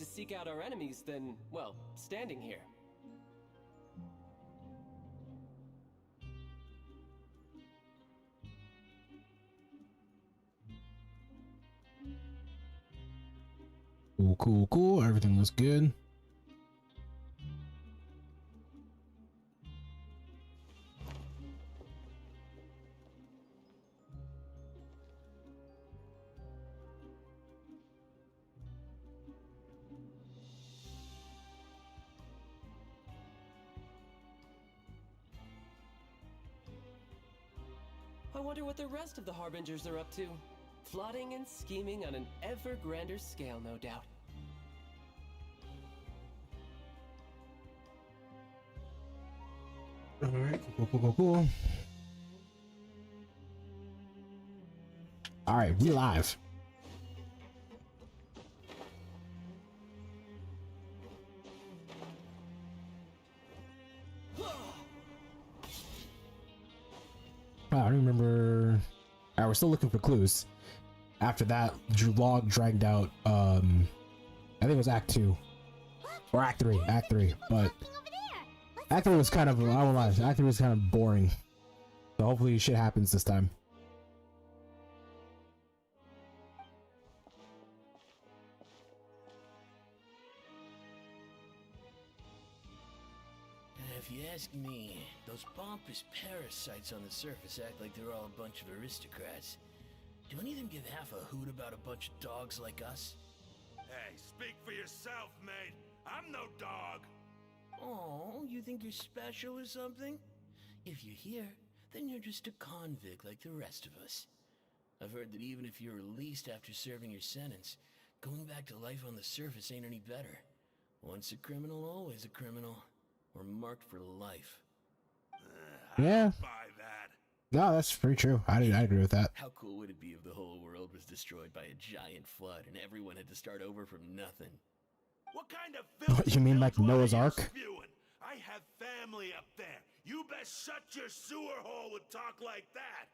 to seek out our enemies than, well, standing here. Cool, cool, cool. Everything looks good. I wonder what the rest of the Harbingers are up to. Plotting and scheming on an ever grander scale, no doubt. Alright, cool, cool, cool, cool. Alright, we live. I don't remember. Alright, we're still looking for clues. After that, log dragged out, I think it was Act 2. Or Act 3, Act 3, but Act 3 was kind of, I won't lie, Act 3 was kind of boring. So hopefully shit happens this time. If you ask me, those pompous parasites on the surface act like they're all a bunch of aristocrats. Do any of them give half a hoot about a bunch of dogs like us? Hey, speak for yourself, mate. I'm no dog. Oh, you think you're special or something? If you're here, then you're just a convict like the rest of us. I've heard that even if you're released after serving your sentence, going back to life on the surface ain't any better. Once a criminal, always a criminal. Or marked for life. Yeah. Buy that. No, that's pretty true. I agree with that. How cool would it be if the whole world was destroyed by a giant flood and everyone had to start over from nothing? What kind of filth You mean like are you Noah's Ark? spewing? I have family up there. You best shut your sewer hole with talk like that.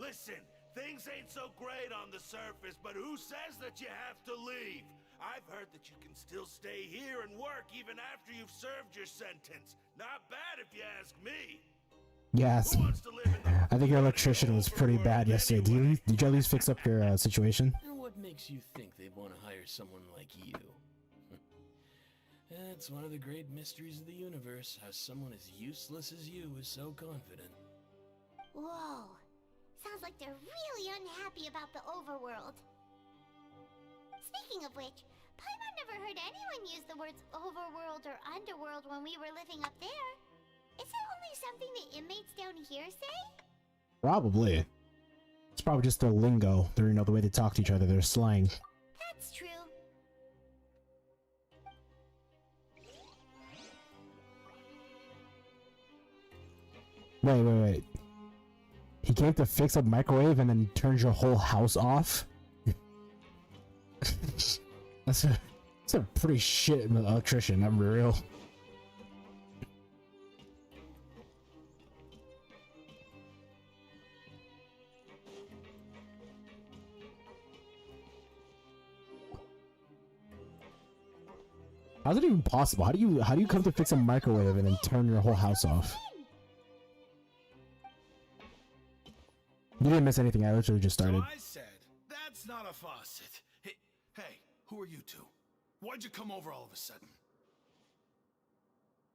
Listen, things ain't so great on the surface, but who says that you have to leave? I've heard that you can still stay here and work even after you've served your sentence. Not bad if you ask me. Yes. Who wants to live in the I think your electrician was pretty bad yesterday. Did you at least fix up your situation? And what makes you think they'd want to hire someone like you? It's one of the great mysteries of the universe, how someone as useless as you is so confident. Whoa. Sounds like they're really unhappy about the overworld. Speaking of which, Paimon never heard anyone use the words overworld or underworld when we were living up there. Is it only something the inmates down here say? Probably. It's probably just their lingo. They're, you know, the way they talk to each other, their slang. That's true. Wait. He came to fix a microwave and then turns your whole house off? That's a pretty shit electrician, I'm real. How's it even possible? How do you come to fix a microwave and then turn your whole house off? You didn't miss anything. I literally just started. So I said, that's not a faucet. Hey, who are you two? Why'd you come over all of a sudden?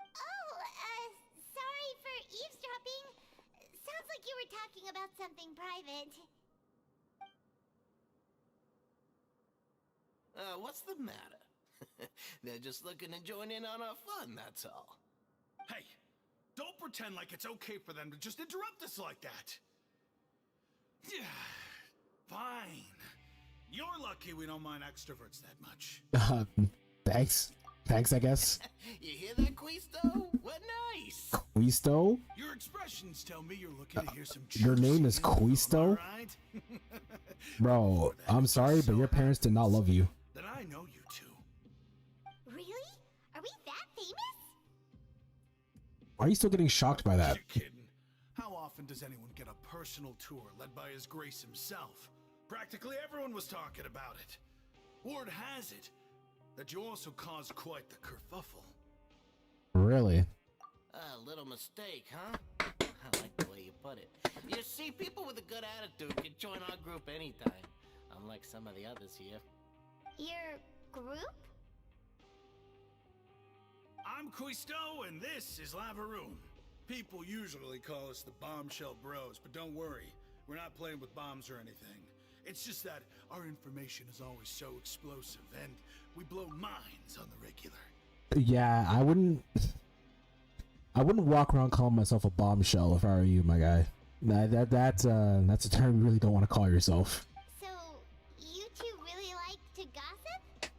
Oh, sorry for eavesdropping. Sounds like you were talking about something private. What's the matter? They're just looking to join in on our fun, that's all. Hey, don't pretend like it's okay for them to just interrupt us like that. Yeah, fine. You're lucky we don't mind extroverts that much. Thanks. Thanks, I guess. You hear that, Quisto? What nice! Quisto? Your expressions tell me you're looking to hear some Your name is info, Quisto? am I right? Bro, I'm sorry, but your parents did not love you. Then I know you two. Really? Are we that famous? Why are you still getting shocked by that? You're kidding. How often does anyone get a personal tour led by His Grace himself? Practically everyone was talking about it. Word has it, that you also caused quite the kerfuffle. Really? A little mistake, huh? I like the way you put it. You see, people with a good attitude can join our group anytime, unlike some of the others here. Your group? I'm Quisto, and this is Lavaroon. People usually call us the Bombshell Bros, but don't worry, we're not playing with bombs or anything. It's just that our information is always so explosive, and we blow minds on the regular. Yeah, I wouldn't walk around calling myself a bombshell if I were you, my guy. That's a term you really don't want to call yourself. So, you two really like to gossip?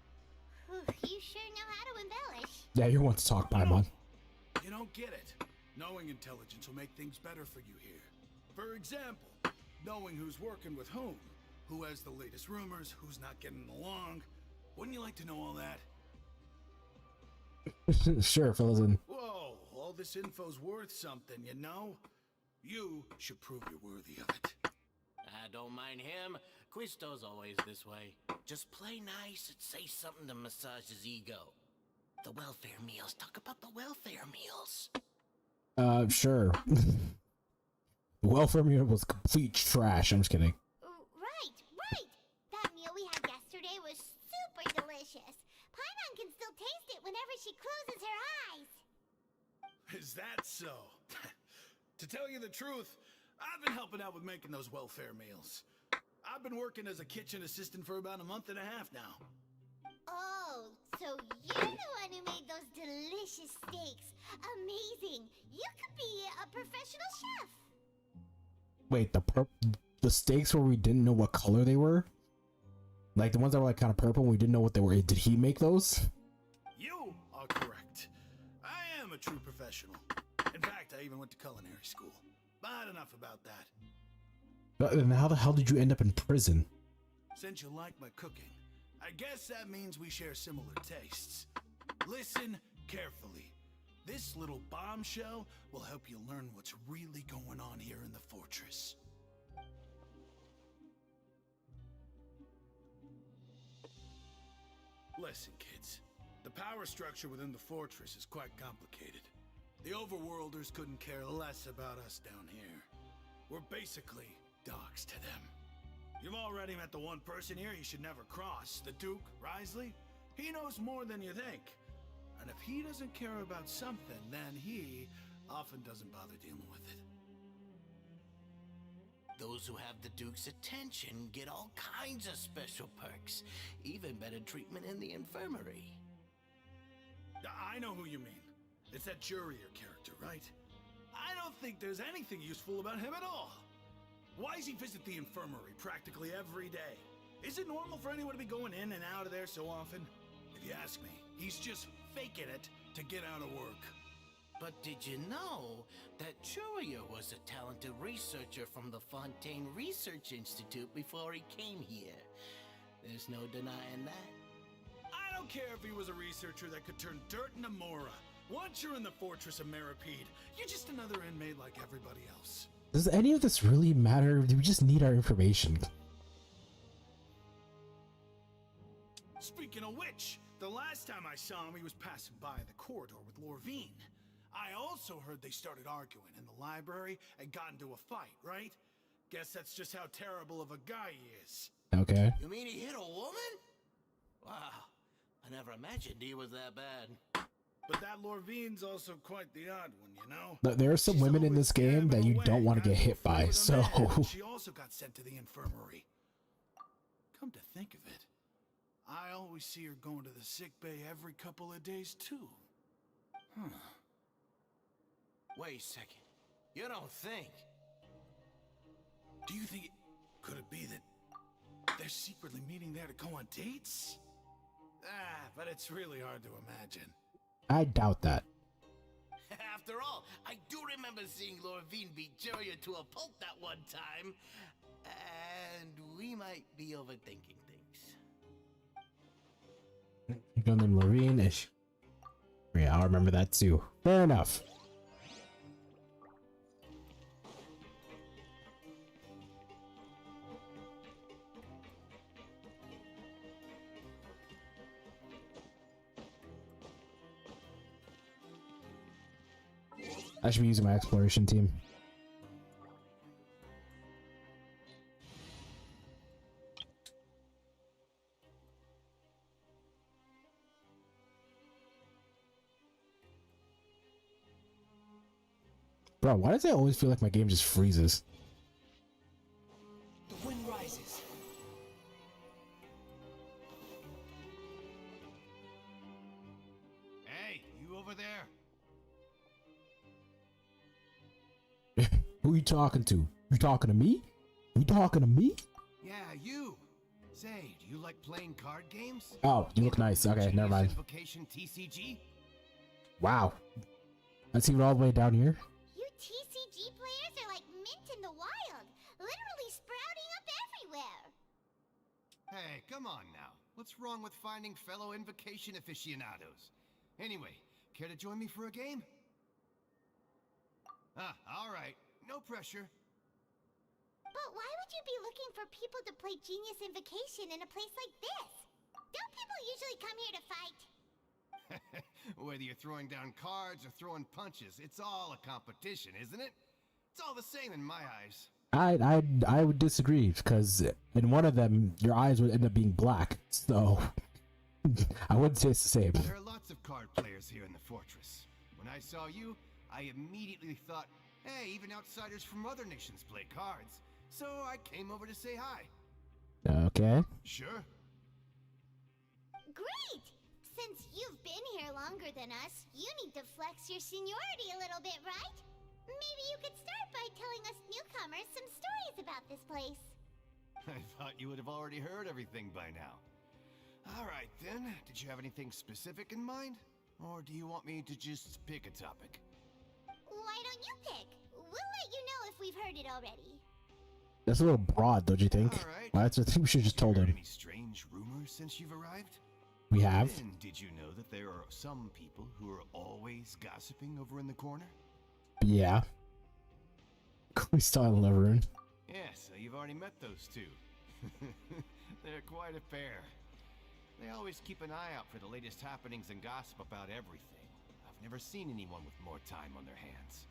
You sure know how to embellish. Yeah, you want to talk, Paimon. You don't get it. Knowing intelligence will make things better for you here. For example, knowing who's working with who has the latest rumors, who's not getting along. Wouldn't you like to know all that? Sure, fills in. Whoa, all this info's worth something, you know? You should prove you're worthy of it. I don't mind him. Quisto's always this way. Just play nice and say something to massage his ego. The welfare meals. Talk about the welfare meals. Sure. The welfare meal was complete trash. I'm just kidding. Right. That meal we had yesterday was super delicious. Paimon can still taste it whenever she closes her eyes. Is that so? To tell you the truth, I've been helping out with making those welfare meals. I've been working as a kitchen assistant for about a month and a half now. Oh, so you're the one who made those delicious steaks. Amazing. You could be a professional chef. Wait, the steaks where we didn't know what color they were? Like the ones that were like kind of purple and we didn't know what they were. Did he make those? You are correct. I am a true professional. In fact, I even went to culinary school. But enough about that. And how the hell did you end up in prison? Since you like my cooking, I guess that means we share similar tastes. Listen carefully. This little bombshell will help you learn what's really going on here in the fortress. Listen, kids. The power structure within the fortress is quite complicated. The overworlders couldn't care less about us down here. We're basically dogs to them. You've already met the one person here you should never cross, the Duke, Risley. He knows more than you think. And if he doesn't care about something, then he often doesn't bother dealing with it. Those who have the Duke's attention get all kinds of special perks. Even better treatment in the infirmary. I know who you mean. It's that Jurier character, right? I don't think there's anything useful about him at all. Why does he visit the infirmary practically every day? Is it normal for anyone to be going in and out of there so often? If you ask me, he's just faking it to get out of work. But did you know that Jurier was a talented researcher from the Fontaine Research Institute before he came here? There's no denying that. I don't care if he was a researcher that could turn dirt into Mora. Once you're in the fortress of Meripede, you're just another inmate like everybody else. Does any of this really matter? Do we just need our information? Speaking of which, the last time I saw him, he was passing by the corridor with Lorvine. I also heard they started arguing in the library and got into a fight, right? Guess that's just how terrible of a guy he is. Okay. You mean he hit a woman? Wow, I never imagined he was that bad. But that Lorvine's also quite the odd one, you know? There are some She's women in always this game that you gabbing don't away, want to get got into a hit by, fight with a so... man. She also got sent to the infirmary. Come to think of it, I always see her going to the sick bay every couple of days, too. Huh. Wait a second. You don't think? Do you think could it be that they're secretly meeting there to go on dates? But it's really hard to imagine. I doubt that. After all, I do remember seeing Lorvine beat Jurier to a pulp that one time. And we might be overthinking things. Gun named Lorvine-ish. Yeah, I'll remember that too. Fair enough. I should be using my exploration team. Bro, why does it always feel like my game just freezes? The wind rises. Hey, you over there? Who you talking to? You talking to me? You talking to me? Yeah, you. Say, do you like playing card games? Oh, you look nice. Okay, never mind. Invocation TCG? Wow. Let's see it all the way down here. You TCG players are like mint in the wild, literally sprouting up everywhere. Hey, come on now. What's wrong with finding fellow invocation aficionados? Anyway, care to join me for a game? Ah, all right. No pressure. But why would you be looking for people to play Genius Invocation in a place like this? Don't people usually come here to fight? Whether you're throwing down cards or throwing punches, it's all a competition, isn't it? It's all the same in my eyes. I would disagree, because in one of them your eyes would end up being black, so I wouldn't say it's the same. There are lots of card players here in the fortress. When I saw you, I immediately thought, hey, even outsiders from other nations play cards. So I came over to say hi. Okay. Sure. Great! Since you've been here longer than us, you need to flex your seniority a little bit, right? Maybe you could start by telling us newcomers some stories about this place. I thought you would have already heard everything by now. All right then, did you have anything specific in mind? Or do you want me to just pick a topic? Why don't you pick? We'll let you know if we've heard it already. That's a little broad, don't you think? All right. I think we should just told Heard him. any strange rumors since you've arrived? We have. And did you know that there are some people who are always gossiping over in the corner? Yeah. We still in the living room. Yeah, so you've already met those two. They're quite a pair. They always keep an eye out for the latest happenings and gossip about everything. I've never seen anyone with more time on their hands.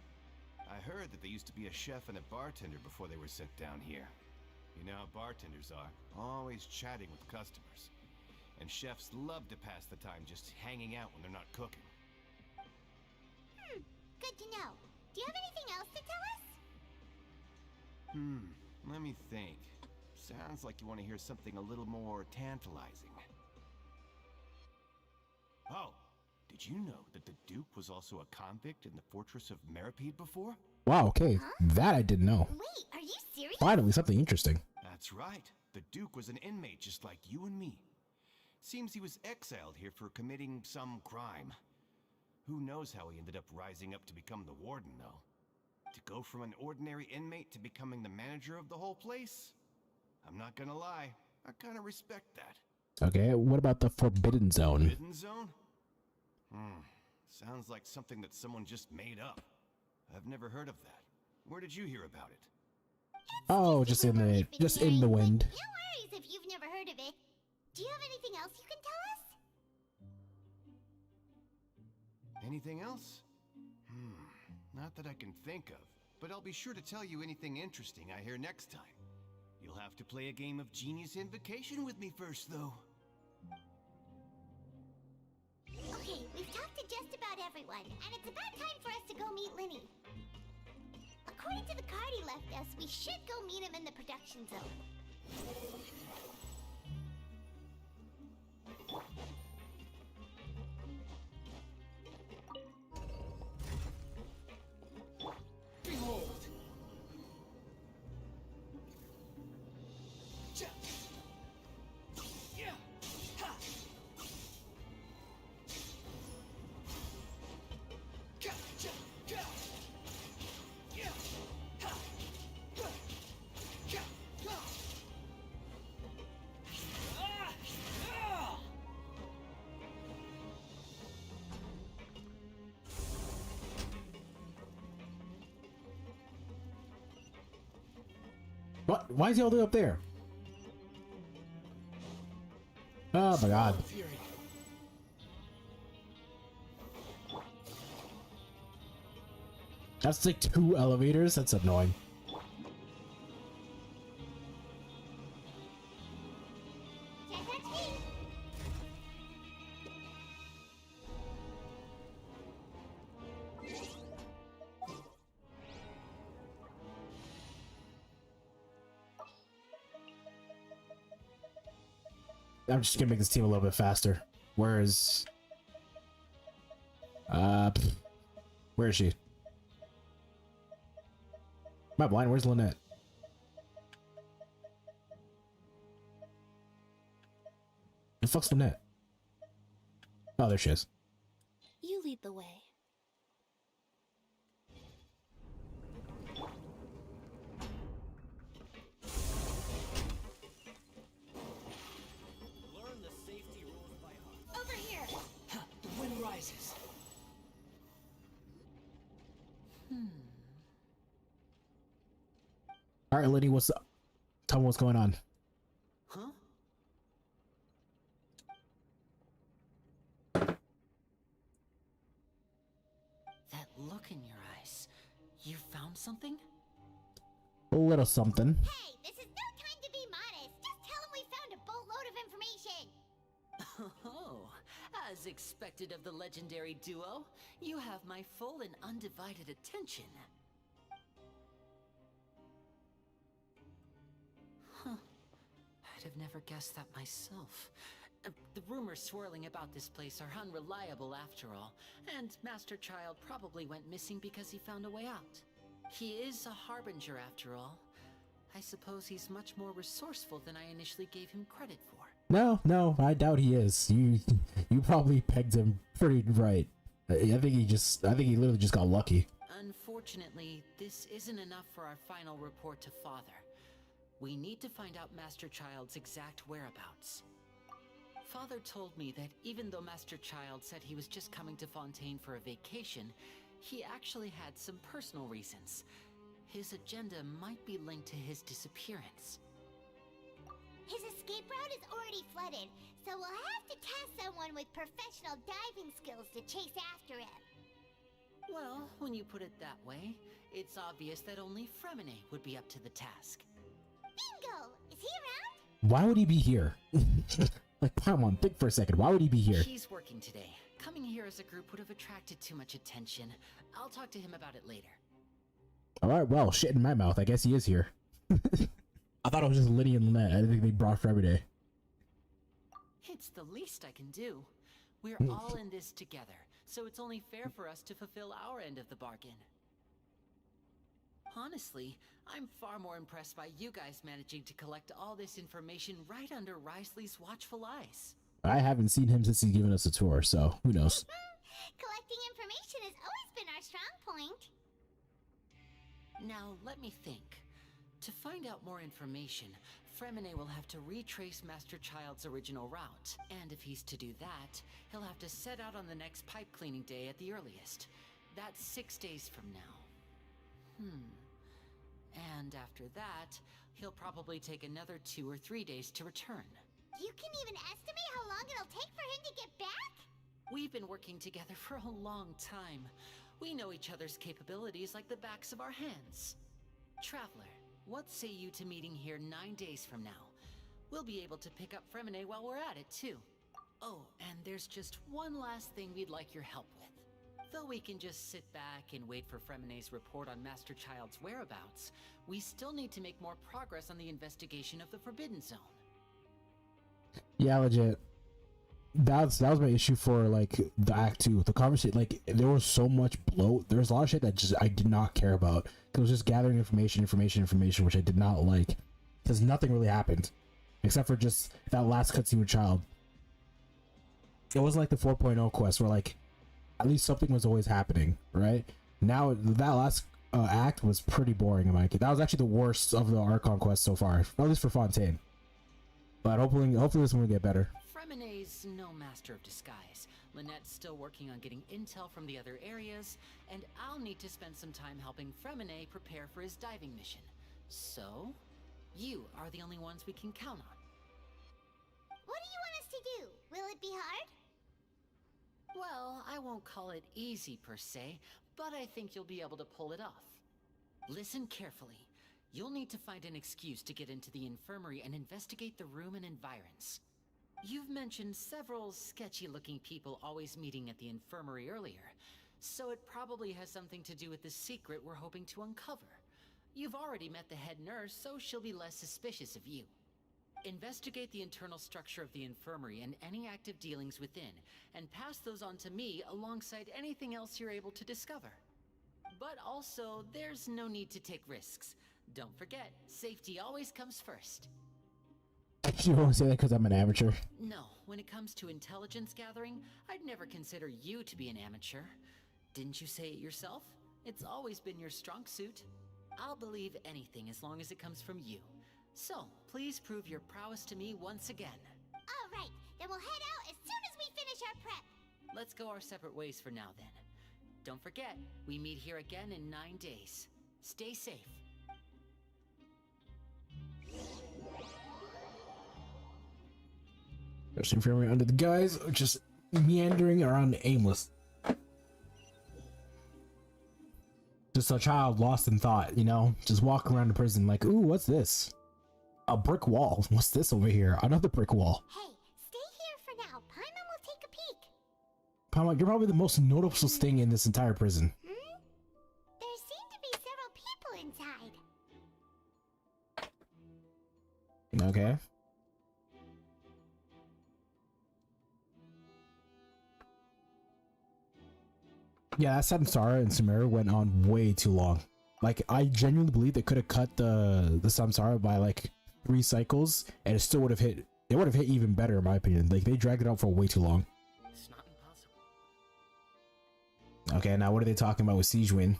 I heard that there used to be a chef and a bartender before they were sent down here. You know how bartenders are, always chatting with customers. And chefs love to pass the time just hanging out when they're not cooking. Good to know. Do you have anything else to tell us? Let me think. Sounds like you want to hear something a little more tantalizing. Oh, did you know that the Duke was also a convict in the fortress of Meripede before? Wow, okay. That I didn't know. Wait, are you serious? Finally, something interesting. That's right. The Duke was an inmate just like you and me. Seems he was exiled here for committing some crime. Who knows how he ended up rising up to become the warden, though? To go from an ordinary inmate to becoming the manager of the whole place? I'm not gonna lie, I kinda respect that. Okay, what about the Forbidden Zone? Forbidden Zone? Sounds like something that someone just made up. I've never heard of that. Where did you hear about it? Oh, just in the wind. No worries if you've never heard of it. Do you have anything else you can tell us? Anything else? Not that I can think of, but I'll be sure to tell you anything interesting I hear next time. You'll have to play a game of Genius Invocation with me first, though. Okay, we've talked to just about everyone, and it's about time for us to go meet Linny. According to the card he left us, we should go meet him in the production zone. Behold! What? Why is he all the way up there? Oh my god. Fury. That's like 2 elevators. That's annoying. I'm just gonna make this team a little bit faster. Where is... where is she? Am I blind? Where's Lynette? The fuck's Lynette? Oh, there she is. You lead the way. Learn the safety rules by heart. Over here. The wind rises. All right, Liddy, what's up? Tell me what's going on. Huh? That look in your eyes. You found something? A little something. Hey, this is no time to be modest. Just tell him we found a boatload of information. Oh, as expected of the legendary duo, you have my full and undivided attention. Huh. I'd have never guessed that myself. The rumors swirling about this place are unreliable after all, and Master Child probably went missing because he found a way out. He is a harbinger after all. I suppose he's much more resourceful than I initially gave him credit for. No, I doubt he is. You probably pegged him pretty right. I think he literally just got lucky. Unfortunately, this isn't enough for our final report to Father. We need to find out Master Child's exact whereabouts. Father told me that even though Master Child said he was just coming to Fontaine for a vacation, he actually had some personal reasons. His agenda might be linked to his disappearance. His escape route is already flooded, so we'll have to task someone with professional diving skills to chase after him. Well, when you put it that way, it's obvious that only Fremine would be up to the task. Bingo! Is he around? Why would he be here? Like, come on, think for a second. Why would he be here? He's working today. Coming here as a group would have attracted too much attention. I'll talk to him about it later. Alright, well, shit in my mouth. I guess he is here. I thought it was just Liddy and Lynette. I didn't think they brought for every day. It's the least I can do. We're all in this together, so it's only fair for us to fulfill our end of the bargain. Honestly, I'm far more impressed by you guys managing to collect all this information right under Risley's watchful eyes. I haven't seen him since he's given us a tour, so who knows? Collecting information has always been our strong point. Now, let me think. To find out more information, Fremine will have to retrace Master Child's original route. And if he's to do that, he'll have to set out on the next pipe cleaning day at the earliest. That's 6 days from now. And after that, he'll probably take another 2 or 3 days to return. You can even estimate how long it'll take for him to get back? We've been working together for a long time. We know each other's capabilities like the backs of our hands. Traveler, what say you to meeting here 9 days from now? We'll be able to pick up Fremine while we're at it, too. Oh, and there's just one last thing we'd like your help with. Though we can just sit back and wait for Fremine's report on Master Child's whereabouts, we still need to make more progress on the investigation of the Forbidden Zone. Yeah, legit. That was my issue for like the act 2. The conversation, like there was so much bloat. There was a lot of shit that just I did not care about. It was just gathering information, which I did not like, because nothing really happened, except for just that last cutscene with Child. It wasn't like the 4.0 quest where like at least something was always happening, right? Now that last act was pretty boring in my case. That was actually the worst of the Archon quest so far, at least for Fontaine. But hopefully this one will get better. Fremine's no master of disguise. Lynette's still working on getting intel from the other areas, and I'll need to spend some time helping Fremine prepare for his diving mission. So, you are the only ones we can count on. What do you want us to do? Will it be hard? Well, I I won't call it easy per se, but I think you'll be able to pull it off. Listen carefully. You'll need to find an excuse to get into the infirmary and investigate the room and environs. You've mentioned several sketchy-looking people always meeting at the infirmary earlier, so it probably has something to do with the secret we're hoping to uncover. You've already met the head nurse, so she'll be less suspicious of you. Investigate the internal structure of the infirmary and any active dealings within, and pass those on to me alongside anything else you're able to discover. But also, there's no need to take risks. Don't forget, safety always comes first. You won't say that because I'm an amateur. No, when it comes to intelligence gathering, I'd never consider you to be an amateur. Didn't you say it yourself? It's always been your strong suit. I'll believe anything as long as it comes from you. So, please prove your prowess to me once again. All right, then we'll head out as soon as we finish our prep. Let's go our separate ways for now then. Don't forget, we meet here again in 9 days. Stay safe. There's infirmary under the guise, just meandering around aimless. Just a child lost in thought, you know? Just walking around the prison like, ooh, what's this? A brick wall. What's this over here? Another brick wall. Hey, stay here for now. Paimon will take a peek. Paimon, you're probably the most noticeable thing in this entire prison. There seem to be several people inside. Okay. Yeah, that Samsara and Samira went on way too long. Like, I genuinely believe they could have cut the Samsara by like 3 cycles, and it still would have hit. It would have hit even better, in my opinion. Like, they dragged it out for way too long. It's not impossible. Okay, now what are they talking about with Siege Win?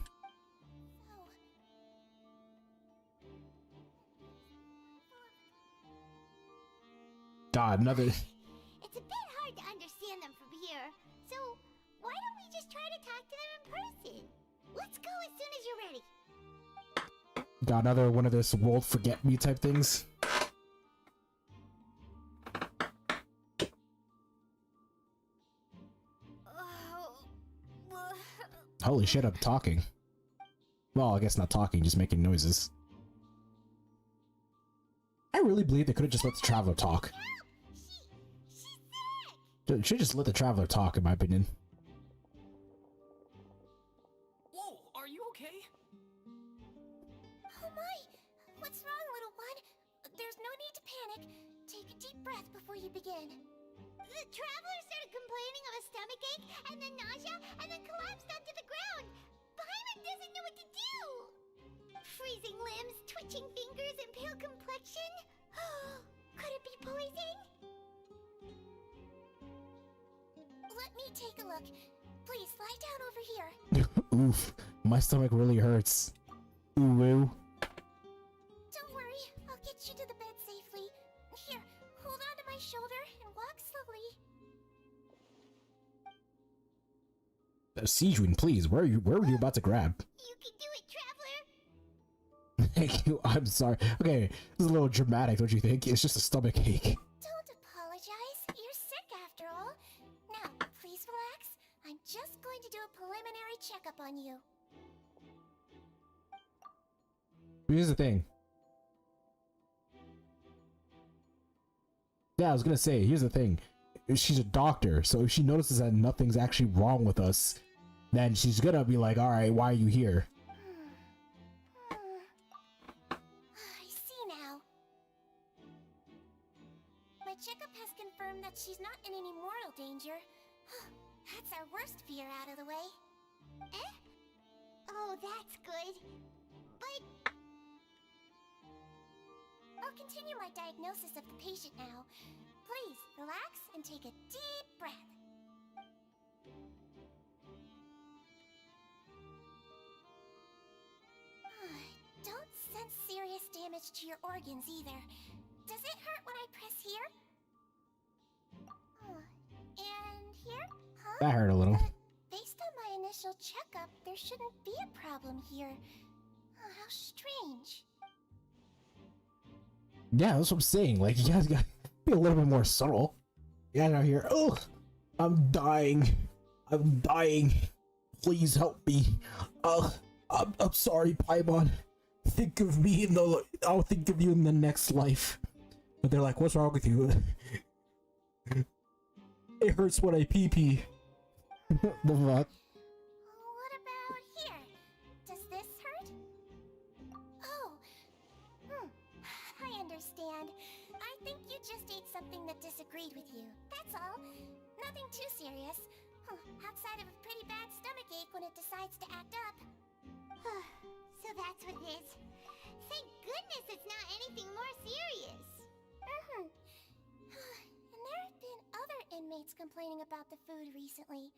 God, another. It's a bit hard to understand them from here, so why don't we just try to talk to them in person? Let's go as soon as you're ready. Got another one of this world forget me type things. Holy shit, I'm talking. Well, I guess not talking, just making noises. I really believe they could have just let the traveler talk. They should just let the traveler talk, in my opinion. Whoa, are you okay? Oh my! What's wrong, little one? There's no need to panic. Take a deep breath before you begin. The traveler started complaining of a stomachache, and then nausea, and then collapsed onto the ground. Paimon doesn't know what to do! Freezing limbs, twitching fingers, and pale complexion? Could it be poison? Let me take a look. Please, lie down over here. Oof, my stomach really hurts. Ooh. Don't worry, I'll get you to the bed safely. Here, hold on to my shoulder and walk slowly. Siege Win, please. Where were you about to grab? You can do it, traveler. Thank you. I'm sorry. Okay, this is a little dramatic, don't you think? It's just a stomach ache. Don't apologize. You're sick after all. Now, please relax. I'm just going to do a preliminary checkup on you. Here's the thing. Yeah, I was gonna say, here's the thing. She's a doctor, so if she notices that nothing's actually wrong with us, then she's gonna be like, alright, why are you here? I see now. My checkup has confirmed that she's not in any mortal danger. That's our worst fear out of the way. Eh? Oh, that's good. But I'll continue my diagnosis of the patient now. Please, relax and take a deep breath. Don't sense serious damage to your organs either. Does it hurt when I press here? And here? Huh? That hurt a little. Based on my initial checkup, there shouldn't be a problem here. How strange. Yeah, that's what I'm saying. Like, you guys gotta be a little bit more subtle. You guys are here. Oh, I'm dying. I'm dying. Please help me. I'm sorry, Paimon. Think of me I'll think of you in the next life. But they're like, what's wrong with you? It hurts when I pee. The fuck? What about here? Does this hurt? Oh. I understand. I think you just ate something that disagreed with you. That's all. Nothing too serious. Outside of a pretty bad stomachache when it decides to act up. So that's what it is. Thank goodness it's not anything more serious. And there have been other inmates complaining about the food recently.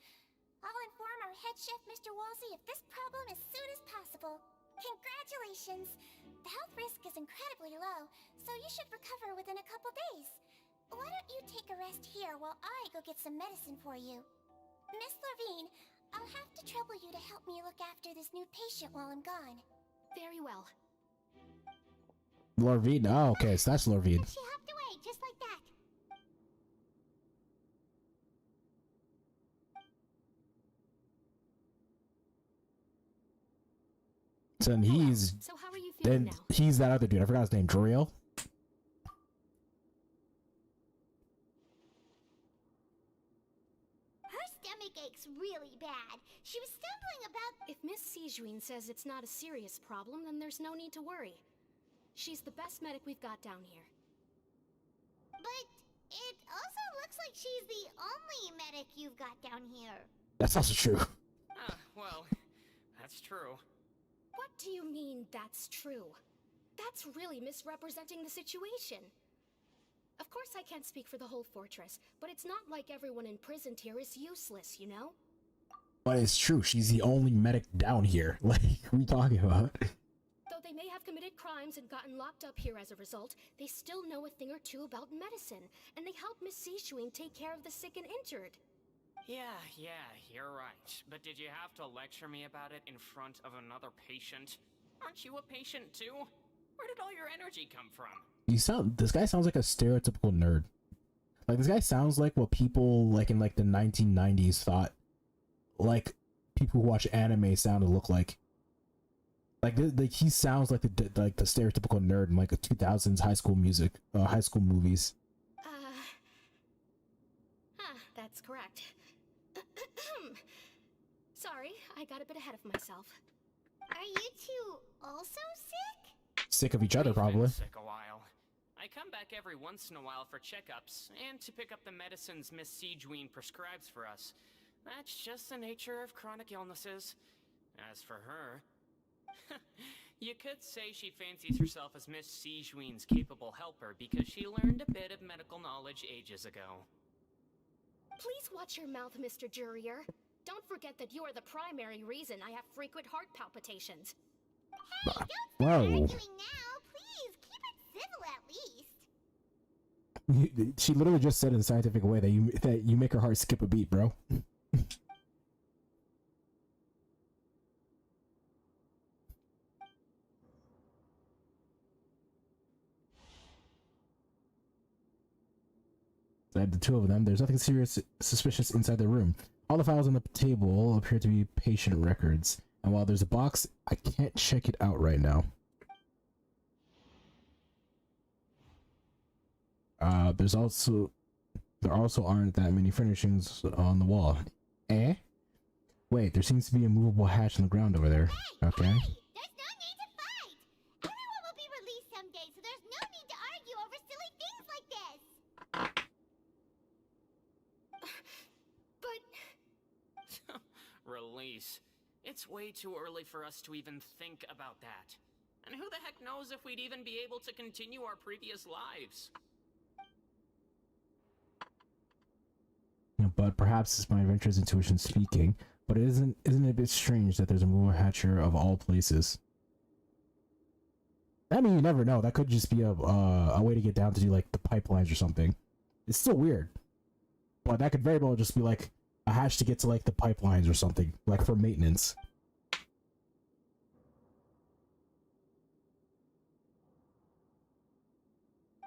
I'll inform our head chef, Mr. Wolsey, of this problem as soon as possible. Congratulations! The health risk is incredibly low, so you should recover within a couple days. Why don't you take a rest here while I go get some medicine for you? Miss Lorvine, I'll have to trouble you to help me look after this new patient while I'm gone. Very well. Lorvine? Oh, okay, so that's Lorvine. She hopped away, just like that. So then he's... So how are you feeling now? He's that other dude. I forgot his name. Joriel? Her stomach aches really bad. She was stumbling about... If Miss Sijuin says it's not a serious problem, then there's no need to worry. She's the best medic we've got down here. But it also looks like she's the only medic you've got down here. That's also true. Well, that's true. What do you mean, that's true? That's really misrepresenting the situation. Of course I can't speak for the whole fortress, but it's not like everyone imprisoned here is useless, you know? But it's true. She's the only medic down here. Like, what are you talking about? Though they may have committed crimes and gotten locked up here as a result, they still know a thing or two about medicine, and they help Miss Sishuing take care of the sick and injured. Yeah, you're right. But did you have to lecture me about it in front of another patient? Aren't you a patient too? Where did all your energy come from? This guy sounds like a stereotypical nerd. Like, this guy sounds like what people, like, in, like, the 1990s thought, like, people who watch anime sound to look like. Like he sounds like the stereotypical nerd in, like, the 2000s high school movies. That's correct. Sorry, I got a bit ahead of myself. Are you two also sick? Sick of each other, probably. Sick a while. I come back every once in a while for checkups and to pick up the medicines Miss Sijuin prescribes for us. That's just the nature of chronic illnesses. As for her, you could say she fancies herself as Miss Sijuin's capable helper because she learned a bit of medical knowledge ages ago. Please watch your mouth, Mr. Jurier. Don't forget that you are the primary reason I have frequent heart palpitations. Hey, don't start arguing now. Please, keep it civil at least. She literally just said in a scientific way that you make her heart skip a beat, bro. The two of them, there's nothing suspicious inside the room. All the files on the table appear to be patient records, and while there's a box, I can't check it out right now. There also aren't that many furnishings on the wall. Eh? Wait, there seems to be a movable hatch on the ground over there. Okay. Hey, there's no need to fight. Everyone will be released someday, so there's no need to argue over silly things like this. But... Release. It's way too early for us to even think about that. And who the heck knows if we'd even be able to continue our previous lives? But perhaps it's my adventurous intuition speaking, but isn't it a bit strange that there's a movable hatch here of all places? I mean, you never know. That could just be a way to get down to do, like, the pipelines or something. It's still weird. But that could very well just be, like, a hatch to get to, like, the pipelines or something. Like, for maintenance.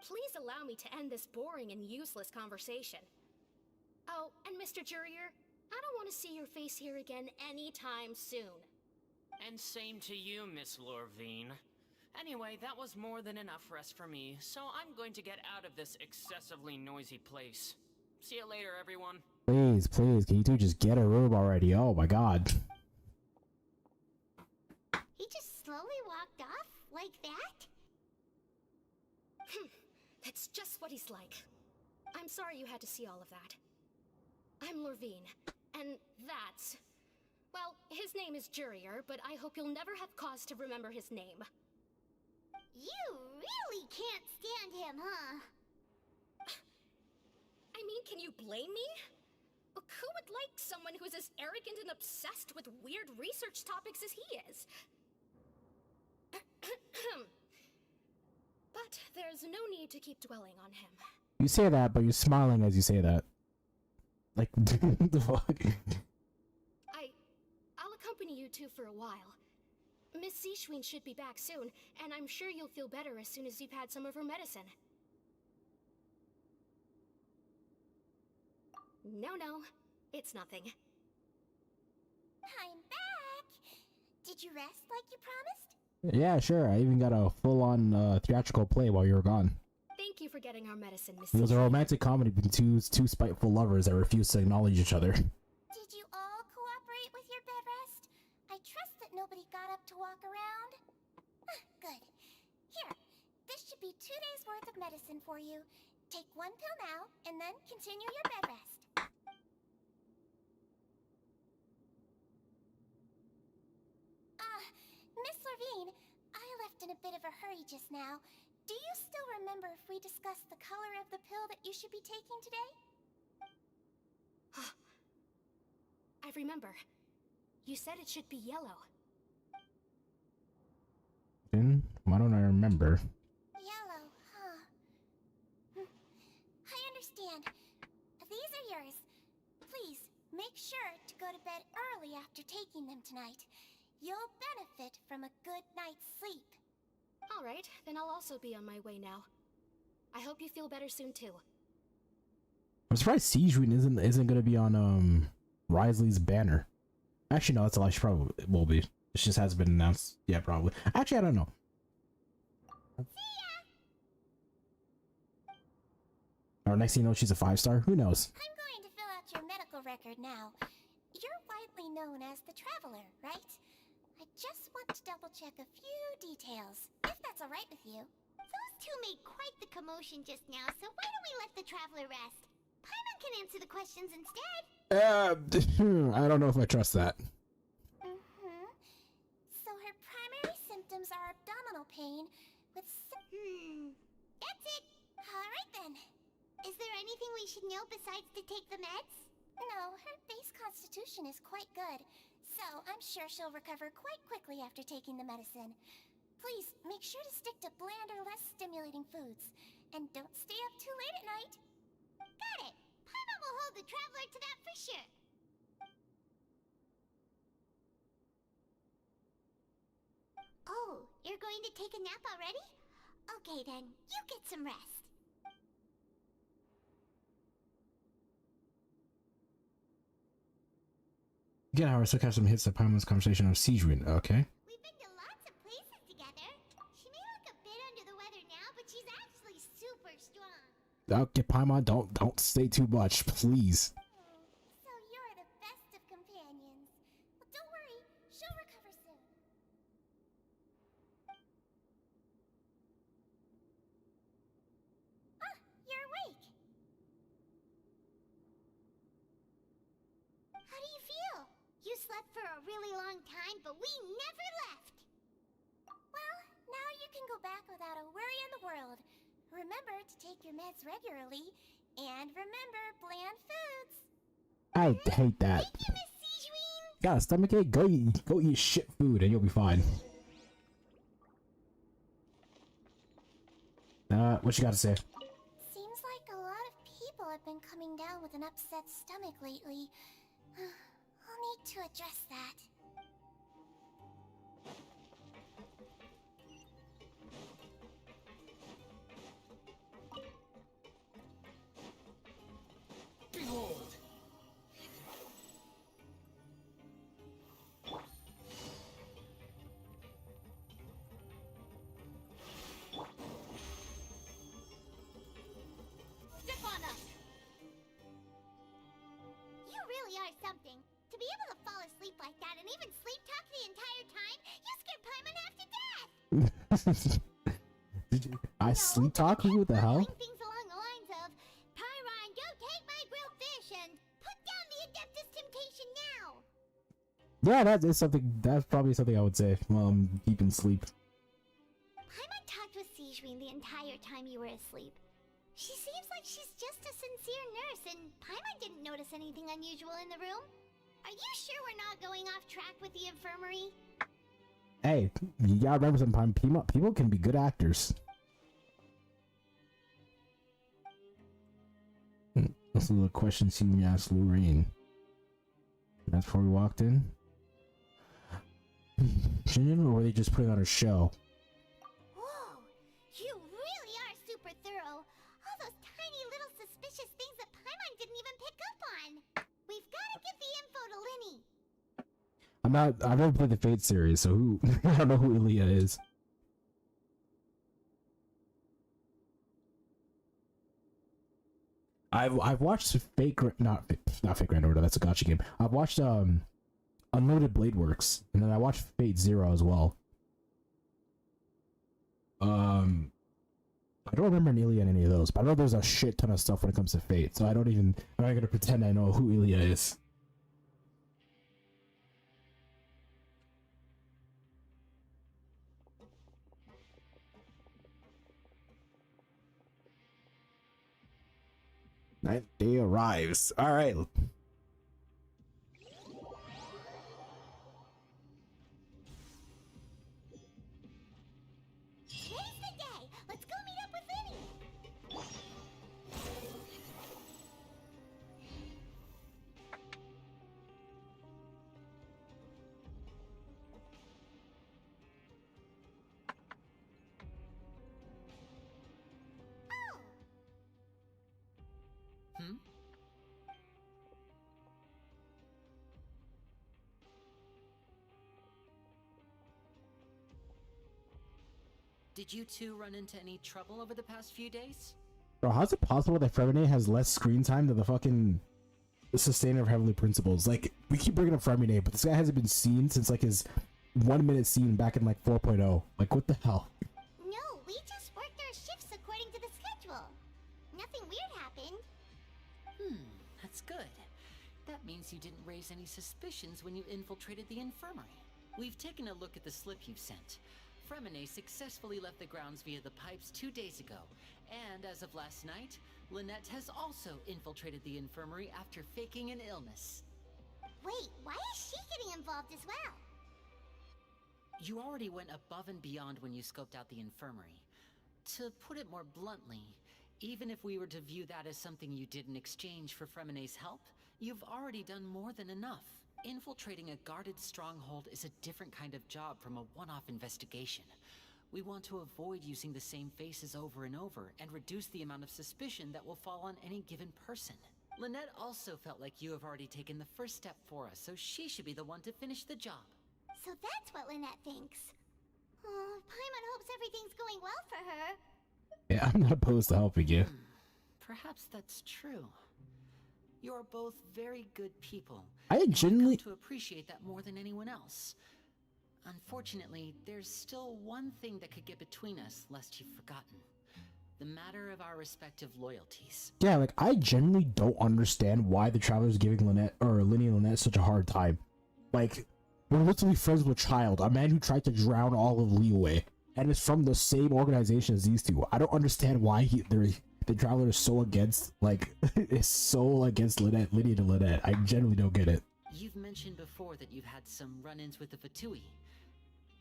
Please allow me to end this boring and useless conversation. Oh, and Mr. Jurier, I don't want to to see your face here again anytime soon. And same to you, Miss Lorvine. Anyway, that was more than enough rest for me, so I'm going to get out of this excessively noisy place. See you later, everyone. Please, please, can you two just get a room already? Oh my god. He just slowly walked off like that? That's just what he's like. I'm sorry you had to see all of that. I'm Lorvine, and that's... Well, his name is Jurier, but I hope you'll never have cause to remember his name. You really can't stand him, huh? I mean, can you blame me? Who would like someone who's as arrogant and obsessed with weird research topics as he is? But there's no need to keep dwelling on him. You say that, but you're smiling as you say that. Like, the fuck? I'll accompany you two for a while. Miss Seishween should be back soon, and I'm sure you'll feel better as soon as you've had some of her medicine. No, it's nothing. I'm back! Did you rest like you promised? Yeah, sure. I even got a full-on theatrical play while you were gone. Thank you for getting our medicine, Miss It was a Seishween. romantic comedy between two spiteful lovers that refused to acknowledge each other. Did you all cooperate with your bed rest? I trust that nobody got up to walk around. Good. Here, this should be 2 days' worth of medicine for you. Take 1 pill now, and then continue your bed rest. Miss Lorvine, I left in a bit of a hurry just now. Do you still remember if we discussed the color of the pill that you should be taking today? I remember. You said it should be yellow. Then, why don't I remember? Yellow, huh? I understand. These are yours. Please, make sure to go to bed early after taking them tonight. You'll benefit from a good night's sleep. All right, then I'll also be on my way now. I hope you feel better soon too. I'm surprised Seijun isn't gonna be on Risley's banner. Actually, no, that's a lie. She probably will be. It just hasn't been announced yet, probably. Actually, I don't know. See ya! Or next thing you know, she's a 5-star. Who knows? I'm going to fill out your medical record now. You're widely known as the Traveler, right? I just want to double-check a few details, if that's all right with you. Those two made quite the commotion just now, so why don't we let the Traveler rest? Paimon can answer the questions instead. I don't know if I trust that. So her primary symptoms are abdominal pain with That's it. All right then. Is there anything we should know besides to take the meds? No, her base constitution is quite good, so I'm sure she'll recover quite quickly after taking the medicine. Please, make sure to stick to bland or less stimulating foods. And don't stay up too late at night. Got it! Paimon will hold the Traveler to that for sure. Oh, you're going to take a nap already? Okay then, you get some rest. Again, however, still catch some hits of Paimon's conversation of Seijun. Okay. We've been to lots of places together. She may look a bit under the weather now, but she's actually super strong. Okay, Paimon, don't say too much, please. So you're the best of companions. Well, don't worry, she'll recover soon. Ah, you're awake. How do you feel? You slept for a really long time, but we never left. Well, now you can go back without a worry in the world. Remember to take your meds regularly, and remember bland foods. I hate that. Thank you, Miss Seijun. Got a stomachache? Go eat shit food and you'll be fine. What you got to say? Seems like a lot of people have been coming down with an upset stomach lately. I'll need to address that. Behold! something. To be able to fall asleep like that and even sleep talk the entire time, you scared Paimon half to death! Did you, I sleep talk? Who the hell? Things along the lines of, Pyron, go take my grilled fish and put down the Adeptus Temptation now! Yeah, that is something. That's probably something I would say while I'm keeping sleep. Paimon talked with Sijwin the entire time you were asleep. She seems like she's just a sincere nurse, and Paimon didn't notice anything unusual in the room. Are you sure we're not going off track with the infirmary? Hey, you gotta remember sometimes people can be good actors. That's a little question Senior asked Lorraine. That's before we walked in. Or were they just putting on a show? Whoa, you really are super thorough. All those tiny little suspicious things that Paimon didn't even pick up on. We've got to give the info to Linny. I've never played the Fate series, so who I don't know who Ilya is. I've watched not Fate Grand Order, that's a gacha game. I've watched Unlimited Blade Works, and then I watched Fate Zero as well. I don't remember Ilya in any of those, but I know there's a shit ton of stuff when it comes to Fate, so I'm not gonna pretend I know who Ilya is. Ninth day arrives. All right. Today's the day. Let's go meet up with Linny. Oh. Hmm? Did you two run into any trouble over the past few days? Bro, how's it possible that Fremine has less screen time than the fucking Sustainer of Heavenly Principles? Like, we keep bringing up Fremine, but this guy hasn't been seen since like his 1 minute scene back in like 4.0. Like, what the hell? No, we just worked our shifts according to the schedule. Nothing weird happened. That's good. That means you didn't raise any suspicions when you infiltrated the infirmary. We've taken a look at the slip you've sent. Fremine successfully left the grounds via the pipes 2 days ago, and as of last night, Lynette has also infiltrated the infirmary after faking an illness. Wait, why is she getting involved as well? You already went above and beyond when you scoped out the infirmary. To put it more bluntly, even if we were to view that as something you did in exchange for Fremine's help, you've already done more than enough. Infiltrating a guarded stronghold is a different kind of job from a one-off investigation. We want to avoid using the same faces over and over and reduce the amount of suspicion that will fall on any given person. Lynette also felt like you have already taken the first step for us, so she should be the one to finish the job. So that's what Lynette thinks. Oh, Paimon hopes everything's going well for her. Yeah, I'm not opposed to helping you. Perhaps that's true. You're both very good people. I genuinely to appreciate that more than anyone else. Unfortunately, there's still one thing that could get between us, lest you've forgotten. The matter of our respective loyalties. Yeah, like, I genuinely don't understand why the Traveler's giving Lynette, or Linny and Lynette, such a hard time. Like, we're literally friends with a child, a man who tried to drown all of Liyue, and is from the same organization as these two. I don't understand why the Traveler is so against, like, is so against Lynette, Linny and Lynette. I genuinely don't get it. You've mentioned before that you've had some run-ins with the Fatui.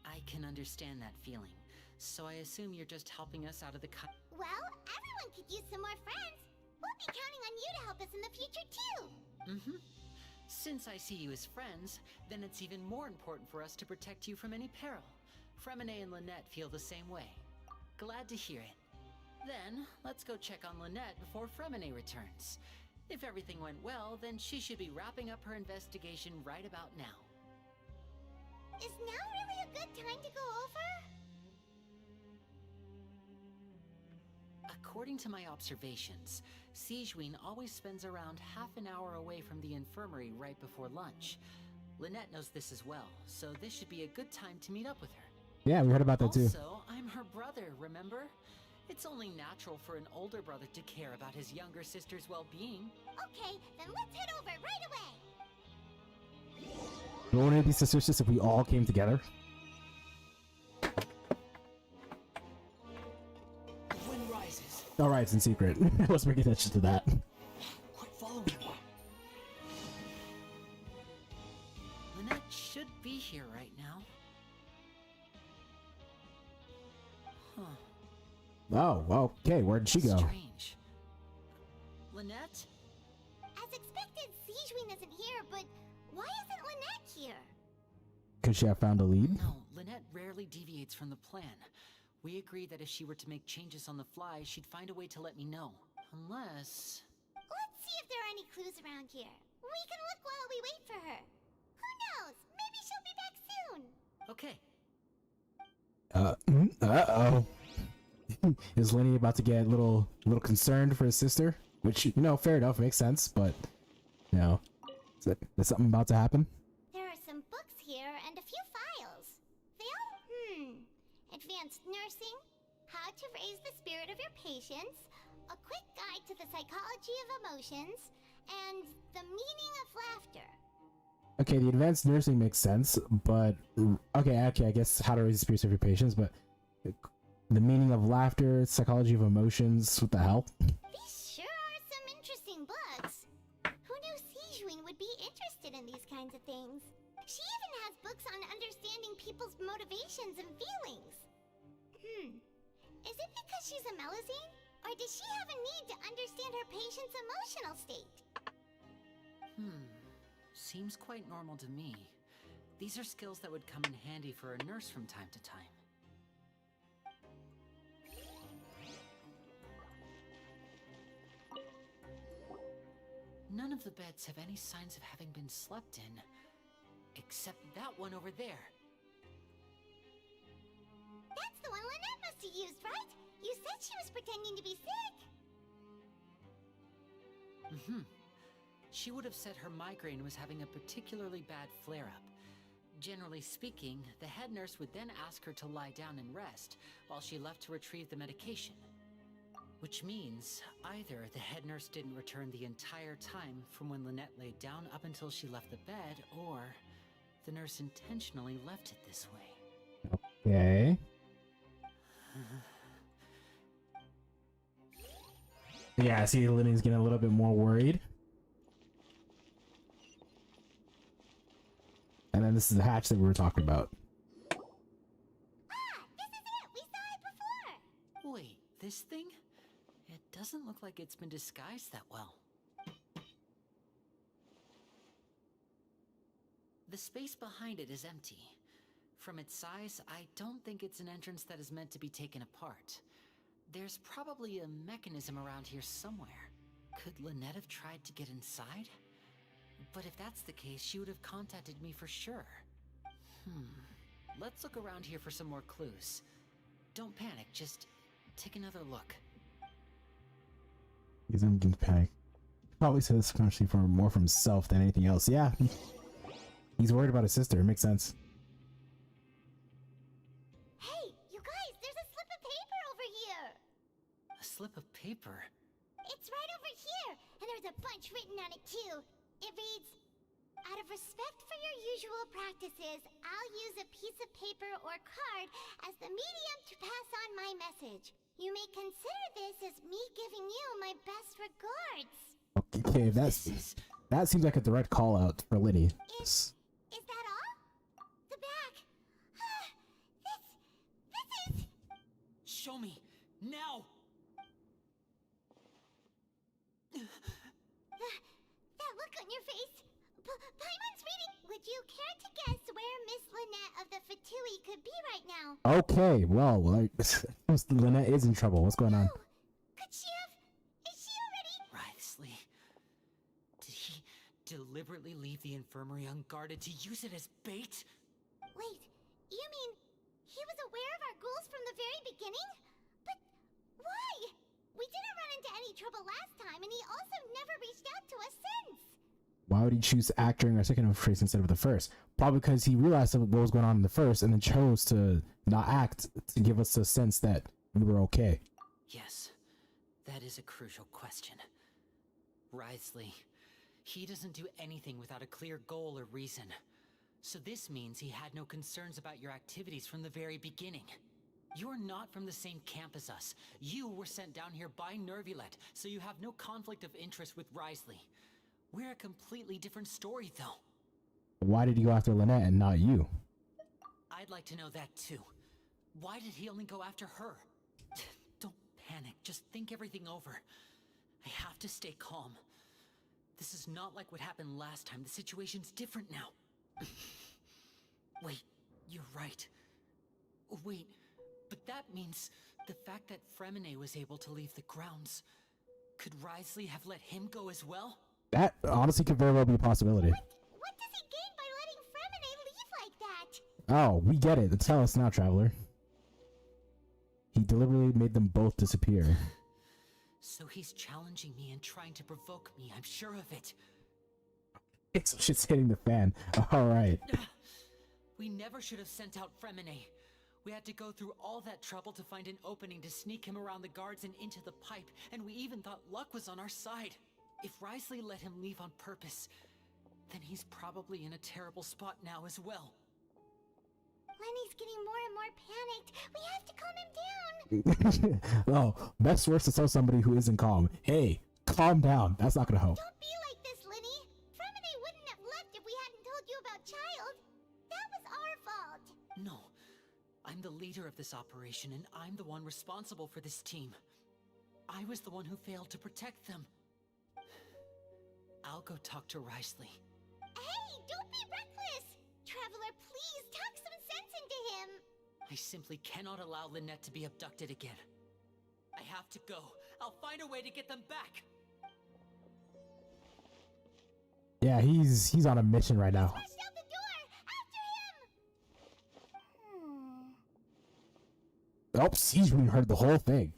I can understand that feeling, so I assume you're just helping us out of the Well, everyone could use some more friends. We'll be counting on you to help us in the future, too. Since I see you as friends, then it's even more important for us to protect you from any peril. Fremine and Lynette feel the same way. Glad to hear it. Then, let's go check on Lynette before Fremine returns. If everything went well, then she should be wrapping up her investigation right about now. Is now really a good time to go over? According to my observations, Sigewinne always spends around half an hour away from the infirmary right before lunch. Lynette knows this as well, so this should be a good time to meet up with her. Yeah, we heard about that too. Also, I'm her brother, remember? It's only natural for an older brother to care about his younger sister's well-being. Okay, then let's head over right away. Wouldn't it be suspicious if we all came together? The wind rises. Alright, it's in secret. Let's bring attention to that. Quit following me. Lynette should be here right now. Huh. Oh, okay. Where did she go? Strange. Lynette? As expected, Sigewinne isn't here, but why isn't Lynette here? Could she have found a lead? No, Lynette rarely deviates from the plan. We agreed that if she were to make changes on the fly, she'd find a way to let me know. Unless... Let's see if there are any clues around here. We can look while we wait for her. Who knows? Maybe she'll be back soon. Okay. Uh-oh. Is Lenny about to get a little concerned for his sister? Which, you know, fair enough, makes sense, but, you know, is something about to happen? There are some books here and a few files. They all, advanced nursing, how to raise the spirit of your patients, a quick guide to the psychology of emotions, and the meaning of laughter. Okay, the advanced nursing makes sense, but okay, I guess how to raise the spirits of your patients, but the meaning of laughter, psychology of emotions, what the hell? These sure are some interesting books. Who knew Sigewinne would be interested in these kinds of things? She even has books on understanding people's motivations and feelings. Is it because she's a Melusine? Or does she have a need to understand her patient's emotional state? Seems quite normal to me. These are skills that would come in handy for a nurse from time to time. None of the beds have any signs of having been slept in, except that one over there. That's the one Lynette must have used, right? You said she was pretending to be sick. She would have said her migraine was having a particularly bad flare-up. Generally speaking, the head nurse would then ask her to lie down and rest, while she left to retrieve the medication. Which means, either the head nurse didn't return the entire time from when Lynette laid down up until she left the bed, or the nurse intentionally left it this way. Okay. Yeah, I see Lenny's getting a little bit more worried. And then this is the hatch that we were talking about. Ah, this is it! We saw it before! Wait, this thing? It doesn't look like it's been disguised that well. The space behind it is empty. From its size, I don't think it's an entrance that is meant to be taken apart. There's probably a mechanism around here somewhere. Could Lynette have tried to get inside? But if that's the case, she would have contacted me for sure. Let's look around here for some more clues. Don't panic, just take another look. He doesn't panic. Probably says this especially for more from himself than anything else. Yeah. He's worried about his sister. It makes sense. Hey, you guys, there's a slip of paper over here! A slip of paper? It's right over here, and there's a bunch written on it too. It reads, "Out of respect for your usual practices, I'll use a piece of paper or card as the medium to pass on my message. You may consider this as me giving you my best regards." Okay, that seems like a direct call out for Liddy. Is that all? The back. This is... Show me! Now! That look on your face. Paimon's reading. Would you care to guess where Miss Lynette of the Fatui could be right now? Okay, well, Lynette is in trouble. What's going on? Oh, could she have... Is she already... Wriothesley. Did he deliberately leave the infirmary unguarded to use it as bait? Wait, you mean he was aware of our goals from the very beginning? But why? We didn't run into any trouble last time, and he also never reached out to us since. Why would he choose to act during our second phase instead of the first? Probably because he realized what was going on in the first and then chose to not act to give us a sense that we were okay. Yes, that is a crucial question. Wriothesley, he doesn't do anything without a clear goal or reason. So this means he had no concerns about your activities from the very beginning. You're not from the same camp as us. You were sent down here by Nervulet, so you have no conflict of interest with Wriothesley. We're a completely different story, though. Why did he go after Lynette and not you? I'd like to know that, too. Why did he only go after her? Don't panic. Just think everything over. I have to stay calm. This is not like what happened last time. The situation's different now. Wait, you're right. Wait, but that means the fact that Fremine was able to leave the grounds. Could Wriothesley have let him go as well? That honestly could very well be a possibility. What does he gain by letting Fremine leave like that? Oh, we get it. Tell us now, Traveler. He deliberately made them both disappear. So he's challenging me and trying to provoke me, I'm sure of it. Some shit's hitting the fan. Alright. We never should have sent out Fremine. We had to go through all that trouble to find an opening to sneak him around the guards and into the pipe, and we even thought luck was on our side. If Wriothesley let him leave on purpose, then he's probably in a terrible spot now as well. Lenny's getting more and more panicked. We have to calm him down. Oh, best words to tell somebody who isn't calm. Hey, calm down. That's not gonna help. Don't be like this, Lenny. Fremine wouldn't have left if we hadn't told you about Child. That was our fault. No, I'm the leader of this operation, and I'm the one responsible for this team. I was the one who failed to protect them. I'll go talk to Wriothesley. Hey, don't be reckless! Traveler, please talk some sense into him! I simply cannot allow Lynette to be abducted again. I have to go. I'll find a way to get them back! Yeah, he's on a mission right now. Rushed out the door! After him! Oh, Siege heard the whole thing.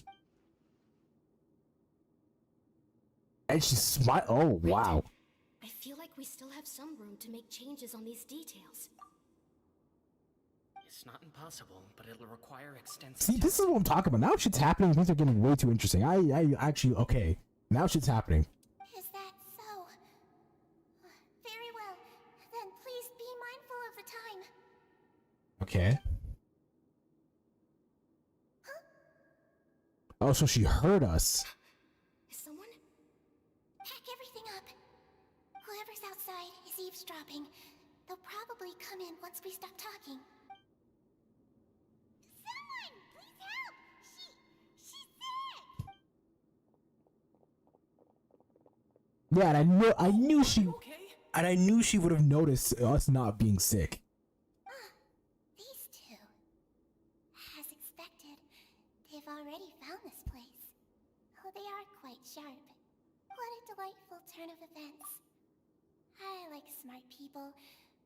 And she smiled. Oh, wow. I feel like we still have some room to make changes on these details. It's not impossible, but it'll require extensive... See, this is what I'm talking about. Now shit's happening. Things are getting way too interesting. I actually, okay. Now shit's happening. Is that so? Very well. Then please be mindful of the time. Okay. Huh? Oh, so she heard us. Is someone? Pack everything up. Whoever's outside is eavesdropping. They'll probably come in once we stop talking. Someone! Please help! She's sick! Yeah, and I knew she, Okay? and I knew she would have noticed us not being sick. These two. As expected, they've already found this place. Oh, they are quite sharp. What a delightful turn of events. I like smart people,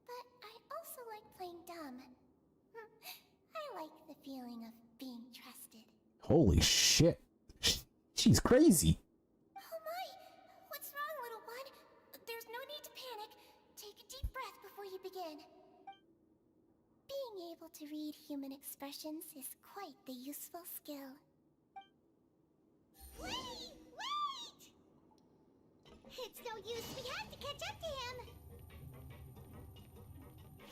but I also like playing dumb. I like the feeling of being trusted. Holy shit. She's crazy. Oh my! What's wrong, little one? There's no need to panic. Take a deep breath before you begin. Being able to read human expressions is quite the useful skill. Wait! Wait! It's no use. We have to catch up to him.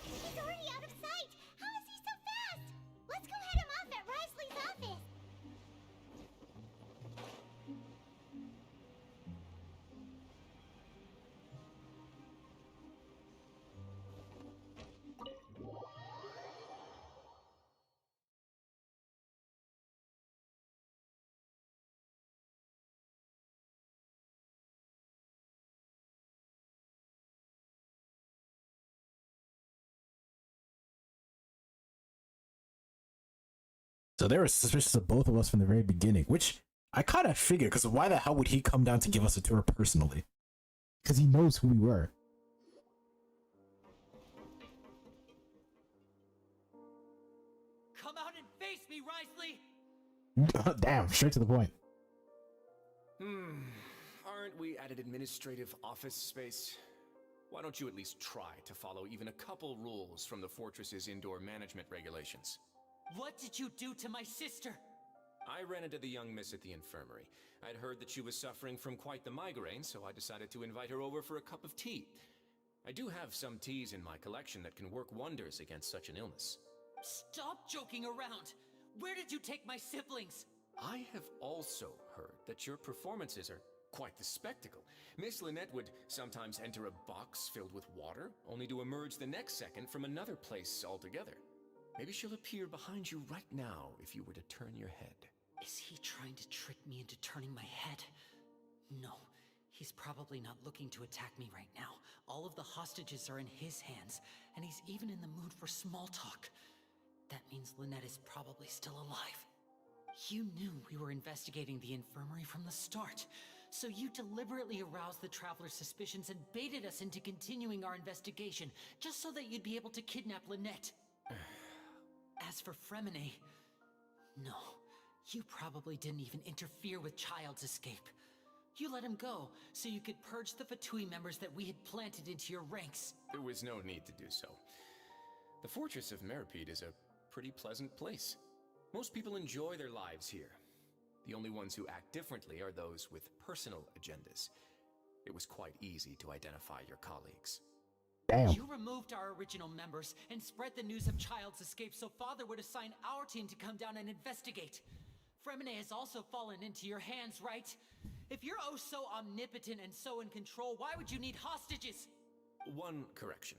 He's already out of sight. How is he so fast? Let's go head him off at Wriothesley's office. So they were suspicious of both of us from the very beginning, which I kind of figured, because why the hell would he come down to give us a tour personally? Because he knows who we were. Come out and face me, Wriothesley! Damn, straight to the point. Aren't we at an administrative office space? Why don't you at least try to follow even a couple rules from the fortress's indoor management regulations? What did you do to my sister? I ran into the young miss at the infirmary. I'd heard that she was suffering from quite the migraine, so I decided to invite her over for a cup of tea. I do have some teas in my collection that can work wonders against such an illness. Stop joking around! Where did you take my siblings? I have also heard that your performances are quite the spectacle. Miss Lynette would sometimes enter a box filled with water, only to emerge the next second from another place altogether. Maybe she'll appear behind you right now if you were to turn your head. Is he trying to trick me into turning my head? No, he's probably not looking to attack me right now. All of the hostages are in his hands, and he's even in the mood for small talk. That means Lynette is probably still alive. You knew we were investigating the infirmary from the start, so you deliberately aroused the Traveler's suspicions and baited us into continuing our investigation, just so that you'd be able to kidnap Lynette. As for Fremine, no, you probably didn't even interfere with Child's escape. You let him go, so you could purge the Fatui members that we had planted into your ranks. There was no need to do so. The Fortress of Meripede is a pretty pleasant place. Most people enjoy their lives here. The only ones who act differently are those with personal agendas. It was quite easy to identify your colleagues. Damn. You removed our original members and spread the news of Child's escape so Father would assign our team to come down and investigate. Fremine has also fallen into your hands, right? If you're oh so omnipotent and so in control, why would you need hostages? One correction.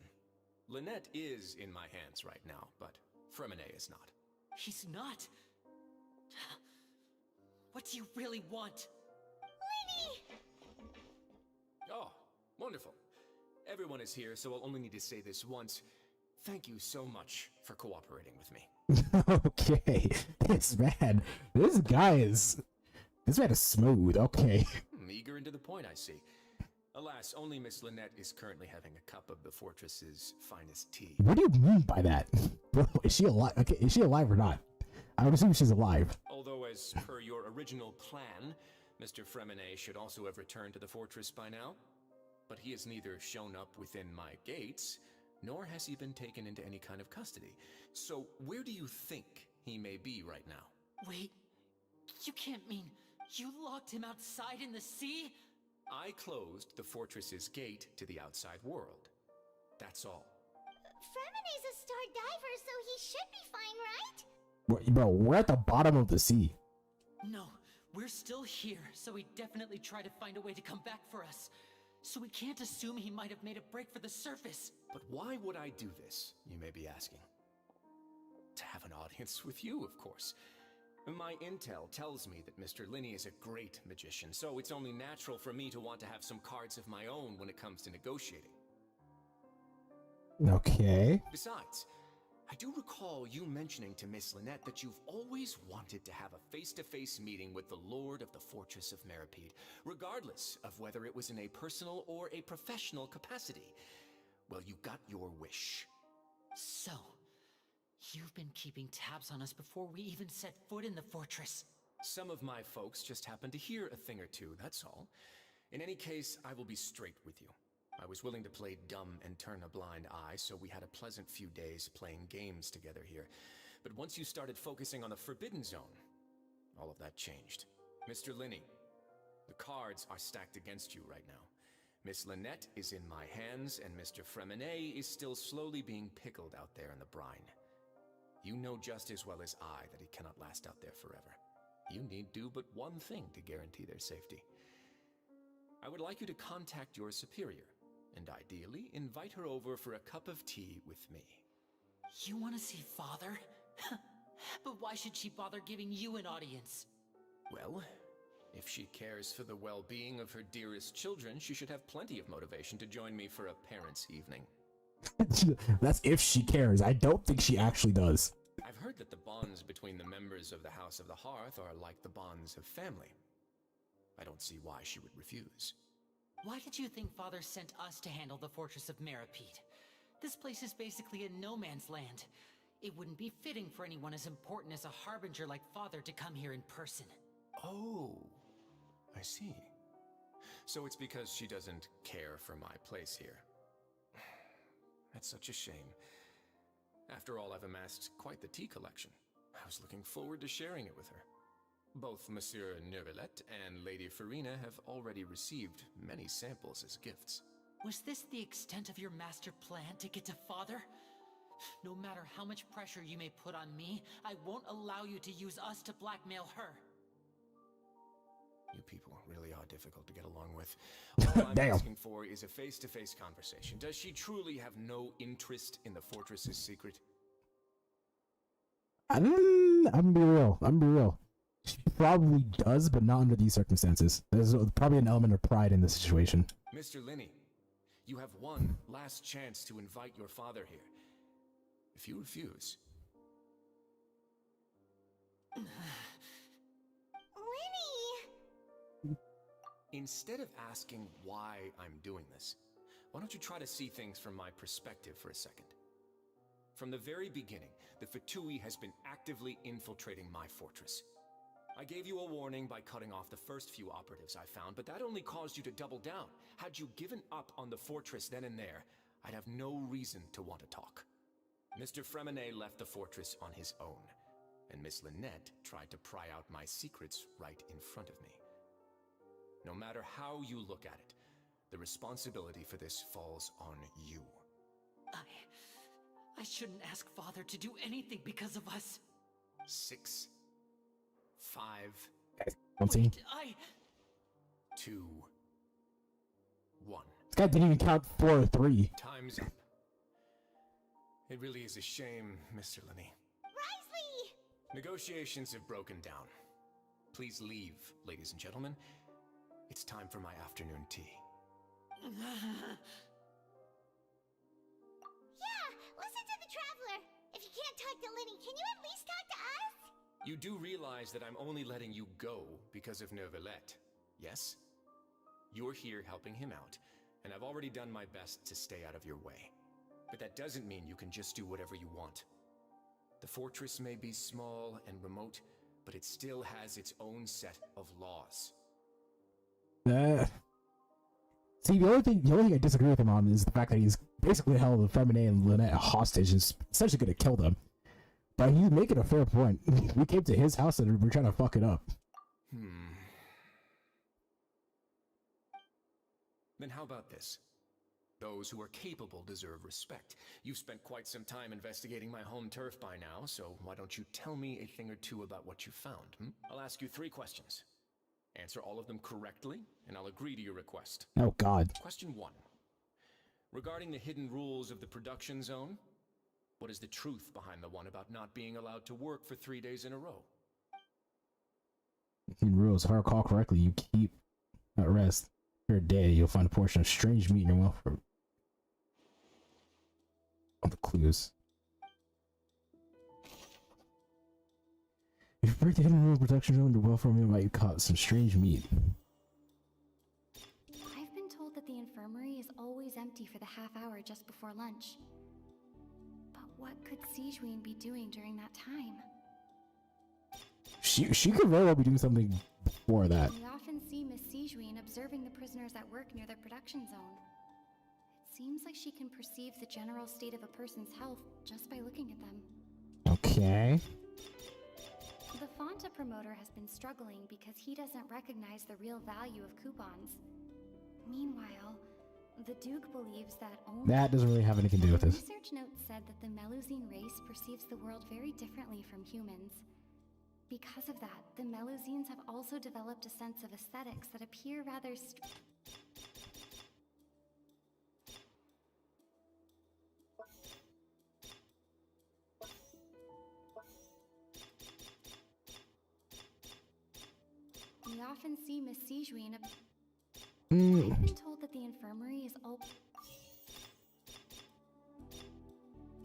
Lynette is in my hands right now, but Fremine is not. He's not? What do you really want? Lenny! Oh, wonderful. Everyone is here, so I'll only need to say this once. Thank you so much for cooperating with me. Okay, this man is smooth. Okay. Eager and to the point, I see. Alas, only Miss Lynette is currently having a cup of the fortress's finest tea. What do you mean by that? Bro, is she alive? Okay, is she alive or not? I would assume she's alive. Although, as per your original plan, Mr. Fremine should also have returned to the fortress by now. But he has neither shown up within my gates, nor has he been taken into any kind of custody. So where do you think he may be right now? Wait, you can't mean you locked him outside in the sea? I closed the fortress's gate to the outside world. That's all. Fremine's a star diver, so he should be fine, right? Bro, we're at the bottom of the sea. No, we're still here, so he definitely tried to find a way to come back for us. So we can't assume he might have made a break for the surface. But why would I do this, you may be asking? To have an audience with you, of course. My intel tells me that Mr. Linney is a great magician, so it's only natural for me to want to have some cards of my own when it comes to negotiating. Okay. Besides, I do recall you mentioning to Miss Lynette that you've always wanted to have a face-to-face meeting with the Lord of the Fortress of Meripede, regardless of whether it was in a personal or a professional capacity. Well, you got your wish. So, you've been keeping tabs on us before we even set foot in the fortress. Some of my folks just happened to hear a thing or two, that's all. In any case, I will be straight with you. I was willing to play dumb and turn a blind eye, so we had a pleasant few days playing games together here. But once you started focusing on the Forbidden Zone, all of that changed. Mr. Linney, the cards are stacked against you right now. Miss Lynette is in my hands, and Mr. Fremine is still slowly being pickled out there in the brine. You know just as well as I that he cannot last out there forever. You need do but one thing to guarantee their safety. I would like you to contact your superior, and ideally invite her over for a cup of tea with me. You want to see Father? But why should she bother giving you an audience? Well, if she cares for the well-being of her dearest children, she should have plenty of motivation to join me for a parents' evening. That's if she cares. I don't think she actually does. I've heard that the bonds between the members of the House of the Hearth are like the bonds of family. I don't see why she would refuse. Why did you think Father sent us to handle the Fortress of Meripede? This place is basically a no-man's land. It wouldn't be fitting for anyone as important as a Harbinger like Father to come here in person. Oh, I see. So it's because she doesn't care for my place here. That's such a shame. After all, I've amassed quite the tea collection. I was looking forward to sharing it with her. Both Monsieur Neuvillette and Lady Farina have already received many samples as gifts. Was this the extent of your master plan to get to Father? No matter how much pressure you may put on me, I won't allow you to use us to blackmail her. You people really are difficult to get along with. All I'm asking for is a face-to-face conversation. Does she truly have no interest in the fortress's secret? I'm gonna be real. She probably does, but not under these circumstances. There's probably an element of pride in this situation. Mr. Linney, you have one last chance to invite your father here. If you refuse... Linny! Instead of asking why I'm doing this, why don't you try to see things from my perspective for a second? From the very beginning, the Fatui has been actively infiltrating my fortress. I gave you a warning by cutting off the first few operatives I found, but that only caused you to double down. Had you given up on the fortress then and there, I'd have no reason to want to talk. Mr. Fremenet left the fortress on his own, and Miss Lynette tried to pry out my secrets right in front of me. No matter how you look at it, the responsibility for this falls on you. I shouldn't ask Father to do anything because of us. 6, 5, Wait, 2, 1. This guy didn't even count 4 or 3. Time's up. It really is a shame, Mr. Linney. Risley! Negotiations have broken down. Please leave, ladies and gentlemen. It's time for my afternoon tea. Yeah, listen to the Traveler. If you can't talk to Linny, can you at least talk to us? You do realize that I'm only letting you go because of Neuvillette, yes? You're here helping him out, and I've already done my best to stay out of your way. But that doesn't mean you can just do whatever you want. The fortress may be small and remote, but it still has its own set of laws. See, the only thing I disagree with him on is the fact that he's basically held Fremenet and Lynette hostage and is essentially going to kill them. But he's making a fair point. We came to his house and we're trying to fuck it up. Then how about this? Those who are capable deserve respect. You've spent quite some time investigating my home turf by now, so why don't you tell me a thing or two about what you found? I'll ask you 3 questions. Answer all of them correctly, and I'll agree to your request. Oh, God. Question 1. Regarding the hidden rules of the production zone, what is the truth behind the one about not being allowed to work for 3 days in a row? In rules, if I recall correctly, you keep at rest for a day, you'll find a portion of strange meat in your welfare. All the clues. If you break the hidden rule of production zone, the welfare meal might you caught some strange meat. I've been told that the infirmary is always empty for the half hour just before lunch. But what could Sijuin be doing during that time? She could very well be doing something before that. We often see Miss Sijuin observing the prisoners at work near the production zone. It seems like she can perceive the general state of a person's health just by looking at them. Okay. The Fonta promoter has been struggling because he doesn't recognize the real value of coupons. Meanwhile, the Duke believes that only... That doesn't really have anything to do with this. Research notes said that the Melusine race perceives the world very differently from humans. Because of that, the Melusines have also developed a sense of aesthetics that appear rather We often see Miss Sijuin I've been told that the infirmary is all...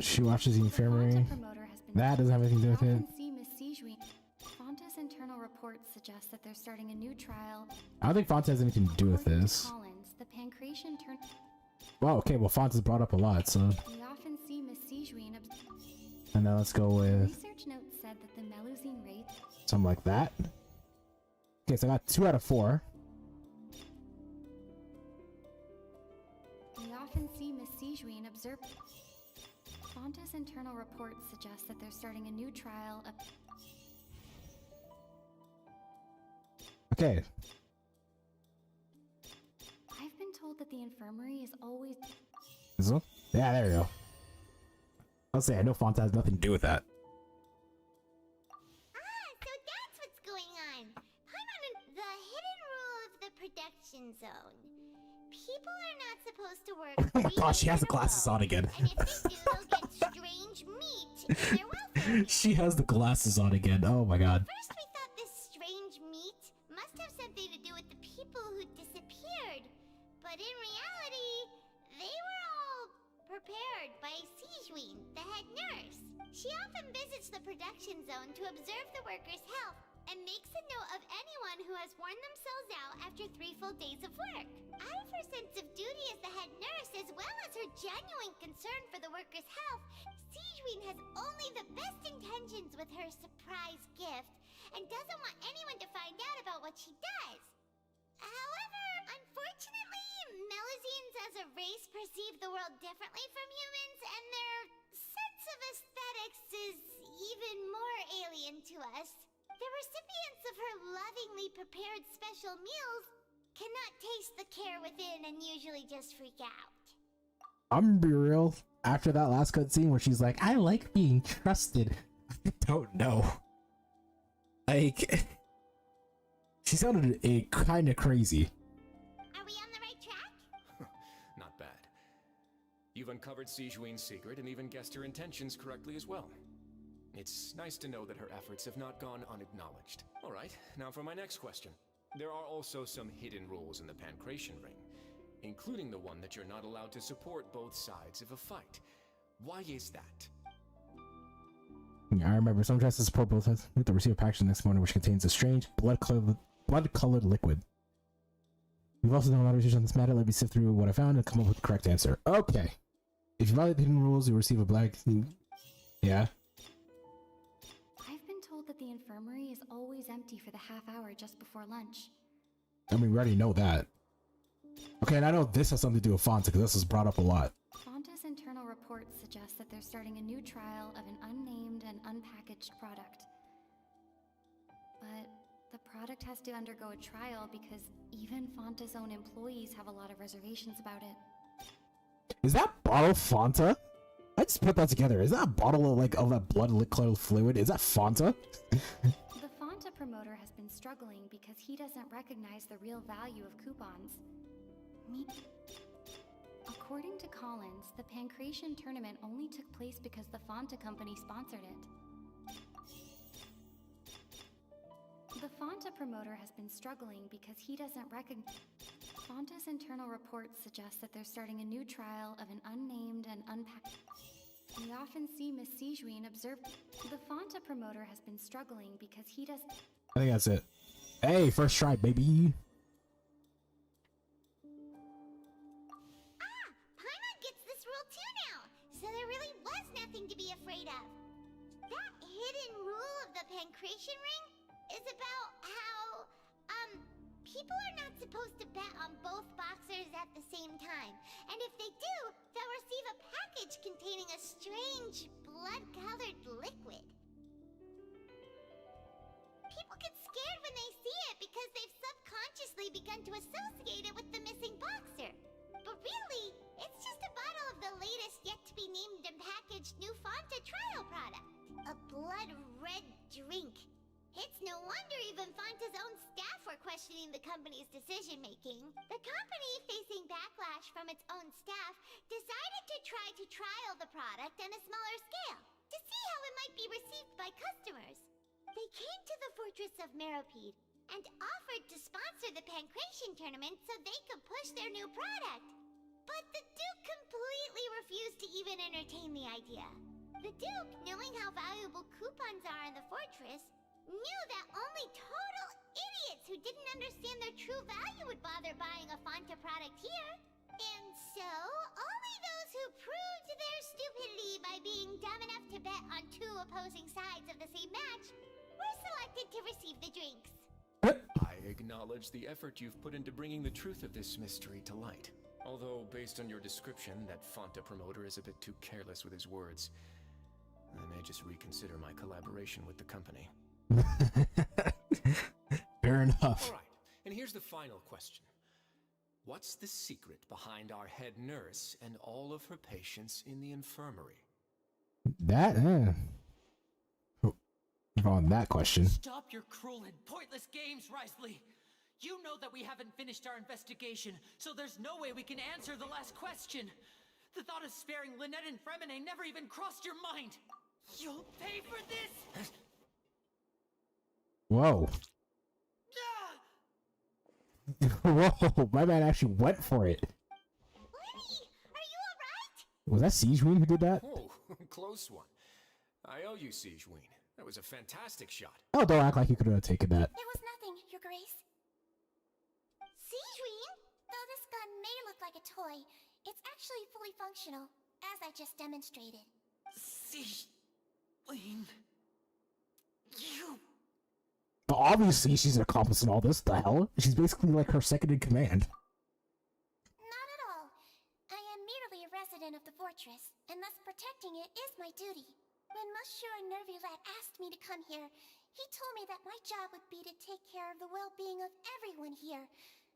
She watches the infirmary. That doesn't have anything to do with it. See Miss Sijuin. Fonta's internal reports suggest that they're starting a new trial. I don't think Fonta has anything to do with this. Collins, the pancreation turn... Well, okay, well, Fonta's brought up a lot, so... We often see Miss Sijuin... And now let's go with... Research notes said that the Melusine race... Something like that. Okay, so I got 2 out of 4. observe. Fonta's internal reports suggest that they're starting a new trial of. Okay. I've been told that the infirmary is always. This one? Yeah, there we go. I'll say I know Fonta has nothing to do with that. So that's what's going on. Paimon, the hidden rule of the production zone. People are not supposed to work. Oh my gosh, she has the glasses on again. And if they do, they'll get strange meat in their welfare. She has the glasses on again. Oh my god. First we thought this strange meat must have something to do with the people who disappeared. But in reality, they were all prepared by Sijween, the head nurse. She often visits the production zone to observe the workers' health and makes a note of anyone who has worn themselves out after 3 full days of work. Out of her sense of duty as the head nurse, as well as her genuine concern for the workers' health, Sijween has only the best intentions with her surprise gift and doesn't want anyone to find out about what she does. However, unfortunately, Melazines as a race perceive the world differently from humans, and their sense of aesthetics is even more alien to us. The recipients of her lovingly prepared special meals cannot taste the care within and usually just freak out. I'm gonna be real. After that last cutscene where she's like, I like being trusted. I don't know. Like, she sounded kind of crazy. Are we on the right track? Not bad. You've uncovered Sijween's secret and even guessed her intentions correctly as well. It's nice to know that her efforts have not gone unacknowledged. Alright, now for my next question. There are also some hidden rules in the Pancration Ring, including the one that you're not allowed to support both sides of a fight. Why is that? Yeah, I remember someone tries to support both sides with the receiver package the next morning, which contains a strange blood-colored liquid. We've also done a lot of research on this matter. Let me sift through what I found and come up with the correct answer. Okay. If you violate the hidden rules, you'll receive a black... Yeah? I've been told that the infirmary is always empty for the half hour just before lunch. I mean, we already know that. Okay, and I know this has something to do with Fonta, because this was brought up a lot. Fonta's internal reports suggest that they're starting a new trial of an unnamed and unpackaged product. But the product has to undergo a trial because even Fonta's own employees have a lot of reservations about it. Is that bottle Fonta? I just put that together. Is that a bottle of that blood-colored fluid? Is that Fonta? The Fonta promoter has been struggling because he doesn't recognize the real value of coupons. According to Collins, the Pancration tournament only took place because the Fonta company sponsored it. The Fonta promoter has been struggling because he doesn't recognize... Fonta's internal reports suggest that they're starting a new trial of an unnamed and unpackaged... We often see Miss Sijween observe... The Fonta promoter has been struggling because he does... I think that's it. Hey, first try, baby. Paimon gets this rule too now, so there really was nothing to be afraid of. That hidden rule of the Pancration Ring is about how, people are not supposed to bet on both boxers at the same time. And if they do, they'll receive a package containing a strange, blood-colored liquid. People get scared when they see it because they've subconsciously begun to associate it with the missing boxer. But really, it's just a bottle of the latest yet-to-be-named and packaged new Fonta trial product. A blood-red drink. It's no wonder even Fonta's own staff were questioning the company's decision-making. The company, facing backlash from its own staff, decided to try to trial the product on a smaller scale, to see how it might be received by customers. They came to the fortress of Meropide and offered to sponsor the Pancration tournament so they could push their new product. But the Duke completely refused to even entertain the idea. The Duke, knowing how valuable coupons are in the fortress, knew that only total idiots who didn't understand their true value would bother buying a Fonta product here. And so, only those who proved their stupidity by being dumb enough to bet on 2 opposing sides of the same match were selected to receive the drinks. I acknowledge the effort you've put into bringing the truth of this mystery to light. Although, based on your description, that Fonta promoter is a bit too careless with his words. I may just reconsider my collaboration with the company. Fair enough. Alright, and here's the final question. What's the secret behind our head nurse and all of her patients in the infirmary? That, on that question. Stop your cruel and pointless games, Risley! You know that we haven't finished our investigation, so there's no way we can answer the last question. The thought of sparing Lynette and Fremine never even crossed your mind. You'll pay for this! Whoa. Whoa, my man actually went for it. Lenny, are you alright? Was that Siegeween who did that? Oh, close one. I owe you, Siegeween. That was a fantastic shot. Oh, don't act like you could have taken that. It was nothing, Your Grace. Siegeween? Though this gun may look like a toy, it's actually fully functional, as I just demonstrated. Siegeween... You... Obviously, she's an accomplice in all this. The hell? She's basically like her second in command. Not at all. I am merely a resident of the fortress, and thus protecting it is my duty. When Monsieur Nervulette asked me to come here, he told me that my job would be to take care of the well-being of everyone here.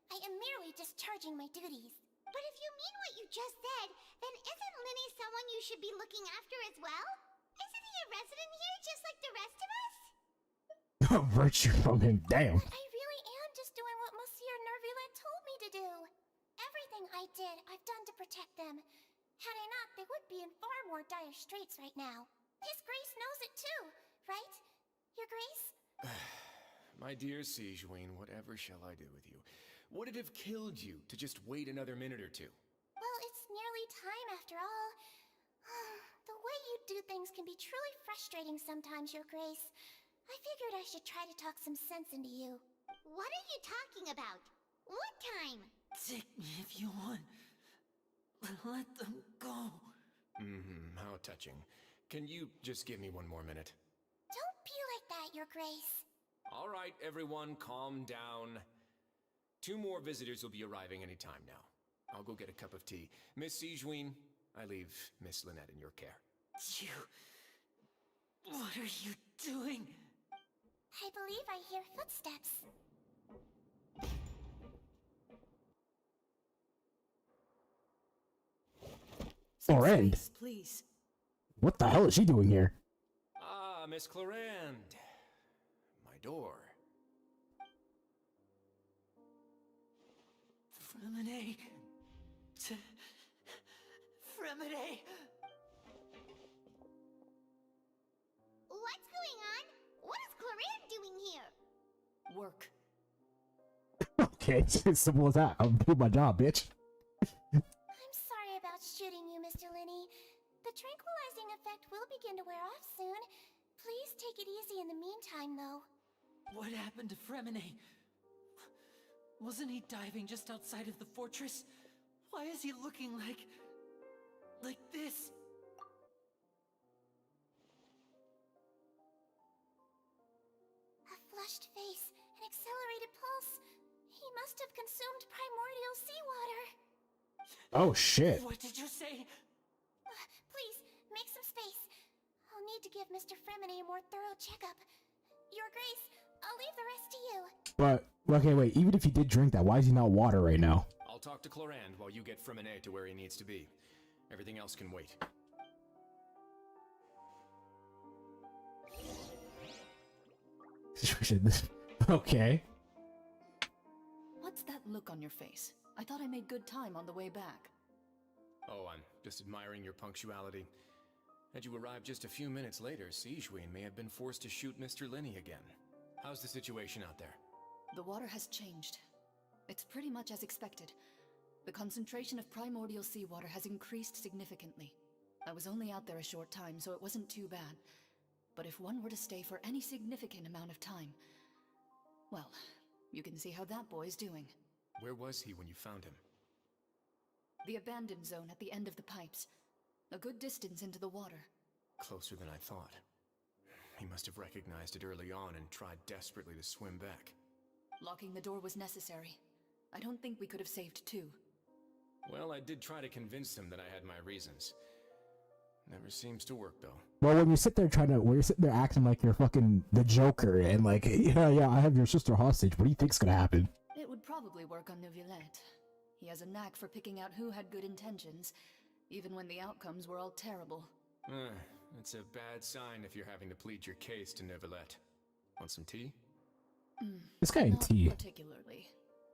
I am merely discharging my duties. But if you mean what you just said, then isn't Linny someone you should be looking after as well? Isn't he a resident here just like the rest of us? Virtue from him, damn. I really am just doing what Monsieur Nervulette told me to do. Everything I did, I've done to protect them. Had I not, they would be in far more dire straits right now. His Grace knows it too, right? Your Grace? My dear Siegeween, whatever shall I do with you? Would it have killed you to just wait another minute or two? Well, it's nearly time after all. The way you do things can be truly frustrating sometimes, Your Grace. I figured I should try to talk some sense into you. What are you talking about? What time? Take me if you want. Let them go. How touching. Can you just give me one more minute? Don't be like that, Your Grace. Alright, everyone, calm down. 2 more visitors will be arriving any time now. I'll go get a cup of tea. Miss Siegeween, I leave Miss Lynette in your care. You... What are you doing? I believe I hear footsteps. Clorinde? Please. What the hell is she doing here? Ah, Miss Clorinde. My door. Fremine... Fremine... What's going on? What is Clorinde doing here? Work. Okay, it's as simple as that. I'm doing my job, bitch. I'm sorry about shooting you, Mr. Linny. The tranquilizing effect will begin to wear off soon. Please take it easy in the meantime, though. What happened to Fremine? Wasn't he diving just outside of the fortress? Why is he looking like this? A flushed face, an accelerated pulse. He must have consumed primordial seawater. Oh, shit. What did you say? Please, make some space. I'll need to give Mr. Fremine a more thorough checkup. Your Grace, I'll leave the rest to you. But, okay, wait, even if he did drink that, why is he not water right now? I'll talk to Clorinde while you get Fremine to where he needs to be. Everything else can wait. Okay. What's that look on your face? I thought I made good time on the way back. Oh, I'm just admiring your punctuality. Had you arrived just a few minutes later, Siegeween may have been forced to shoot Mr. Linny again. How's the situation out there? The water has changed. It's pretty much as expected. The concentration of primordial seawater has increased significantly. I was only out there a short time, so it wasn't too bad. But if one were to stay for any significant amount of time... well, you can see how that boy's doing. Where was he when you found him? The abandoned zone at the end of the pipes. A good distance into the water. Closer than I thought. He must have recognized it early on and tried desperately to swim back. Locking the door was necessary. I don't think we could have saved two. Well, I did try to convince him that I had my reasons. Never seems to work, though. Well, when you sit there when you're sitting there acting like you're fucking the Joker and like, yeah, I have your sister hostage. What do you think's gonna happen? It would probably work on Neuvillette. He has a knack for picking out who had good intentions, even when the outcomes were all terrible. It's a bad sign if you're having to plead your case to Neuvillette. Want some tea? This guy in tea. Not particularly.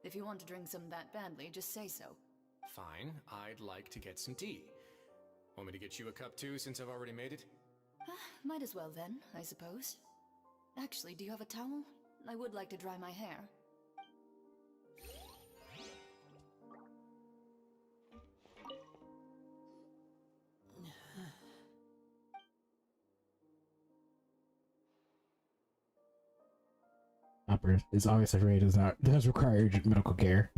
If you want to drink some that badly, just say so. Fine, I'd like to get some tea. Want me to get you a cup too, since I've already made it? Might as well then, I suppose. Actually, do you have a towel? I would like to dry my hair. His obvious rate does require urgent medical care.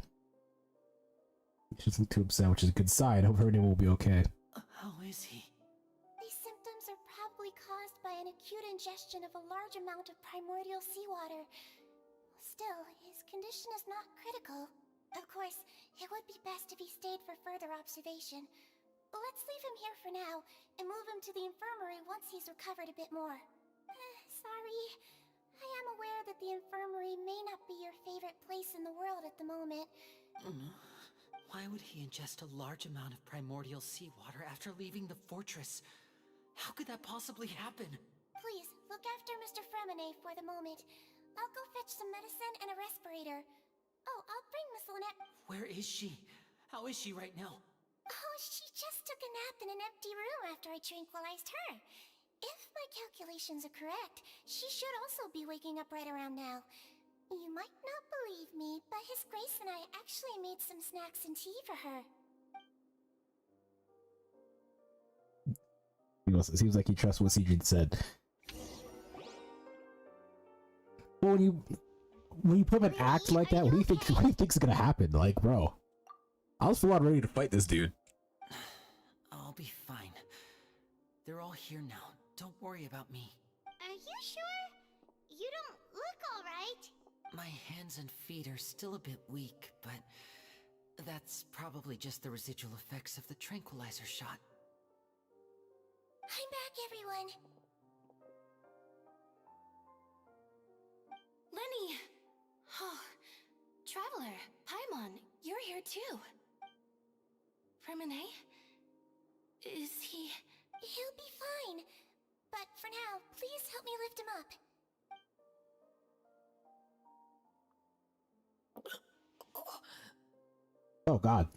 She doesn't look too upset, which is a good sign. I hope everything will be okay. How is he? These symptoms are probably caused by an acute ingestion of a large amount of primordial seawater. Still, his condition is not critical. Of course, it would be best if he stayed for further observation. But let's leave him here for now, and move him to the infirmary once he's recovered a bit more. Sorry. I am aware that the infirmary may not be your favorite place in the world at the moment. Why would he ingest a large amount of primordial seawater after leaving the fortress? How could that possibly happen? Please, look after Mr. Fremine for the moment. I'll go fetch some medicine and a respirator. Oh, I'll bring Miss Lynette. Where is she? How is she right now? Oh, she just took a nap in an empty room after I tranquilized her. If my calculations are correct, she should also be waking up right around now. You might not believe me, but His Grace and I actually made some snacks and tea for her. It seems like he trusts what Cedric said. Well, when you put up an act like that, what do you think's gonna happen? Like, bro, I was full on ready to fight this dude. I'll be fine. They're all here now. Don't worry about me. Are you sure? You don't look alright. My hands and feet are still a bit weak, but that's probably just the residual effects of the tranquilizer shot. I'm back, everyone. Lenny! Oh, Traveler, Paimon, you're here too. Fremine? Is he... He'll be fine. But for now, please help me lift him up. Oh, God.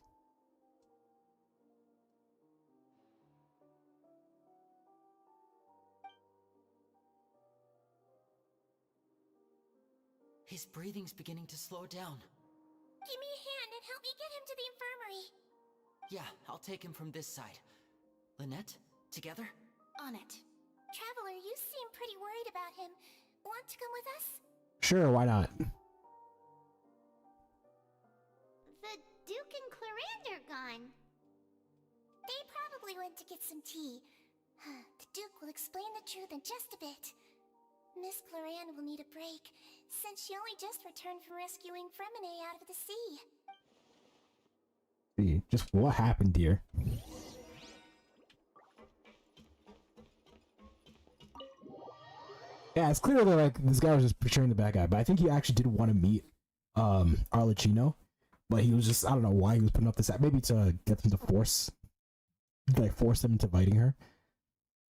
His breathing's beginning to slow down. Give me a hand and help me get him to the infirmary. Yeah, I'll take him from this side. Lynette, together? On it. Traveler, you seem pretty worried about him. Want to come with us? Sure, why not? The Duke and Clarande are gone. They probably went to get some tea. The Duke will explain the truth in just a bit. Miss Clarande will need a break, since she only just returned from rescuing Fremine out of the sea. See, just what happened, dear? Yeah, it's clear that like this guy was just portraying the bad guy, but I think he actually did want to meet Arlecchino, but he was just, I don't know why he was putting up this act, maybe to get them to force them into fighting her.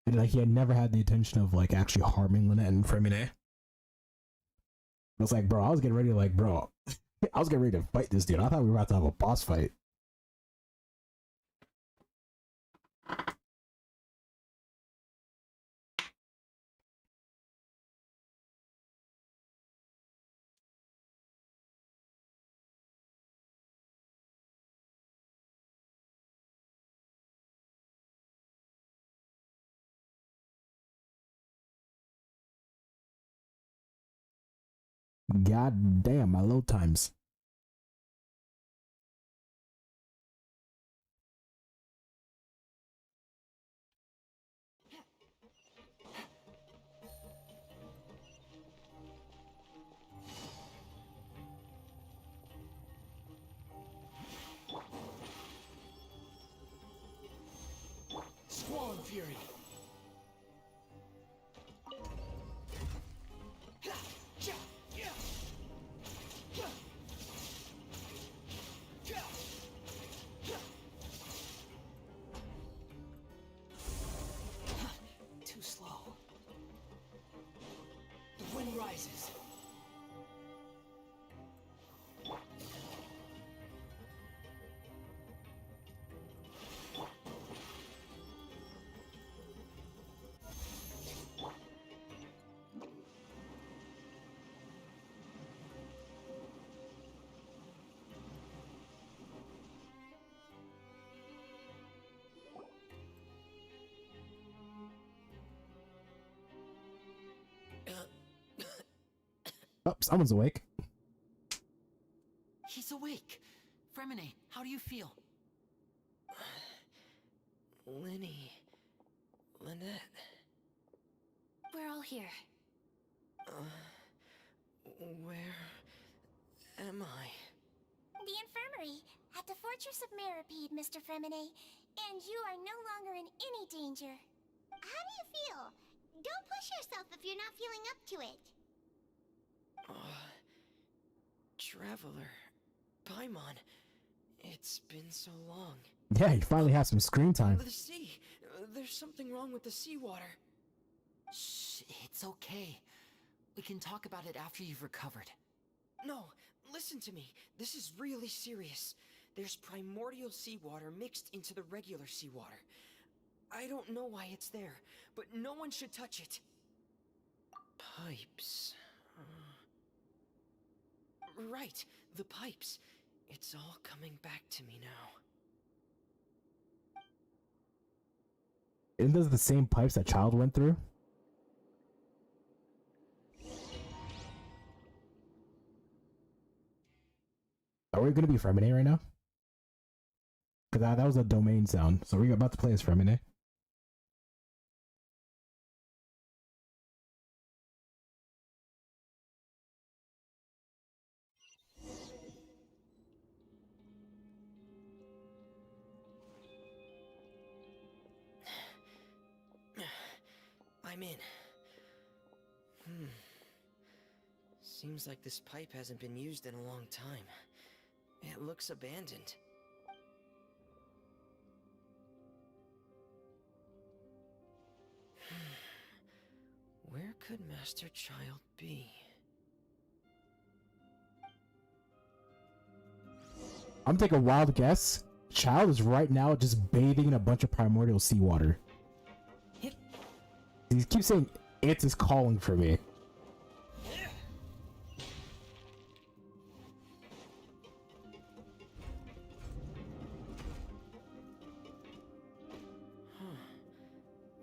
And like he had never had the intention of like actually harming Lynette and Fremine. It was like, bro, I was getting ready to fight this dude. I thought we were about to have a boss fight. God damn, my load times. Fury. Too slow. The wind rises. Oh, someone's awake. He's awake. Fremine, how do you feel? Lenny. Lynette. We're all here. Where am I? The infirmary at the Fortress of Meripede, Mr. Fremine, and you are no longer in any danger. How do you feel? Don't push yourself if you're not feeling up to it. Traveler. Paimon. It's been so long. Yeah, you finally have some screen time. The sea. There's something wrong with the seawater. Shh, it's okay. We can talk about it after you've recovered. No, listen to me. This is really serious. There's primordial seawater mixed into the regular seawater. I don't know why it's there, but no one should touch it. Pipes. Right, the pipes. It's all coming back to me now. Isn't those the same pipes that Child went through? Are we gonna be Fremine right now? Cause that was a domain sound. So we're about to play as Fremine. I'm in. Seems like this pipe hasn't been used in a long time. It looks abandoned. Where could Master Child be? I'm gonna take a wild guess. Child is right now just bathing in a bunch of primordial seawater. He keeps saying, "It is calling for me."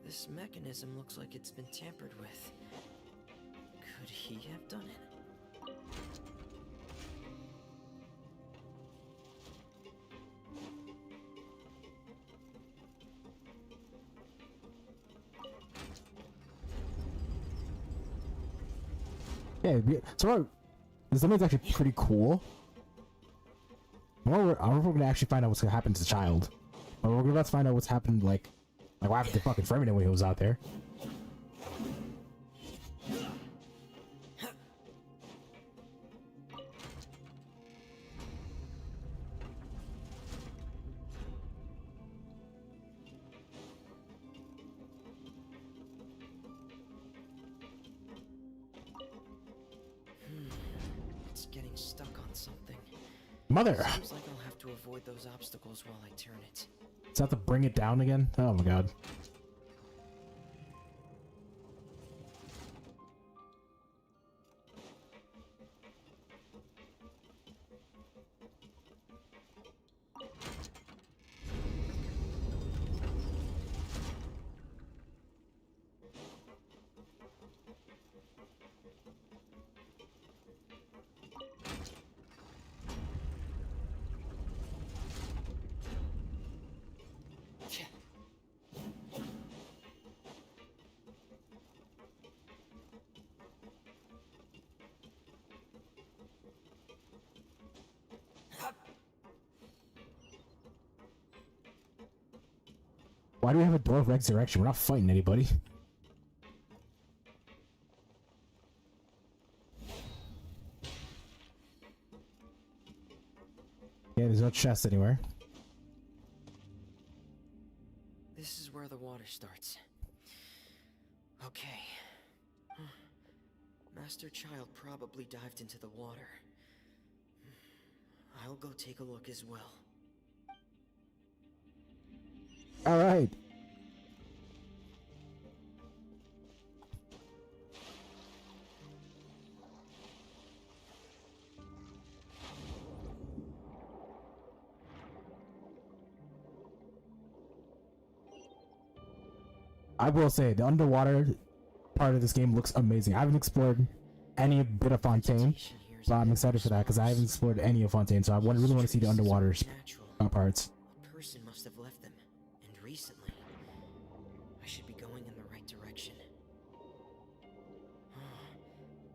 This mechanism looks like it's been tampered with. Could he have done it? Yeah, so this domain's actually pretty cool. I don't know if we're gonna actually find out what's gonna happen to the Child, but we're about to find out what's happened. Like what happened to fucking Fremine when he was out there. It's getting stuck on something. Mother! Seems like I'll have to avoid those obstacles while I turn it. Does that have to bring it down again? Oh my god. Why do we have a door of resurrection? We're not fighting anybody. Yeah, there's no chest anywhere. This is where the water starts. Okay. Master Child probably dived into the water. I'll go take a look as well. All right. I will say the underwater part of this game looks amazing. I haven't explored any bit of Fontaine, but I'm excited for that because I haven't explored any of Fontaine, so I really want to see the underwater parts. A person must have left them, and recently. I should be going in the right direction.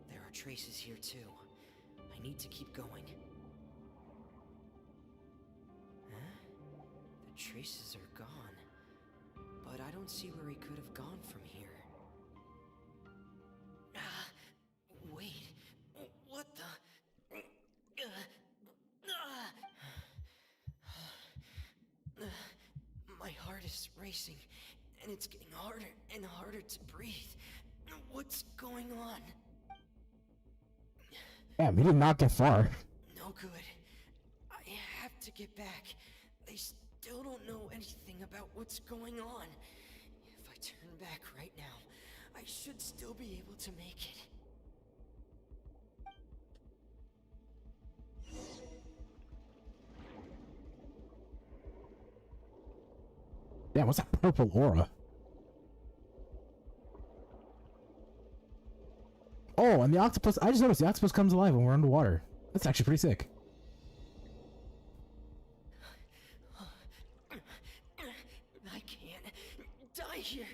There are traces here too. I need to keep going. Huh? The traces are gone. But I don't see where he could have gone from here. Wait. What the? My heart is racing, and it's getting harder and harder to breathe. What's going on? Damn, he did not get far. No good. I have to get back. They still don't know anything about what's going on. If I turn back right now, I should still be able to make it. Damn, what's that purple aura? Oh, and the octopus. I just noticed the octopus comes alive when we're underwater. That's actually pretty sick. I can't die here.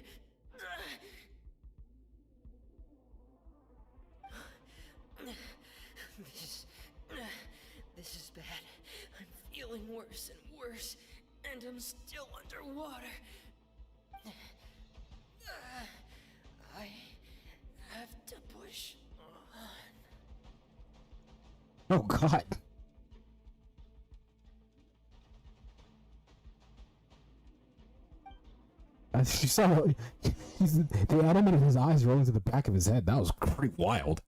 This is bad. I'm feeling worse and worse, and I'm still underwater. I have to push on. Oh God. As you saw, they animated his eyes rolling to the back of his head. That was pretty wild.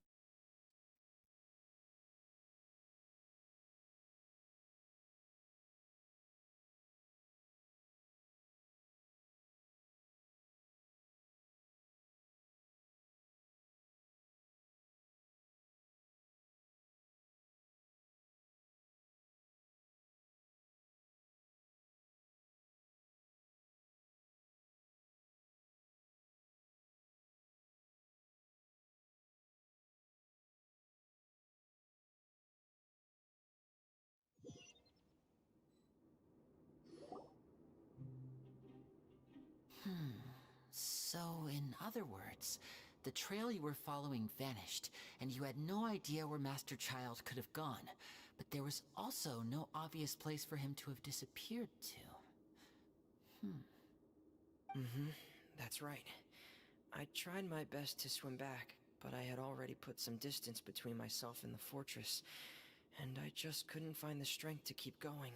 So, in other words, the trail you were following vanished, and you had no idea where Master Child could have gone. But there was also no obvious place for him to have disappeared to. That's right. I tried my best to swim back, but I had already put some distance between myself and the fortress, and I just couldn't find the strength to keep going.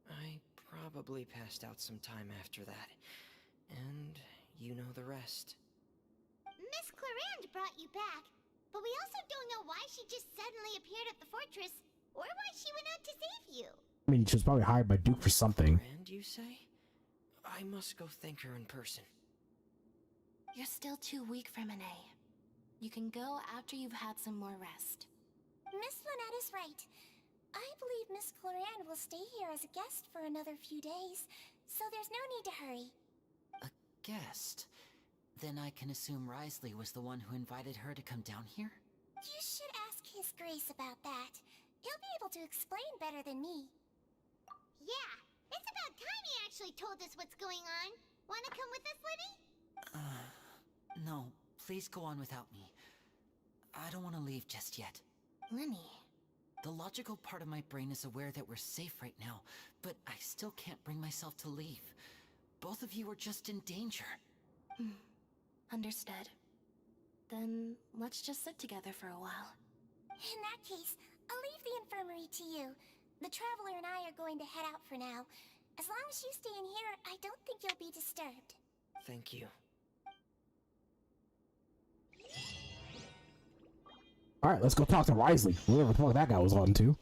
I probably passed out some time after that, and you know the rest. Miss Clarande brought you back, but we also don't know why she just suddenly appeared at the fortress, or why she went out to save you. I mean, she was probably hired by Duke for something. And you say? I must go thank her in person. You're still too weak for Monet. You can go after you've had some more rest. Miss Lynette is right. I believe Miss Clarande will stay here as a guest for another few days, so there's no need to hurry. A guest? Then I can assume Risley was the one who invited her to come down here? You should ask His Grace about that. He'll be able to explain better than me. Yeah, it's about time he actually told us what's going on. Wanna come with us, Liddy? No, please go on without me. I don't want to leave just yet. Lenny. The logical part of my brain is aware that we're safe right now, but I still can't bring myself to leave. Both of you are just in danger. Understood. Then let's just sit together for a while. In that case, I'll leave the infirmary to you. The Traveler and I are going to head out for now. As long as you stay in here, I don't think you'll be disturbed. Thank you. Alright, let's go talk to Risley. Whoever the fuck that guy was on to.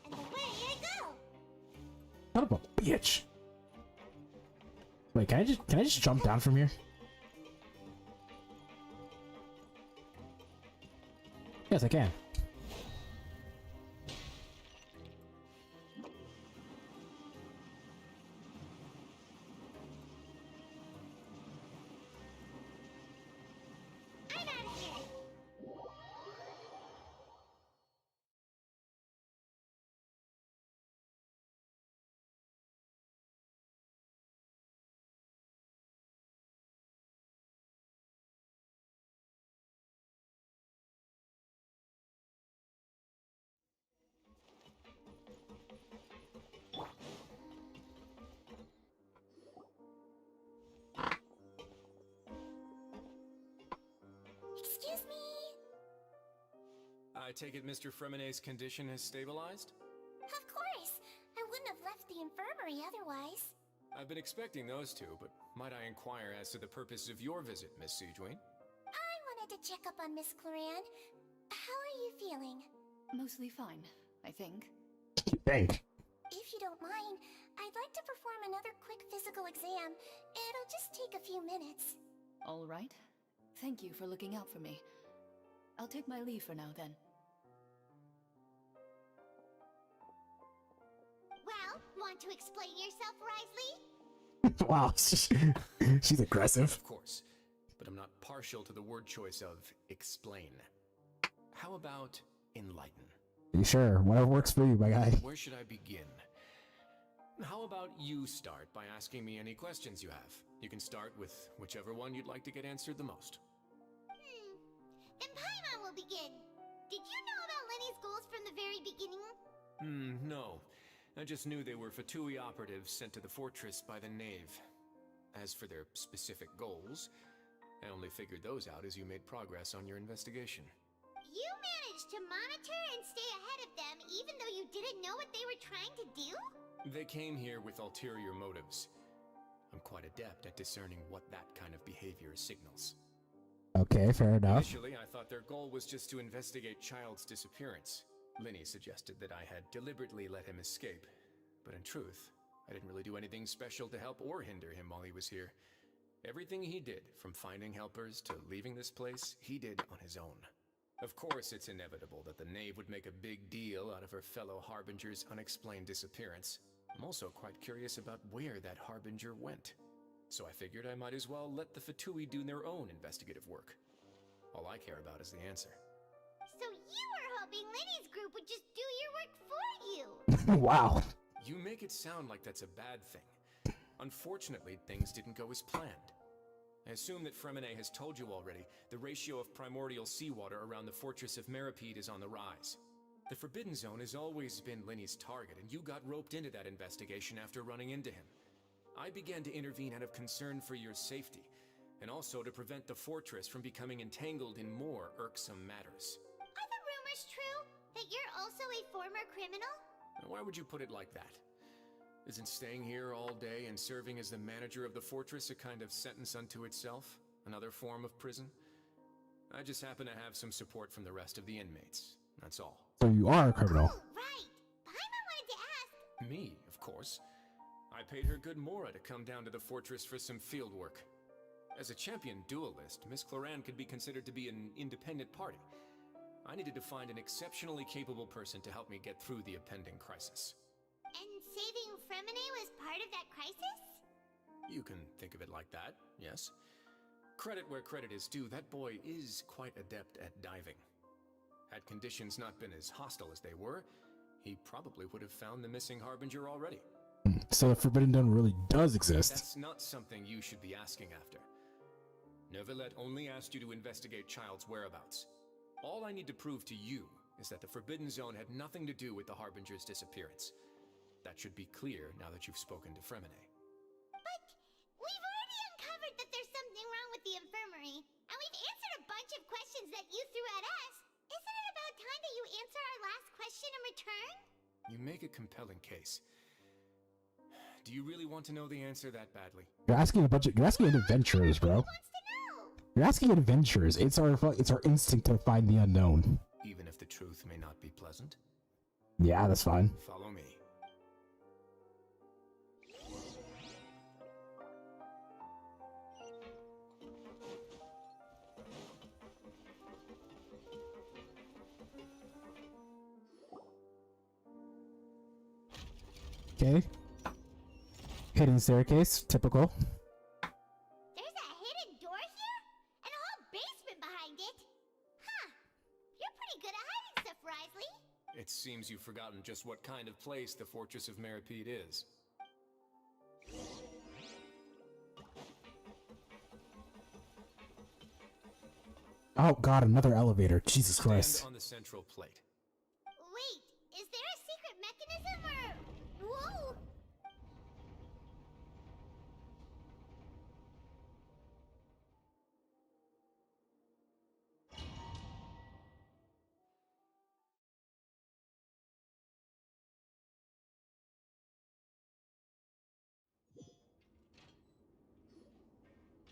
And away I go! Son of a bitch. Wait, can I just jump down from here? Yes, I can. I'm out of here! Excuse me? I take it Mr. Fremenet's condition has stabilized? Of course! I wouldn't have left the infirmary otherwise. I've been expecting those two, but might I inquire as to the purpose of your visit, Miss Siegewien? I wanted to check up on Miss Cloran. How are you feeling? Mostly fine, I think. You think? If you don't mind, I'd like to perform another quick physical exam. It'll just take a few minutes. All right. Thank you for looking out for me. I'll take my leave for now then. Well, want to explain yourself, Risley? Wow, she's aggressive. Of course, but I'm not partial to the word choice of explain. How about enlighten? You sure? Whatever works for you, my guy. Where should I begin? How about you start by asking me any questions you have? You can start with whichever one you'd like to get answered the most. Then Paimon will begin. Did you know about Lenny's goals from the very beginning? No. I just knew they were Fatui operatives sent to the fortress by the Knave. As for their specific goals, I only figured those out as you made progress on your investigation. You managed to monitor and stay ahead of them even though you didn't know what they were trying to do? They came here with ulterior motives. I'm quite adept at discerning what that kind of behavior signals. Okay, fair enough. Initially, I thought their goal was just to investigate Child's disappearance. Linny suggested that I had deliberately let him escape, but in truth, I didn't really do anything special to help or hinder him while he was here. Everything he did, from finding helpers to leaving this place, he did on his own. Of course, it's inevitable that the Knave would make a big deal out of her fellow Harbinger's unexplained disappearance. I'm also quite curious about where that Harbinger went. So I figured I might as well let the Fatui do their own investigative work. All I care about is the answer. So you were hoping Lenny's group would just do your work for you! Wow. You make it sound like that's a bad thing. Unfortunately, things didn't go as planned. I assume that Fremenet has told you already, the ratio of primordial seawater around the fortress of Meripede is on the rise. The Forbidden Zone has always been Linny's target, and you got roped into that investigation after running into him. I began to intervene out of concern for your safety, and also to prevent the fortress from becoming entangled in more irksome matters. Are the rumors true? That you're also a former criminal? Why would you put it like that? Isn't staying here all day and serving as the manager of the fortress a kind of sentence unto itself? Another form of prison? I just happen to have some support from the rest of the inmates. That's all. So you are a criminal. Oh, right! Paimon wanted to ask... Me, of course. I paid her good mora to come down to the fortress for some field work. As a champion duelist, Miss Cloran could be considered to be an independent party. I needed to find an exceptionally capable person to help me get through the impending crisis. And saving Fremenet was part of that crisis? You can think of it like that, yes. Credit where credit is due, that boy is quite adept at diving. Had conditions not been as hostile as they were, he probably would have found the missing Harbinger already. So the Forbidden Zone really does exist. That's not something you should be asking after. Neuvillette only asked you to investigate Child's whereabouts. All I need to prove to you is that the Forbidden Zone had nothing to do with the Harbinger's disappearance. That should be clear now that you've spoken to Fremine. But we've already uncovered that there's something wrong with the infirmary, and we've answered a bunch of questions that you threw at us. Isn't it about time that you answer our last question in return? You make a compelling case. Do you really want to know the answer that badly? You're asking adventurers, bro. You're asking adventurers. It's our instinct to find the unknown. Even if the truth may not be pleasant? Yeah, that's fine. Follow me. Okay. Hidden staircase, typical. There's a hidden door here? And a whole basement behind it? Huh. You're pretty good at hiding stuff, Risley. It seems you've forgotten just what kind of place the Fortress of Meripede is. Oh god, another elevator. Jesus Christ. Stand on the central plate. Wait, is there a secret mechanism or... Whoa!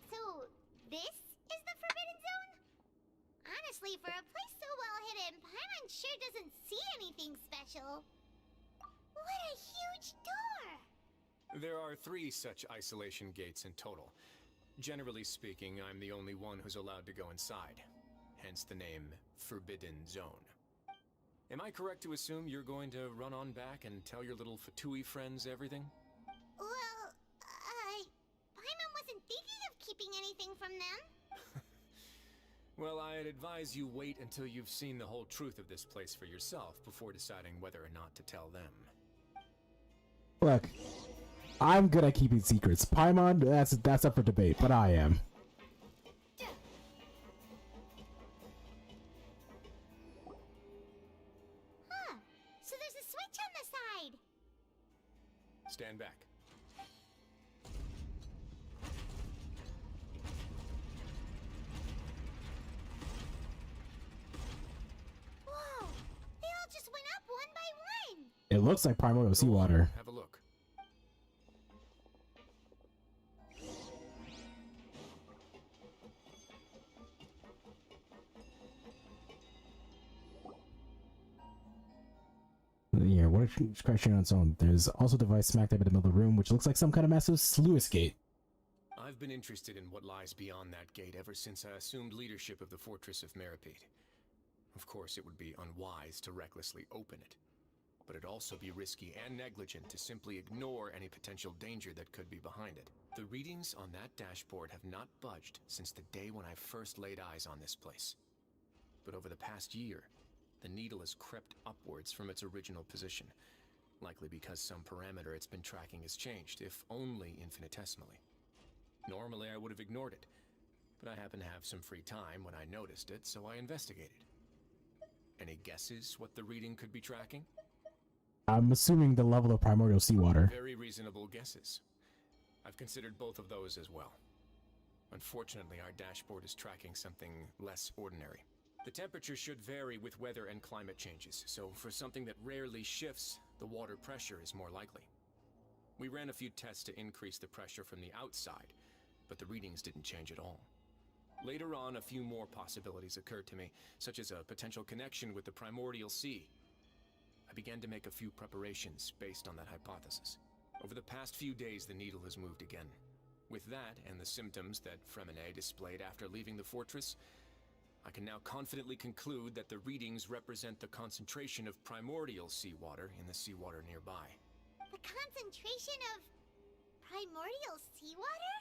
So, this is the Forbidden Zone? Honestly, for a place so well hidden, Paimon sure doesn't see anything special. What a huge door! There are 3 such isolation gates in total. Generally speaking, I'm the only one who's allowed to go inside. Hence the name Forbidden Zone. Am I correct to assume you're going to run on back and tell your little Fatui friends everything? Well, Paimon wasn't thinking of keeping anything from them. Well, I'd advise you wait until you've seen the whole truth of this place for yourself before deciding whether or not to tell them. Look, I'm good at keeping secrets. Paimon, that's up for debate, but I am. Huh. So there's a switch on the side. Stand back. Whoa! They all just went up one by one. It looks like primordial seawater. Have a look. Yeah, what a question on its own. There's also a device smack dab in the middle of the room, which looks like some kind of massive sluice gate. I've been interested in what lies beyond that gate ever since I assumed leadership of the Fortress of Meripede. Of course, it would be unwise to recklessly open it, but it'd also be risky and negligent to simply ignore any potential danger that could be behind it. The readings on that dashboard have not budged since the day when I first laid eyes on this place. But over the past year, the needle has crept upwards from its original position, likely because some parameter it's been tracking has changed, if only infinitesimally. Normally I would have ignored it, but I happened to have some free time when I noticed it, so I investigated. Any guesses what the reading could be tracking? I'm assuming the level of primordial seawater. Very reasonable guesses. I've considered both of those as well. Unfortunately, our dashboard is tracking something less ordinary. The temperature should vary with weather and climate changes, so for something that rarely shifts, the water pressure is more likely. We ran a few tests to increase the pressure from the outside, but the readings didn't change at all. Later on, a few more possibilities occurred to me, such as a potential connection with the primordial sea. I began to make a few preparations based on that hypothesis. Over the past few days, the needle has moved again. With that, and the symptoms that Fremine displayed after leaving the fortress, I can now confidently conclude that the readings represent the concentration of primordial seawater in the seawater nearby. The concentration of primordial seawater?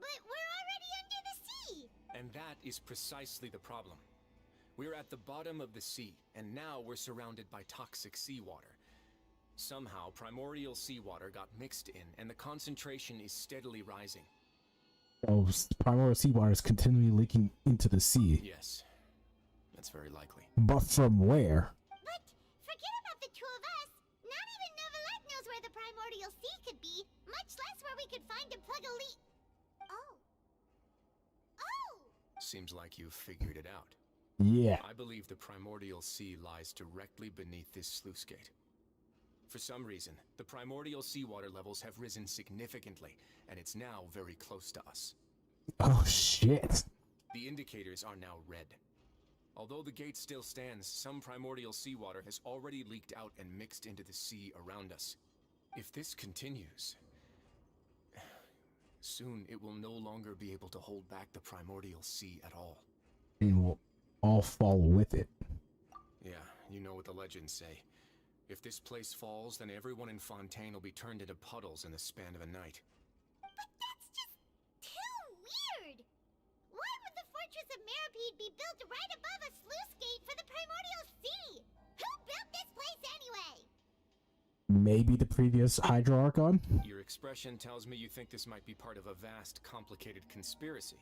But we're already under the sea! And that is precisely the problem. We're at the bottom of the sea, and now we're surrounded by toxic seawater. Somehow, primordial seawater got mixed in, and the concentration is steadily rising. Oh, primordial seawater is continually leaking into the sea. Yes, that's very likely. But from where? But forget about the two of us. Not even Novelette knows where the primordial sea could be, much less where we could find and plug a leak. Oh. Oh! Seems like you've figured it out. Yeah. I believe the primordial sea lies directly beneath this sluice gate. For some reason, the primordial seawater levels have risen significantly, and it's now very close to us. Oh, shit. The indicators are now red. Although the gate still stands, some primordial seawater has already leaked out and mixed into the sea around us. If this continues, soon it will no longer be able to hold back the primordial sea at all. And we'll all fall with it. Yeah, you know what the legends say. If this place falls, then everyone in Fontaine will be turned into puddles in the span of a night. But that's just too weird! Why would the Fortress of Meripede be built right above a sluice gate for the primordial sea? Who built this place anyway? Maybe the previous Hydro Archon? Your expression tells me you think this might be part of a vast, complicated conspiracy.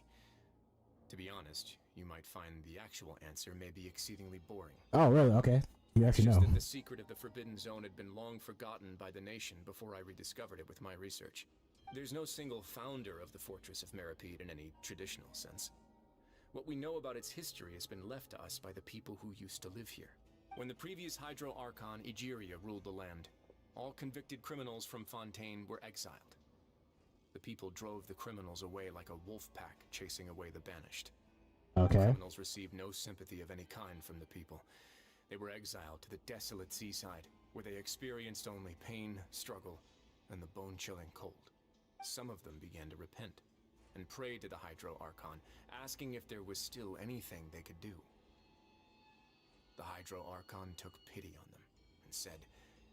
To be honest, you might find the actual answer may be exceedingly boring. Oh, really? Okay. You actually It's know. just that the secret of the Forbidden Zone had been long forgotten by the nation before I rediscovered it with my research. There's no single founder of the Fortress of Meripede in any traditional sense. What we know about its history has been left to us by the people who used to live here. When the previous Hydro Archon, Egeria, ruled the land, all convicted criminals from Fontaine were exiled. The people drove the criminals away like a wolf pack chasing away the banished. Okay. The criminals received no sympathy of any kind from the people. They were exiled to the desolate seaside, where they experienced only pain, struggle, and the bone-chilling cold. Some of them began to repent, and prayed to the Hydro Archon, asking if there was still anything they could do. The Hydro Archon took pity on them, and said,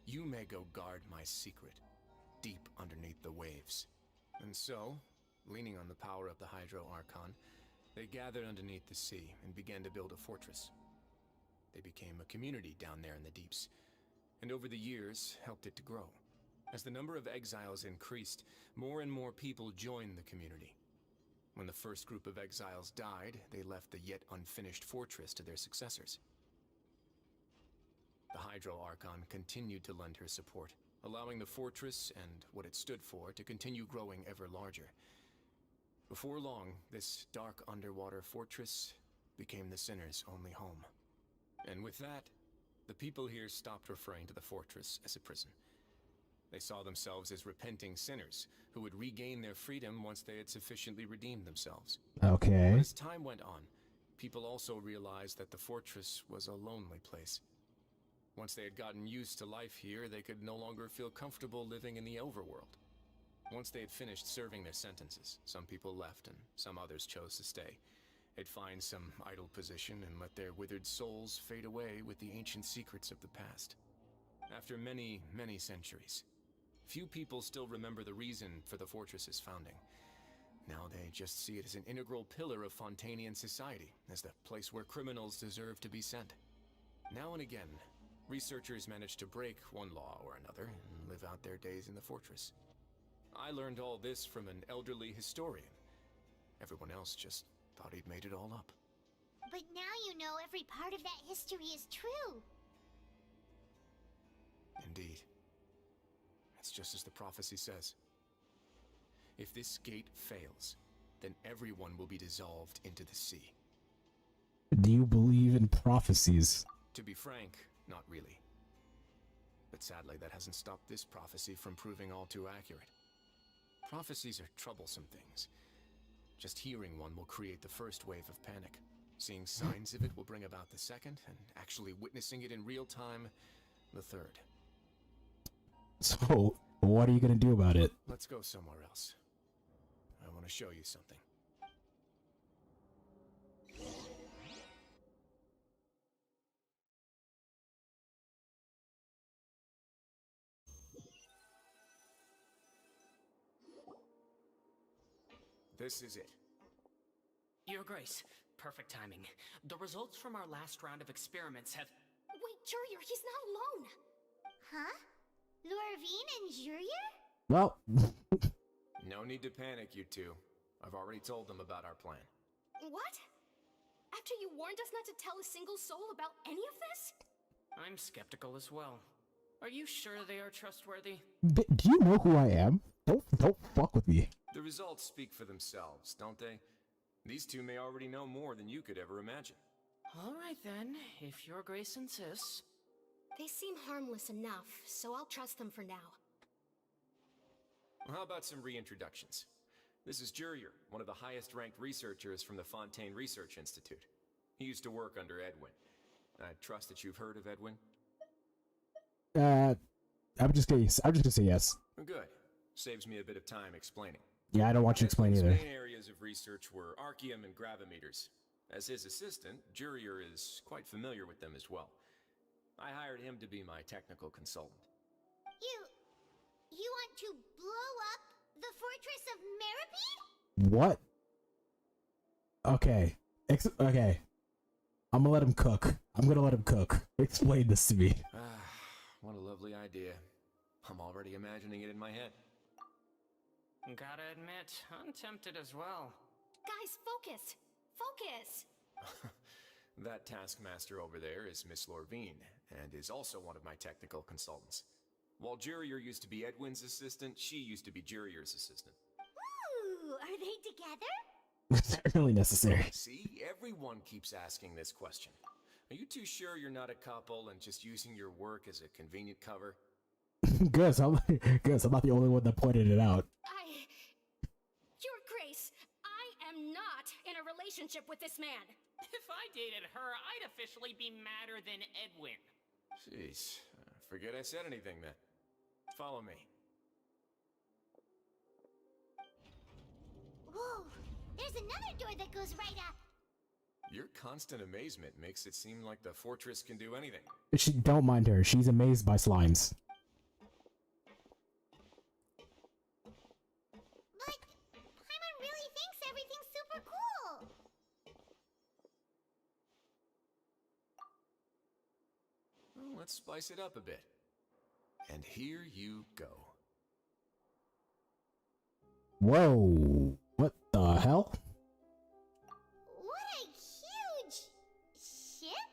"You may go guard my secret, deep underneath the waves." And so, leaning on the power of the Hydro Archon, they gathered underneath the sea and began to build a fortress. They became a community down there in the deeps, and over the years helped it to grow. As the number of exiles increased, more and more people joined the community. When the first group of exiles died, they left the yet unfinished fortress to their successors. The Hydro Archon continued to lend her support, allowing the fortress and what it stood for to continue growing ever larger. Before long, this dark underwater fortress became the sinner's only home. And with that, the people here stopped referring to the fortress as a prison. They saw themselves as repenting sinners who would regain their freedom once they had sufficiently redeemed themselves. Okay. But as time went on, people also realized that the fortress was a lonely place. Once they had gotten used to life here, they could no longer feel comfortable living in the overworld. Once they had finished serving their sentences, some people left and some others chose to stay. They'd find some idle position and let their withered souls fade away with the ancient secrets of the past. After many, many centuries, few people still remember the reason for the fortress's founding. Now they just see it as an integral pillar of Fontainian society, as the place where criminals deserve to be sent. Now and again, researchers manage to break one law or another and live out their days in the fortress. I learned all this from an elderly historian. Everyone else just thought he'd made it all up. But now you know every part of that history is true. Indeed. It's just as the prophecy says. If this gate fails, then everyone will be dissolved into the sea. Do you believe in prophecies? To be frank, not really. But sadly, that hasn't stopped this prophecy from proving all too accurate. Prophecies are troublesome things. Just hearing one will create the first wave of panic. Seeing signs of it will bring about the second, and actually witnessing it in real time, the third. So, what are you gonna do about it? Let's go somewhere else. I want to show you something. this is it. Your Grace, perfect timing. The results from our last round of experiments have... Wait, Jurier, he's not alone! Huh? Lorvine and Jurier? Well, No need to panic, you two. I've already told them about our plan. What? After you warned us not to tell a single soul about any of this? I'm skeptical as well. Are you sure they are trustworthy? do you know who I am? Don't fuck with me. The results speak for themselves, don't they? These two may already know more than you could ever imagine. All right then, if Your Grace insists. They seem harmless enough, so I'll trust them for now. How about some reintroductions? This is Jurier, one of the highest-ranked researchers from the Fontaine Research Institute. He used to work under Edwin. I trust that you've heard of Edwin? I'm just gonna say yes. Good. Saves me a bit of time explaining. Yeah, I don't want you to explain Edwin's either. main areas of research were archium and gravimeters. As his assistant, Jurier is quite familiar with them as well. I hired him to be my technical consultant. You want to blow up the fortress of Meripede? What? Okay. Okay. I'm gonna let him cook. Explain this to me. What a lovely idea. I'm already imagining it in my head. Gotta admit, I'm tempted as well. Guys, focus! Focus! That taskmaster over there is Miss Lorvine, and is also one of my technical consultants. While Jurier used to be Edwin's assistant, she used to be Jurier's assistant. Ooh, are they together? It's not really necessary. See, everyone keeps asking this question. Are you too sure you're not a couple and just using your work as a convenient cover? Good, I'm not the only one that pointed it out. Your Grace, I am not in a relationship with this man. If I dated her, I'd officially be madder than Edwin. Jeez, forget I said anything then. Follow me. Whoa, there's another door that goes right up. Your constant amazement makes it seem like the fortress can do anything. Don't mind her. She's amazed by slimes. But Paimon really thinks everything's super cool. Well, let's spice it up a bit. And here you go. Whoa. What the hell? What a huge ship!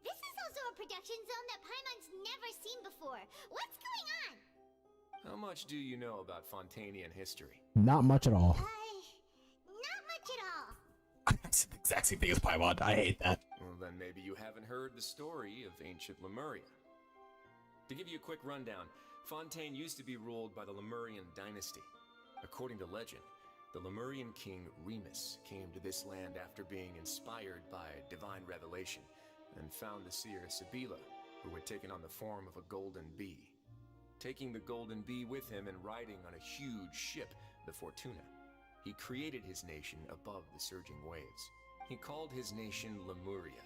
This is also a production zone that Paimon's never seen before. What's going on? How much do you know about Fontainian history? Not much at all. Not much at all. That's the exact same thing as Paimon. I hate that. Well, then maybe you haven't heard the story of ancient Lemuria. To give you a quick rundown, Fontaine used to be ruled by the Lemurian dynasty. According to legend, the Lemurian king Remus came to this land after being inspired by divine revelation and found the seer Sibila, who had taken on the form of a golden bee. Taking the golden bee with him and riding on a huge ship, the Fortuna, he created his nation above the surging waves. He called his nation Lemuria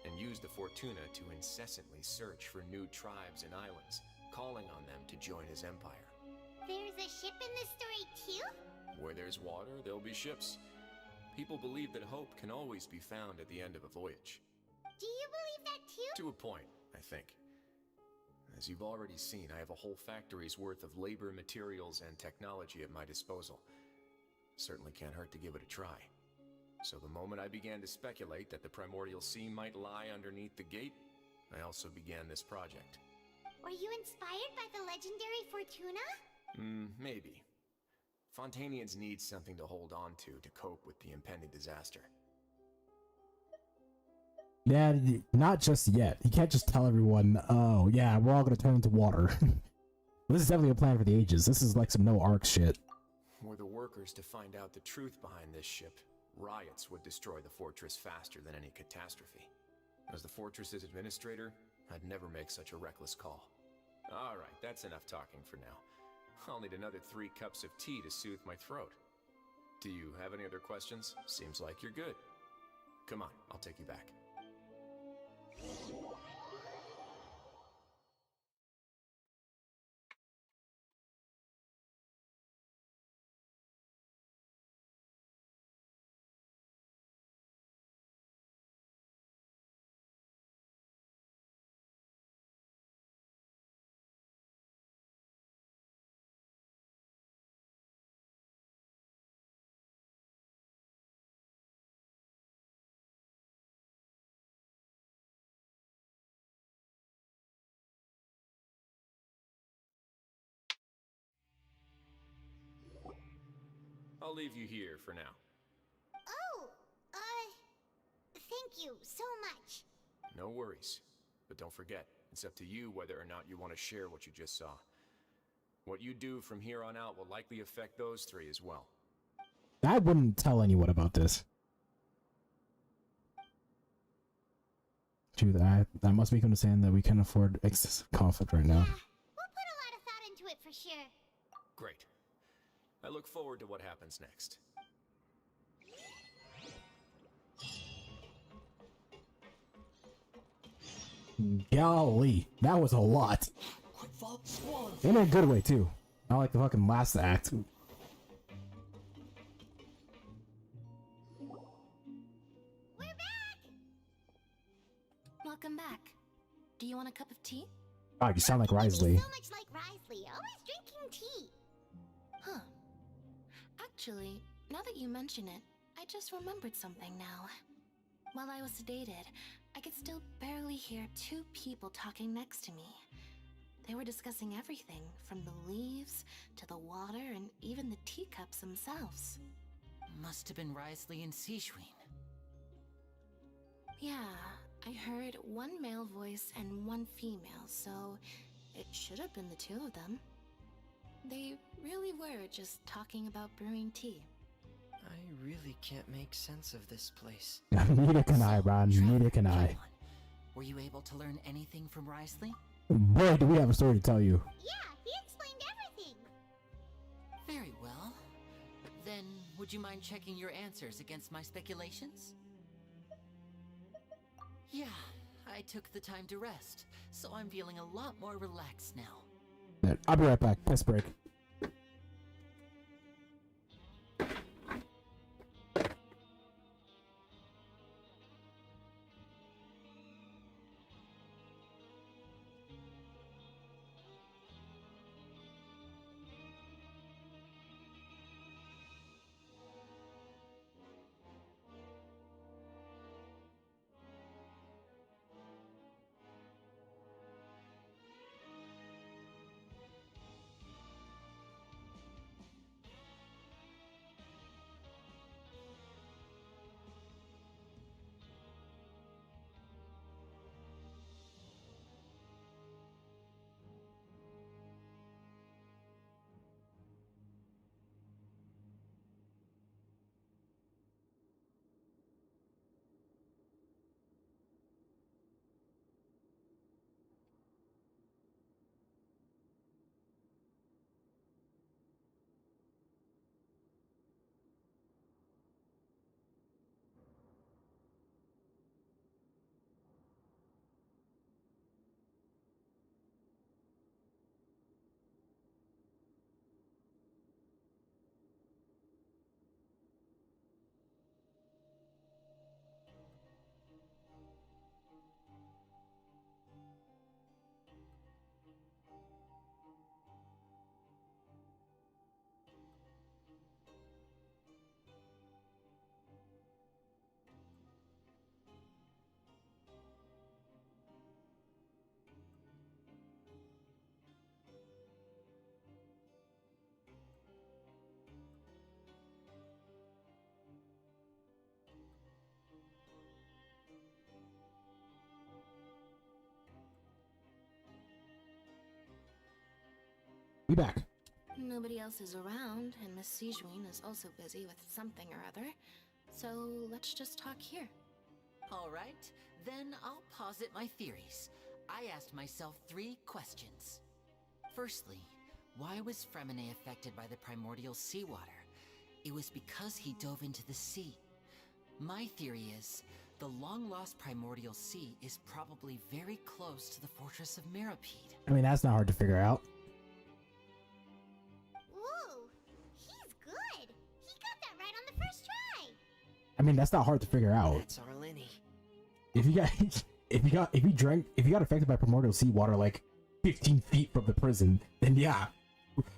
and used the Fortuna to incessantly search for new tribes and islands, calling on them to join his empire. There's a ship in this story too? Where there's water, there'll be ships. People believe that hope can always be found at the end of a voyage. Do you believe that too? To a point, I think. As you've already seen, I have a whole factory's worth of labor, materials, and technology at my disposal. Certainly can't hurt to give it a try. So the moment I began to speculate that the Primordial Sea might lie underneath the gate, I also began this project. Were you inspired by the legendary Fortuna? Maybe. Fontainians need something to hold on to cope with the impending disaster. Yeah, not just yet. You can't just tell everyone, oh, yeah, we're all gonna turn into water. This is definitely a plan for the ages. This is like some no arc shit. Were the workers to find out the truth behind this ship, riots would destroy the fortress faster than any catastrophe. As the fortress's administrator, I'd never make such a reckless call. Alright, that's enough talking for now. I'll need another 3 cups of tea to soothe my throat. Do you have any other questions? Seems like you're good. Come on, I'll take you back. I'll leave you here for now. Oh, thank you so much. No worries. But don't forget, it's up to you whether or not you want to share what you just saw. What you do from here on out will likely affect those three as well. I wouldn't tell anyone about this. Dude, that must make you understand that we can't afford excessive conflict right now. Yeah, we'll put a lot of thought into it for sure. Great. I look forward to what happens next. Golly, that was a lot. In a good way too. Not like the fucking last act. We're back! Welcome back. Do you want a cup of tea? Oh, you sound like Risley. So much like Risley, always drinking tea. Huh. Actually, now that you mention it, I just remembered something now. While I was sedated, I could still barely hear two people talking next to me. They were discussing everything, from the leaves, to the water, and even the teacups themselves. Must have been Risley and Sijwin. Yeah, I heard one male voice and one female, so it should have been the two of them. They really were just talking about brewing tea. I really can't make sense of this place. Neither can I, Ron. Neither can I. Were you able to learn anything from Risley? Boy, do we have a story to tell you. Yeah, he explained everything. Very well. Then, would you mind checking your answers against my speculations? Yeah, I took the time to rest, so I'm feeling a lot more relaxed now. I'll be right back. Piss break. Be back. Nobody else is around, and Miss Sijwin is also busy with something or other. So let's just talk here. All right, then I'll posit my theories. I asked myself 3 questions. Firstly, why was Fremine affected by the primordial seawater? It was because he dove into the sea. My theory is, the long-lost primordial sea is probably very close to the fortress of Mirapede. I mean, that's not hard to figure out. Whoa, he's good. He got that right on the first try. I mean, that's not hard to figure out. That's our Lenny. If you got affected by primordial seawater like 15 feet from the prison, then yeah,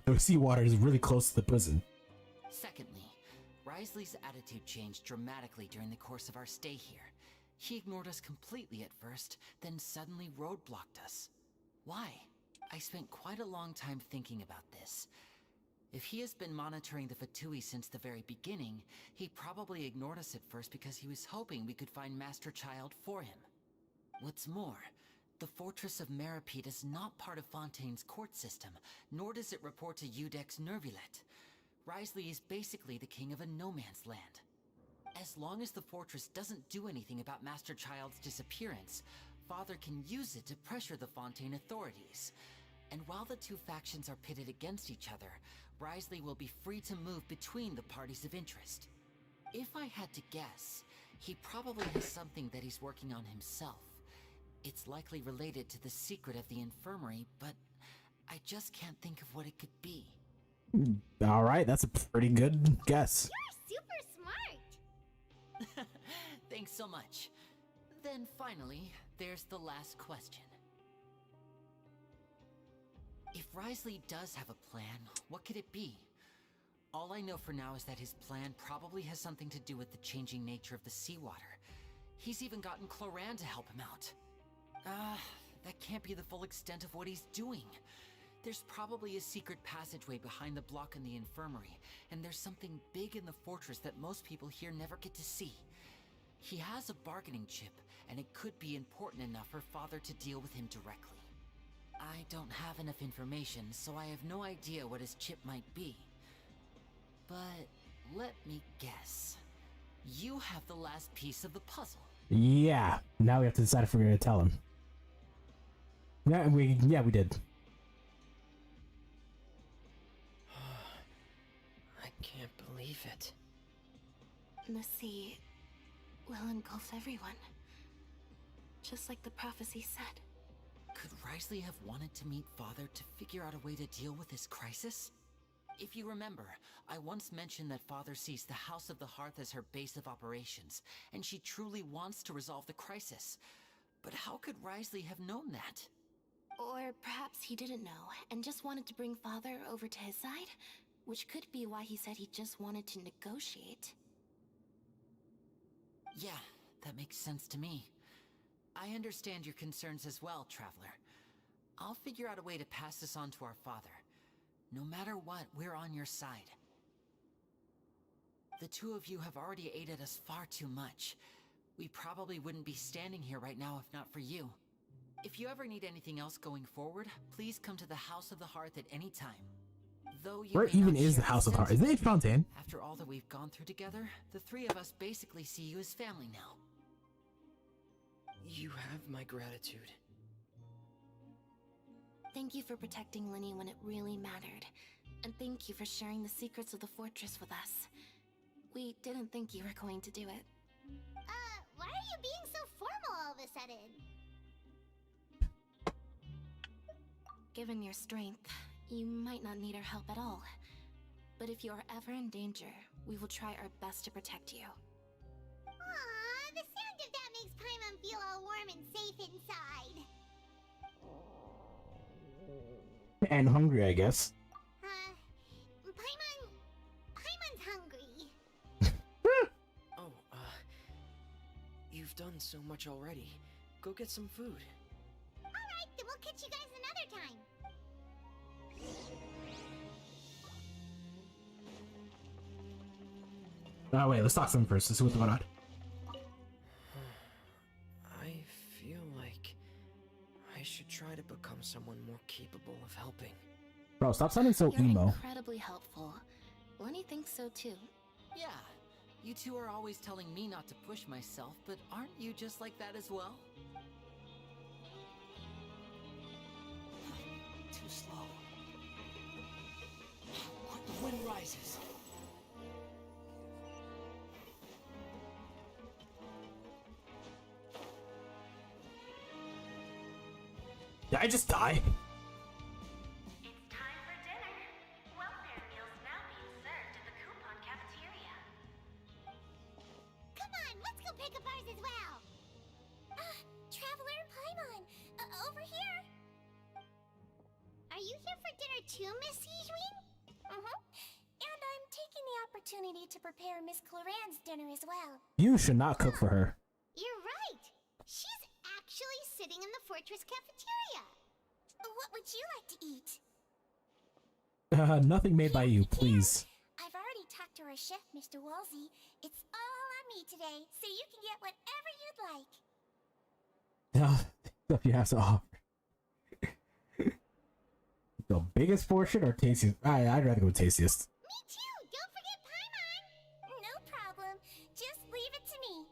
the seawater is really close to the prison. Secondly, Risley's attitude changed dramatically during the course of our stay here. He ignored us completely at first, then suddenly roadblocked us. Why? I spent quite a long time thinking about this. If he has been monitoring the Fatui since the very beginning, he probably ignored us at first because he was hoping we could find Master Child for him. What's more, the Fortress of Meripede is not part of Fontaine's court system, nor does it report to Udex Nervulet. Wriothesley is basically the king of a no-man's land. As long as the fortress doesn't do anything about Master Child's disappearance, Father can use it to pressure the Fontaine authorities. And while the two factions are pitted against each other, Wriothesley will be free to move between the parties of interest. If I had to guess, he probably has something that he's working on himself. It's likely related to the secret of the infirmary, but I just can't think of what it could be. All right, that's a pretty good guess. You're super smart. Thanks so much. Then finally, there's the last question. If Wriothesley does have a plan, what could it be? All I know for now is that his plan probably has something to do with the changing nature of the seawater. He's even gotten Cloran to help him out. That can't be the full extent of what he's doing. There's probably a secret passageway behind the block in the infirmary, and there's something big in the fortress that most people here never get to see. He has a bargaining chip, and it could be important enough for Father to deal with him directly. I don't have enough information, so I have no idea what his chip might be. But let me guess. You have the last piece of the puzzle. Yeah. Now we have to decide if we're gonna tell him. Yeah, we did. I can't believe it. The sea will engulf everyone. Just like the prophecy said. Could Wriothesley have wanted to meet Father to figure out a way to deal with this crisis? If you remember, I once mentioned that Father sees the House of the Hearth as her base of operations, and she truly wants to resolve the crisis. But how could Wriothesley have known that? Or perhaps he didn't know, and just wanted to bring Father over to his side? Which could be why he said he just wanted to negotiate. Yeah, that makes sense to me. I understand your concerns as well, Traveler. I'll figure out a way to pass this on to our father. No matter what, we're on your side. The two of you have already aided us far too much. We probably wouldn't be standing here right now if not for you. If you ever need anything else going forward, please come to the House of the Hearth at any time. Though you Where may even not is the share House of the Hearth? Isn't it Fontaine? After all that we've gone through together, the three of us basically see you as family now. You have my gratitude. Thank you for protecting Lenny when it really mattered. And thank you for sharing the secrets of the fortress with us. We didn't think you were going to do it. Why are you being so formal all of a sudden? Given your strength, you might not need our help at all. But if you are ever in danger, we will try our best to protect you. Aww, the sound of that makes Paimon feel all warm and safe inside. And hungry, I guess. Paimon's hungry. Oh, you've done so much already. Go get some food. Alright, then we'll catch you guys another time. Oh wait, let's talk to him first. Let's see what's going on. I feel like I should try to become someone more capable of helping. Bro, stop sounding so You're emo. incredibly helpful. Lenny thinks so too. Yeah, you two are always telling me not to push myself, but aren't you just like that as well? Too slow. The wind rises. Did I just die? It's time for dinner. Welfare meals now being served at the coupon cafeteria. Come on, let's go pick up ours as well. Traveler and Paimon, over here. Are you here for dinner too, Miss Sijwin? And I'm taking the opportunity to prepare Miss Cloran's dinner as well. You should not cook for her. You're right. She's actually sitting in the fortress cafeteria. What would you like to eat? Nothing made by you, please. I've already talked to our chef, Mr. Wolsey. It's all on me today, so you can get whatever you'd like. Stuff you have to offer. The biggest portion or tastiest? I'd rather go with tastiest. Me too! Don't forget Paimon! No problem. Just leave it to me.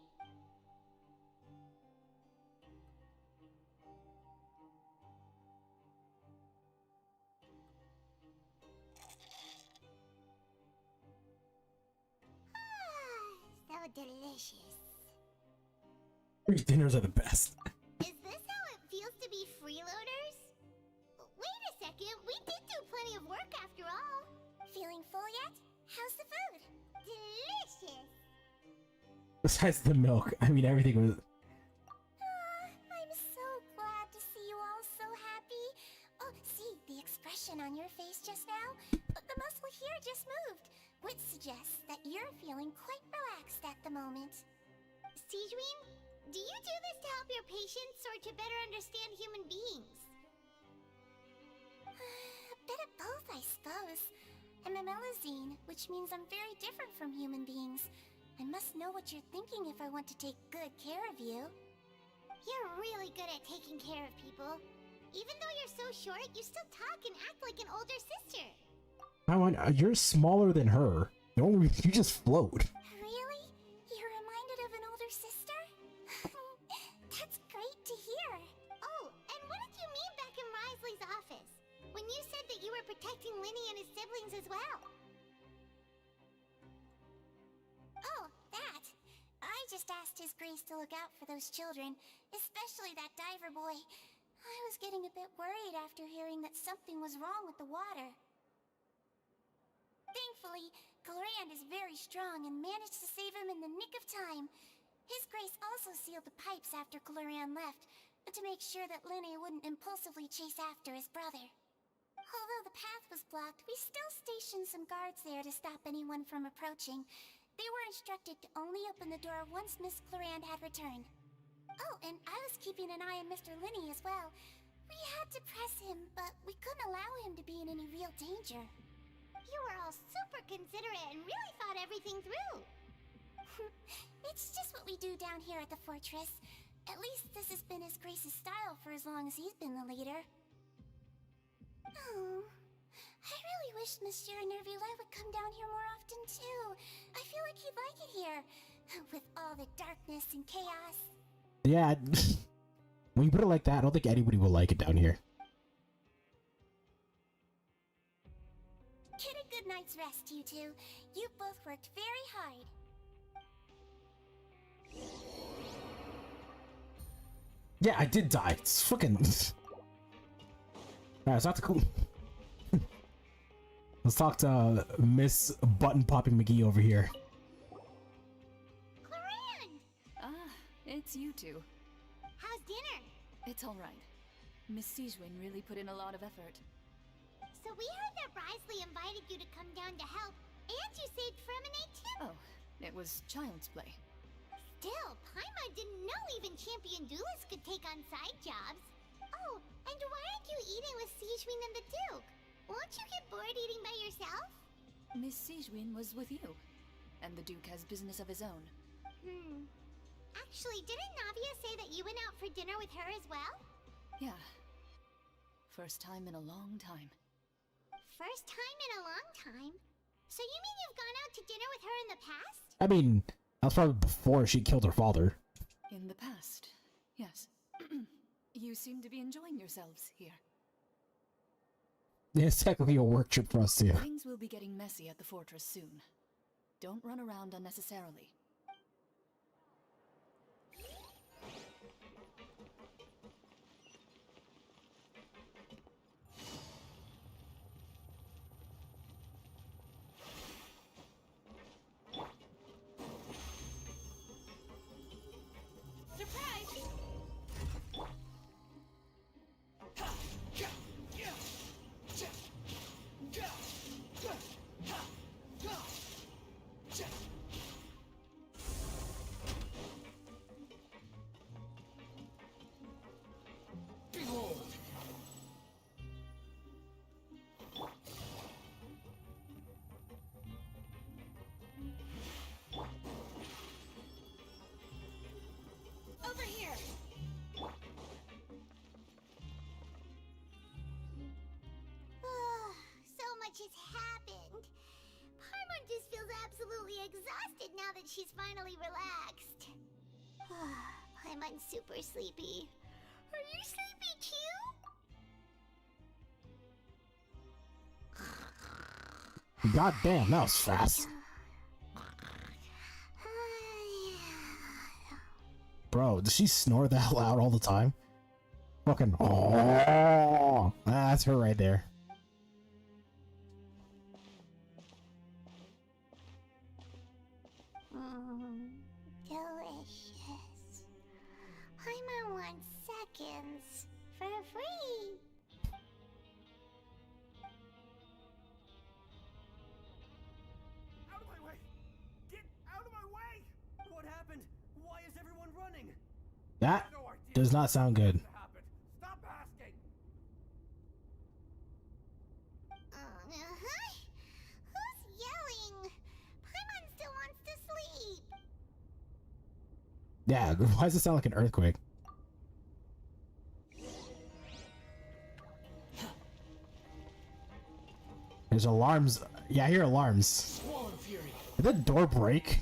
So delicious. Free dinners are the best. Is this how it feels to be freeloaders? Wait a second, we did do plenty of work after all. Feeling full yet? How's the food? Delicious! Besides the milk, I mean everything was. I'm so glad to see you all so happy. Oh, see, the expression on your face just now? The muscle here just moved, which suggests that you're feeling quite relaxed at the moment. Sijuin, do you do this to help your patients or to better understand human beings? A bit of both, I suppose. I'm a Melazine, which means I'm very different from human beings. I must know what you're thinking if I want to take good care of you. You're really good at taking care of people. Even though you're so short, you still talk and act like an older sister. You're smaller than her. You just float. Really? You're reminded of an older sister? That's great to hear. Oh, and what did you mean back in Risley's office? When you said that you were protecting Linny and his siblings as well. Oh, that. I just asked His Grace to look out for those children, especially that diver boy. I was getting a bit worried after hearing that something was wrong with the water. Thankfully, Glorand is very strong and managed to save him in the nick of time. His Grace also sealed the pipes after Glorand left, to make sure that Linny wouldn't impulsively chase after his brother. Although the path was blocked, we still stationed some guards there to stop anyone from approaching. They were instructed to only open the door once Miss Glorand had returned. Oh, and I was keeping an eye on Mr. Linny as well. We had to press him, but we couldn't allow him to be in any real danger. You were all super considerate and really thought everything through. It's just what we do down here at the fortress. At least this has been His Grace's style for as long as he's been the leader. Oh, I really wish Monsieur Nerville would come down here more often too. I feel like he'd like it here, with all the darkness and chaos. Yeah, when you put it like that, I don't think anybody will like it down here. Get a good night's rest, you two. You both worked very hard. Yeah, I did die. It's fucking. Alright, let's talk to let's talk to Miss Button Popping McGee over here. Glorand! Ah, it's you two. How's dinner? It's all right. Miss Sijuin really put in a lot of effort. So we heard that Risley invited you to come down to help, and you saved Fremonade too. Oh, it was child's play. Still, Paimon didn't know even champion duelists could take on side jobs. Oh, and why aren't you eating with Sijuin and the Duke? Won't you get bored eating by yourself? Miss Sijuin was with you, and the Duke has business of his own. Actually, didn't Navia say that you went out for dinner with her as well? Yeah. First time in a long time. First time in a long time? So you mean you've gone out to dinner with her in the past? I mean, that was probably before she killed her father. In the past, yes. You seem to be enjoying yourselves here. Yeah, it's technically a work trip for us too. Things will be getting messy at the fortress soon. Don't run around unnecessarily. absolutely exhausted now that she's finally relaxed. I'm super sleepy. Are you sleepy too? God damn, that was fast. Bro, does she snore that loud all the time? Fucking oh, that's her right there. Delicious. I'm on 1 seconds for free. Out of my way! Get out of my way! What happened? Why is everyone running? That does not sound good. Stop asking! Who's yelling? Paimon still wants to sleep. Yeah, why does it sound like an earthquake? There's alarms. Yeah, I hear alarms. Swollen fury. Did the door break?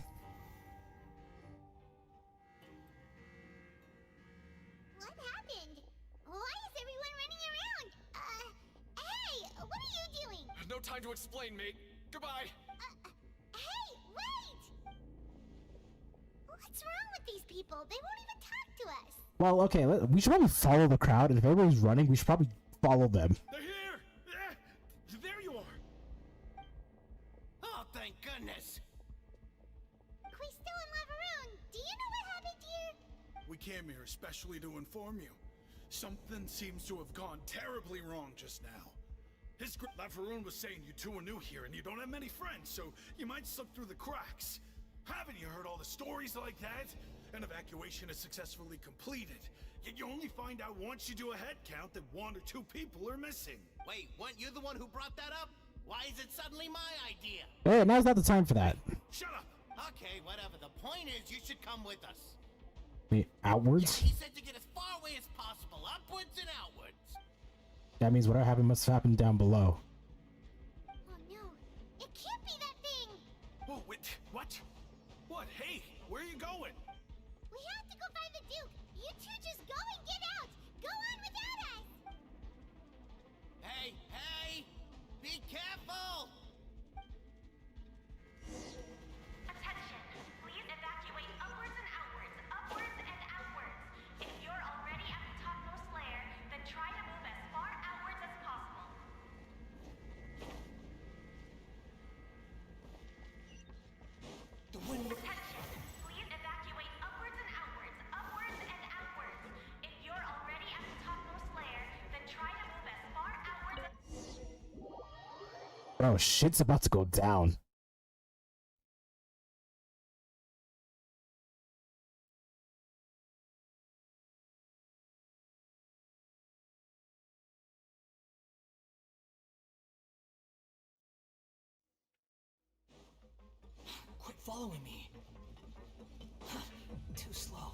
What happened? Why is everyone running around? Hey, what are you doing? No time to explain, mate. Goodbye. Hey, wait! What's wrong with these people? They won't even talk to us. Well, okay, we should probably follow the crowd, and if everybody's running, we should probably follow them. They're here! There you are! Oh, thank goodness. Quisto and Lavaroon, do you know what happened here? We came here especially to inform you. Something seems to have gone terribly wrong just now. Lavaroon was saying you two are new here and you don't have many friends, so you might slip through the cracks. Haven't you heard all the stories like that? An evacuation is successfully completed, yet you only find out once you do a head count that 1 or 2 people are missing. Wait, weren't you the one who brought that up? Why is it suddenly my idea? Hey, now's not the time for that. Shut up! Okay, whatever. The point is, you should come with us. Wait, outwards? Yeah, he said to get as far away as possible, upwards and outwards. That means whatever happened must have happened down below. Oh no, it can't be that thing! Oh, wait, what? What? Hey, where are you going? We have to go find the Duke! You two just go and get out! Go on without us! Hey, hey! Be careful! Attention! Please evacuate upwards and outwards, upwards and outwards. If you're already at the topmost layer, then try to move as far outwards as possible. The wind. Attention! Please evacuate upwards and outwards, upwards and outwards. If you're already at the topmost layer, then try to move as far outwards as... Bro, shit's about to go down. Quit following me. Too slow.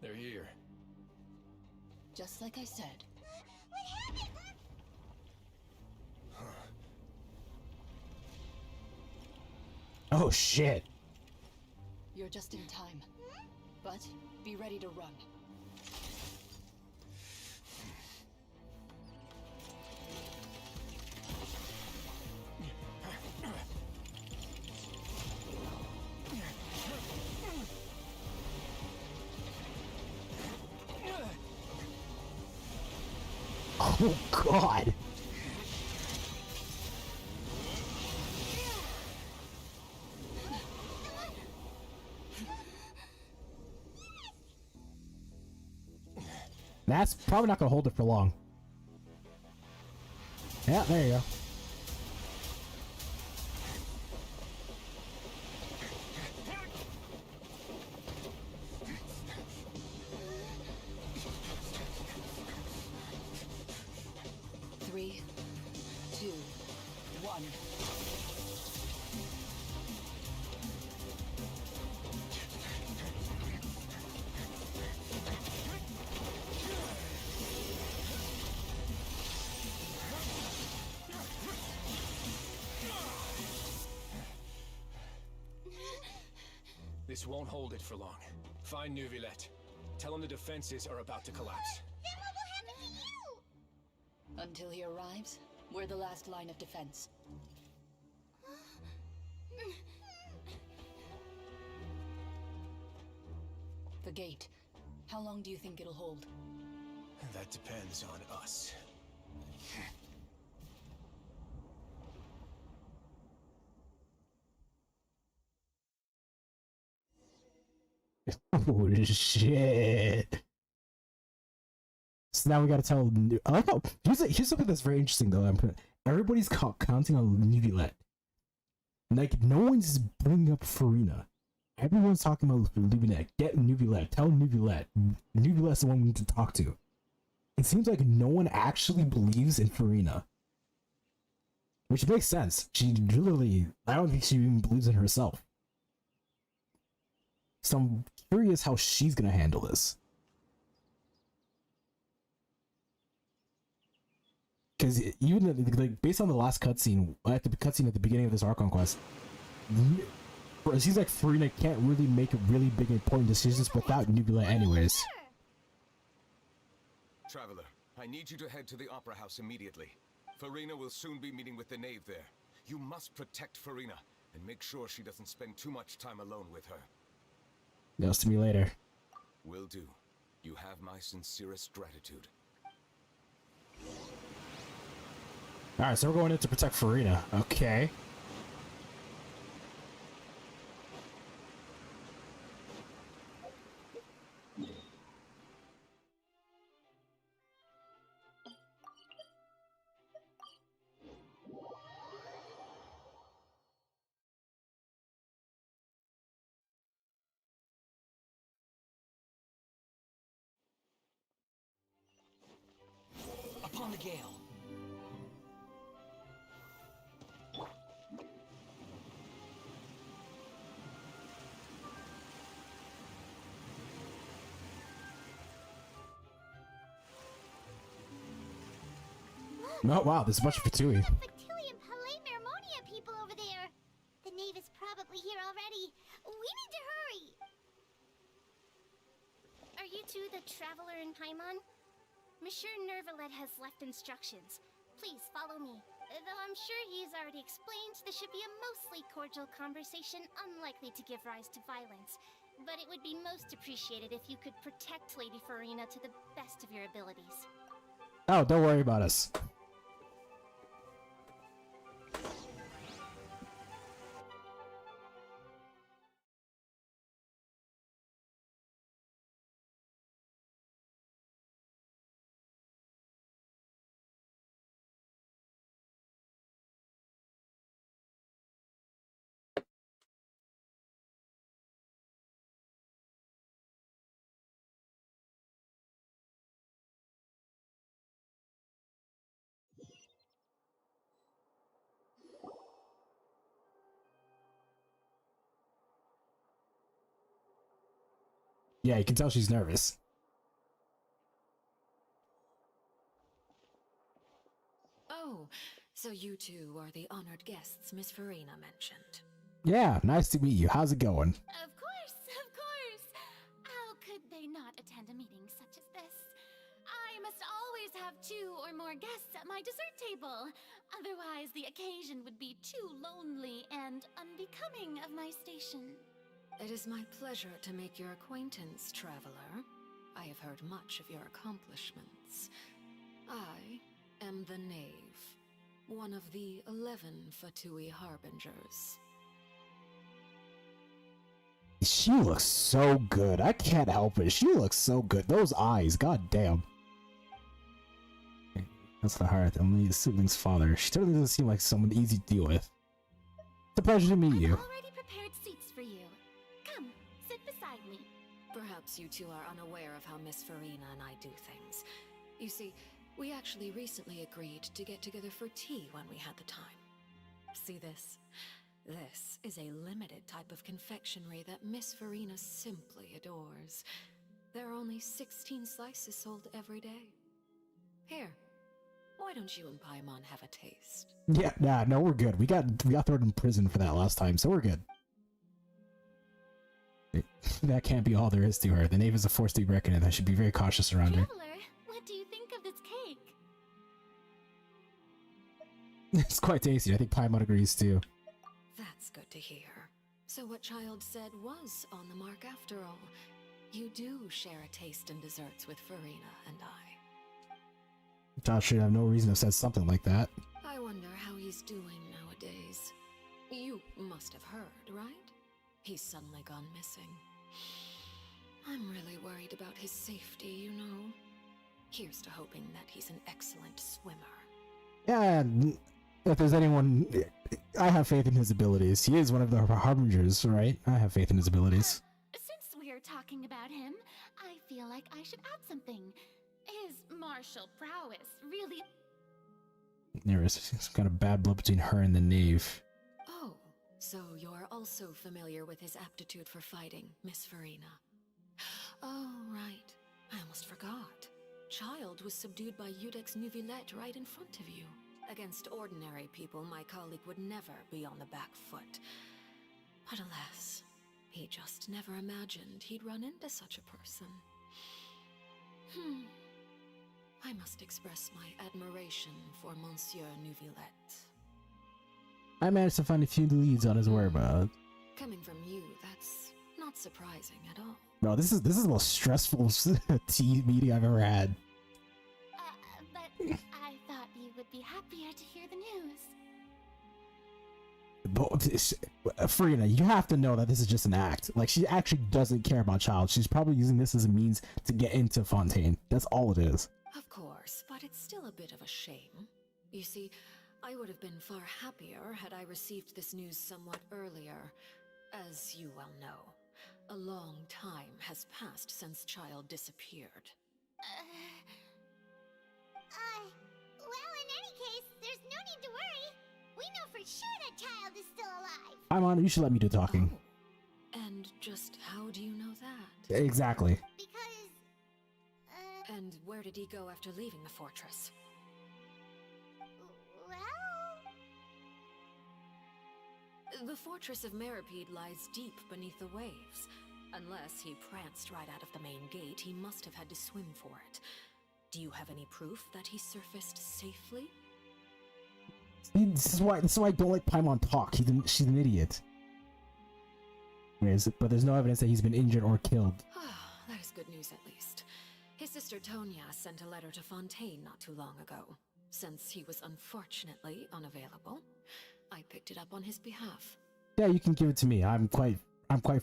They're here. Just like I said. What happened? Oh shit. You're just in time. But be ready to run. Oh god. That's probably not gonna hold it for long. Yeah, there you go. Three, two, one. This won't hold it for long. Find Neuvillette. Tell him the defenses are about to collapse. Then what will happen to you? Until he arrives, we're the last line of defense. The gate. How long do you think it'll hold? That depends on us. Oh shit. So now we gotta tell. I like how here's something that's very interesting though. Everybody's counting on Neuvillette. Like no one's bringing up Farina. Everyone's talking about Neuvillette. Get Neuvillette. Tell Neuvillette. Neuvillette's the one we need to talk to. It seems like no one actually believes in Farina. Which makes sense. She literally, I don't think she even believes in herself. So I'm curious how she's gonna handle this. Because even like based on the last cutscene, at the cutscene at the beginning of this Archon quest, it seems like Farina can't really make really big important decisions without Neuvillette anyways. Traveler, I need you to head to the Opera House immediately. Farina will soon be meeting with the knave there. You must protect Farina and make sure she doesn't spend too much time alone with her. You'll see me later. Will do. You have my sincerest gratitude. Alright, so we're going in to protect Farina. Okay. Upon the gale. Oh wow, there's a bunch of Fatui. Fatui and Palermonia people over there. The knave is probably here already. We need to hurry. Are you two the traveler in Paimon? Monsieur Neuvillette has left instructions. Please follow me. Though I'm sure he's already explained, this should be a mostly cordial conversation, unlikely to give rise to violence. But it would be most appreciated if you could protect Lady Farina to the best of your abilities. Oh, don't worry about us. Yeah, you can tell she's nervous. Oh, so you two are the honored guests Miss Farina mentioned. Yeah, nice to meet you. How's it going? Of course, of course. How could they not attend a meeting such as this? I must always have 2 or more guests at my dessert table. Otherwise, the occasion would be too lonely and unbecoming of my station. It is my pleasure to make your acquaintance, traveler. I have heard much of your accomplishments. I am the Knave, one of the 11 Fatui Harbingers. She looks so good. I can't help it. She looks so good. Those eyes, god damn. That's the heart. I'm the sibling's father. She totally doesn't seem like someone easy to deal with. It's a pleasure to meet you. Already prepared seats for you. Come, sit beside me. Perhaps you two are unaware of how Miss Farina and I do things. You see, we actually recently agreed to get together for tea when we had the time. See this? This is a limited type of confectionery that Miss Farina simply adores. There are only 16 slices sold every day. Here, why don't you and Paimon have a taste? Yeah, no, we're good. We got thrown in prison for that last time, so we're good. That can't be all there is to her. The knave is a force to be reckoned with. I should be very cautious around her. Traveler, what do you think of this cake? It's quite tasty. I think Paimon agrees too. That's good to hear. So what Child said was on the mark after all. You do share a taste in desserts with Farina and I. Child should have no reason to have said something like that. I wonder how he's doing nowadays. You must have heard, right? He's suddenly gone missing. I'm really worried about his safety, you know. Here's to hoping that he's an excellent swimmer. Yeah, if there's anyone, I have faith in his abilities. He is one of the harbingers, right? I have faith in his abilities. Since we're talking about him, I feel like I should add something. His martial prowess really... There is some kind of bad blood between her and the knave. Oh, so you're also familiar with his aptitude for fighting, Miss Farina. Oh, right. I almost forgot. Child was subdued by Udex Nuvillette right in front of you. Against ordinary people, my colleague would never be on the back foot. But alas, he just never imagined he'd run into such a person. I must express my admiration for Monsieur Nuvillette. I managed to find a few leads on his whereabouts. Coming from you, that's not surprising at all. Bro, this is the most stressful tea meeting I've ever had. But I thought you would be happier to hear the news. Farina, you have to know that this is just an act. Like, she actually doesn't care about Child. She's probably using this as a means to get into Fontaine. That's all it is. Of course, but it's still a bit of a shame. You see, I would have been far happier had I received this news somewhat earlier. As you well know, a long time has passed since Child disappeared. Well, in any case, there's no need to worry. We know for sure that Child is still alive. Paimon, you should let me do talking. Oh, and just how do you know that? Exactly. Because, And where did he go after leaving the fortress? well... The fortress of Meripede lies deep beneath the waves. Unless he pranced right out of the main gate, he must have had to swim for it. Do you have any proof that he surfaced safely? This is why I don't like Paimon talk. She's an idiot. But there's no evidence that he's been injured or killed. That is good news at least. His sister Tonya sent a letter to Fontaine not too long ago. Since he was unfortunately unavailable, I picked it up on his behalf. Yeah, you can give it to me. I'm quite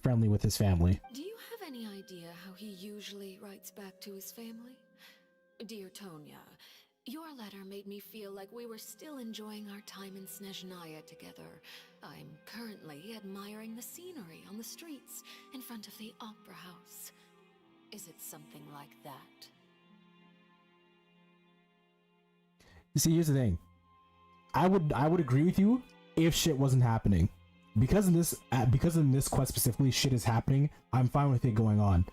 friendly with his family. Do you have any idea how he usually writes back to his family? Dear Tonya, your letter made me feel like we were still enjoying our time in Snezhnaya together. I'm currently admiring the scenery on the streets in front of the Opera House. Is it something like that? You see, here's the thing. I would agree with you if shit wasn't happening. Because in this quest specifically, shit is happening. I'm fine with it going on.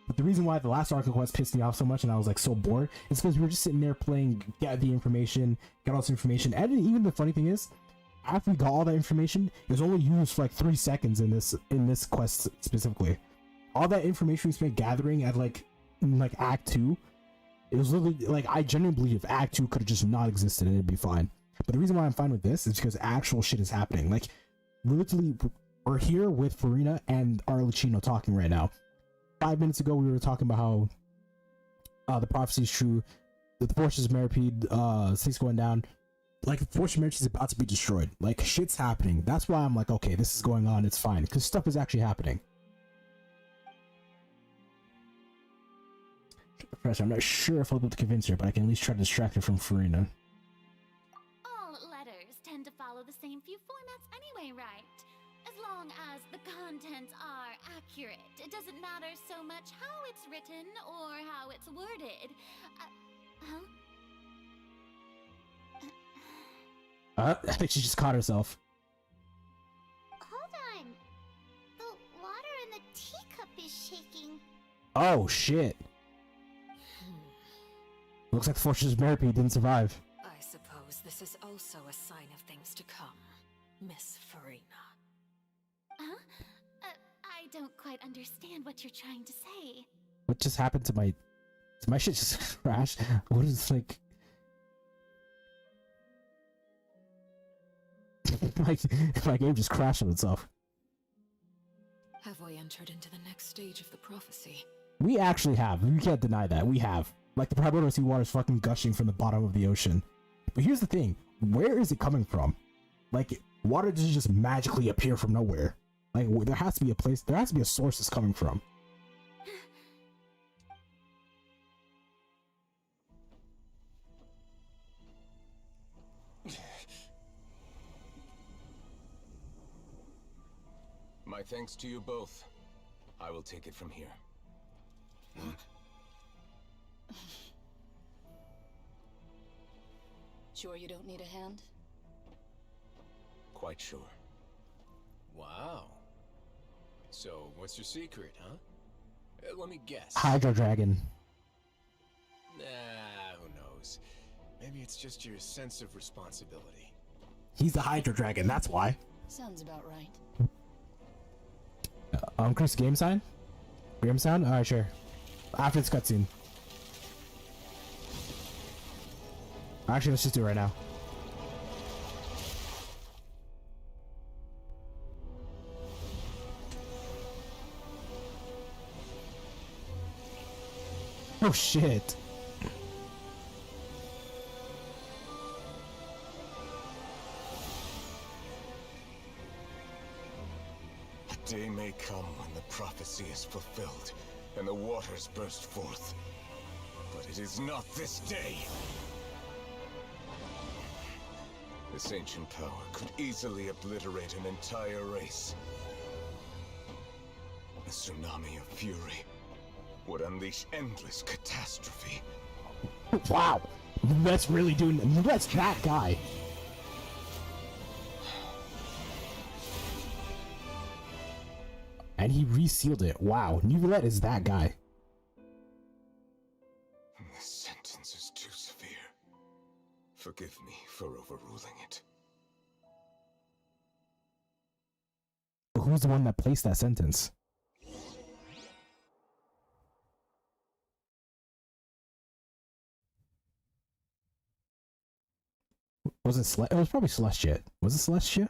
But the reason why the last Archon quest pissed me off so much and I was like so bored is because we were just sitting there playing, get the information, get all this information. And even the funny thing is, after we got all that information, it was only used for like 3 seconds in this quest specifically. All that information we spent gathering at in Act 2, it was literally like, I genuinely believe if Act 2 could have just not existed and it'd be fine. But the reason why I'm fine with this is because actual shit is happening. Like, literally, we're here with Farina and Arlecchino talking right now. 5 minutes ago, we were talking about how the prophecy is true, that the fortress of Meripede, things going down. Like, the fortress of Meripede is about to be destroyed. Like, shit's happening. That's why I'm like, okay, this is going on, it's fine. Because stuff is actually happening. Professor, I'm not sure if I'll be able to convince her, but I can at least try to distract her from Farina. All letters tend to follow the same few formats anyway, right? As long as the contents are accurate, it doesn't matter so much how it's written or how it's worded. I think she just caught herself. Hold on. The water in the teacup is shaking. Oh, shit. Looks like the fortress of Meripede didn't survive. I suppose this is also a sign of things to come, Miss Farina. Huh? I don't quite understand what you're trying to say. What just happened to my... Did my shit just crash? What is, like... my game just crashed on itself. Have we entered into the next stage of the prophecy? We actually have. We can't deny that. We have. Like, the primordial seawater is fucking gushing from the bottom of the ocean. But here's the thing. Where is it coming from? Like, water doesn't just magically appear from nowhere. Like, there has to be a place, there has to be a source it's coming from. My thanks to you both. I will take it from here. Sure you don't need a hand? Quite sure. Wow. So, what's your secret, huh? Let me guess. Hydro Dragon. Nah, who knows? Maybe it's just your sense of responsibility. He's the Hydro Dragon, that's why. Sounds about right. Chris, game sign? Game sound? Alright, sure. After this cutscene. Actually, let's just do it right now. Oh shit. A day may come when the prophecy is fulfilled and the waters burst forth. But it is not this day. This ancient power could easily obliterate an entire race. A tsunami of fury would unleash endless catastrophe. Wow. That's really doing... That's that guy. And he resealed it. Wow. Neuvillette is that guy. This sentence is too severe. Forgive me for overruling it. Who's the one that placed that sentence? Was it it was probably Celestia. Was it Celestia?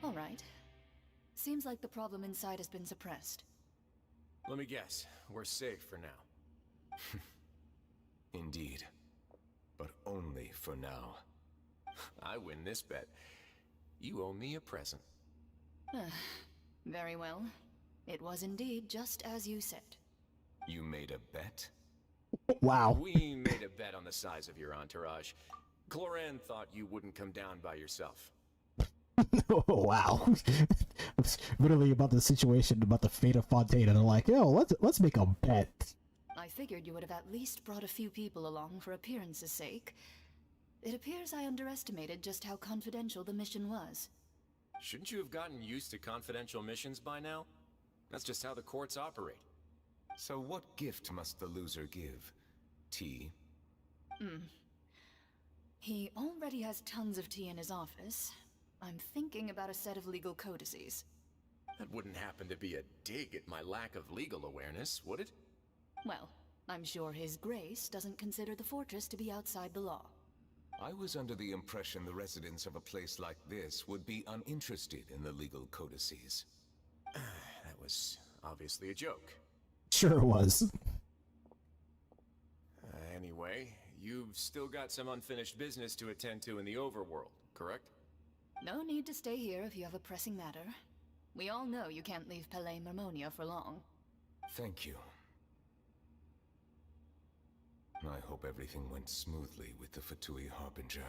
All right. Seems like the problem inside has been suppressed. Let me guess. We're safe for now. Indeed. But only for now. I win this bet. You owe me a present. Very well. It was indeed just as you said. You made a bet? Wow. We made a bet on the size of your entourage. Cloran thought you wouldn't come down by yourself. Oh, wow. It's literally about the situation, about the fate of Fontaine, and they're like, yo, let's make a bet. I figured you would have at least brought a few people along for appearance's sake. It appears I underestimated just how confidential the mission was. Shouldn't you have gotten used to confidential missions by now? That's just how the courts operate. So what gift must the loser give? Tea? He already has tons of tea in his office. I'm thinking about a set of legal codices. That wouldn't happen to be a dig at my lack of legal awareness, would it? Well, I'm sure His Grace doesn't consider the fortress to be outside the law. I was under the impression the residents of a place like this would be uninterested in the legal codices. That was obviously a joke. Sure it was. Anyway, you've still got some unfinished business to attend to in the overworld, correct? No need to stay here if you have a pressing matter. We all know you can't leave Palais Mermonia for long. Thank you. I hope everything went smoothly with the Fatui Harbinger.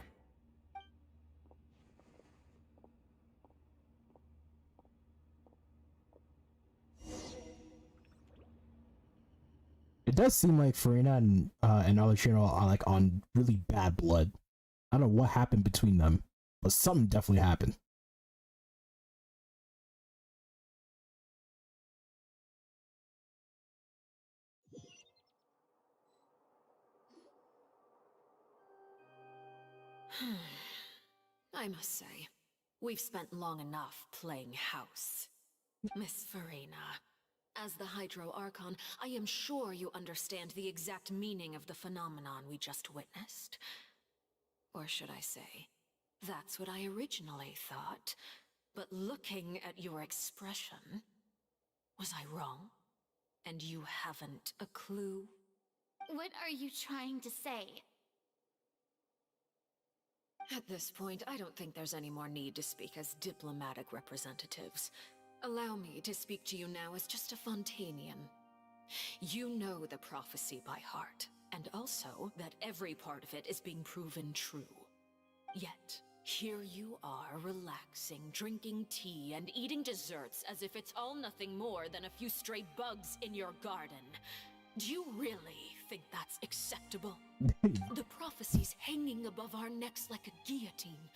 It does seem like Farina and Alucino are like on really bad blood. I don't know what happened between them, but something definitely happened. I must say, we've spent long enough playing house. Miss Farina, as the Hydro Archon, I am sure you understand the exact meaning of the phenomenon we just witnessed. Or should I say, that's what I originally thought. But looking at your expression, was I wrong? And you haven't a clue? What are you trying to say? At this point, I don't think there's any more need to speak as diplomatic representatives. Allow me to speak to you now as just a Fontainian. You know the prophecy by heart, and also that every part of it is being proven true. Yet, here you are relaxing, drinking tea, and eating desserts as if it's all nothing more than a few stray bugs in your garden. Do you really think that's acceptable? The prophecy's hanging above our necks like a guillotine.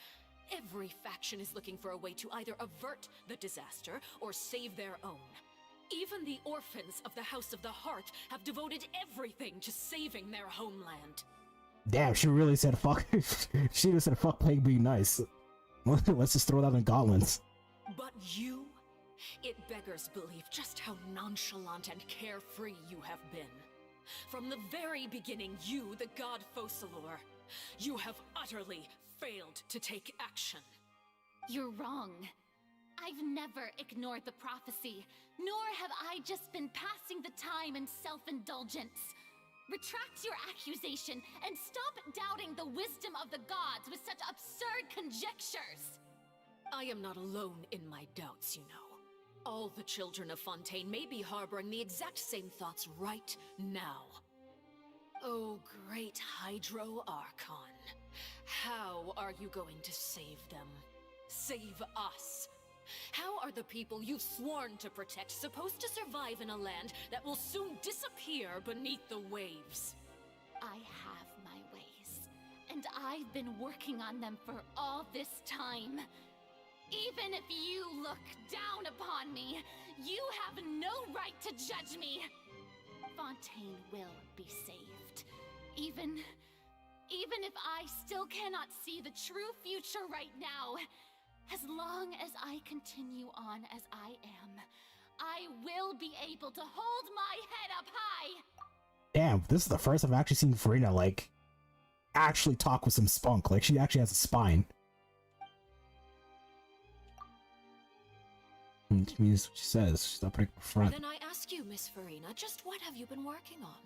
Every faction is looking for a way to either avert the disaster or save their own. Even the orphans of the House of the Heart have devoted everything to saving their homeland. Damn, she really said fuck. She just said fuck playing being nice. Let's just throw that in gauntlets. But you? It beggars belief just how nonchalant and carefree you have been. From the very beginning, you, the god Focalor, you have utterly failed to take action. You're wrong. I've never ignored the prophecy, nor have I just been passing the time in self-indulgence. Retract your accusation and stop doubting the wisdom of the gods with such absurd conjectures. I am not alone in my doubts, you know. All the children of Fontaine may be harboring the exact same thoughts right now. Oh, great Hydro Archon. How are you going to save them? Save us? How are the people you've sworn to protect supposed to survive in a land that will soon disappear beneath the waves? I have my ways, and I've been working on them for all this time. Even if you look down upon me, you have no right to judge me. Fontaine will be saved. Even if I still cannot see the true future right now, as long as I continue on as I am, I will be able to hold my head up high. Damn, this is the first I've actually seen Farina, like, actually talk with some spunk. Like, she actually has a spine. Which means what she says. She's not putting up front. Then I ask you, Miss Farina, just what have you been working on?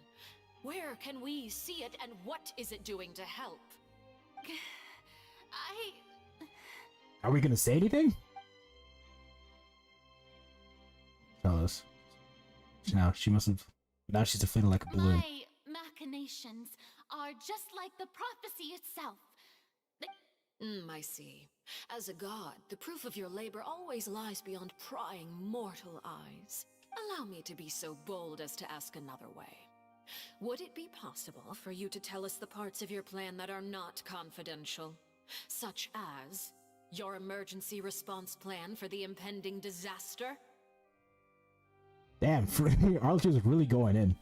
Where can we see it, and what is it doing to help? Are we gonna say anything? Tell us. Now, she must have... Now she's deflated like a balloon. My machinations are just like the prophecy itself. I see. As a god, the proof of your labor always lies beyond prying mortal eyes. Allow me to be so bold as to ask another way. Would it be possible for you to tell us the parts of your plan that are not confidential? Such as your emergency response plan for the impending disaster? Damn, Arlo's really going in.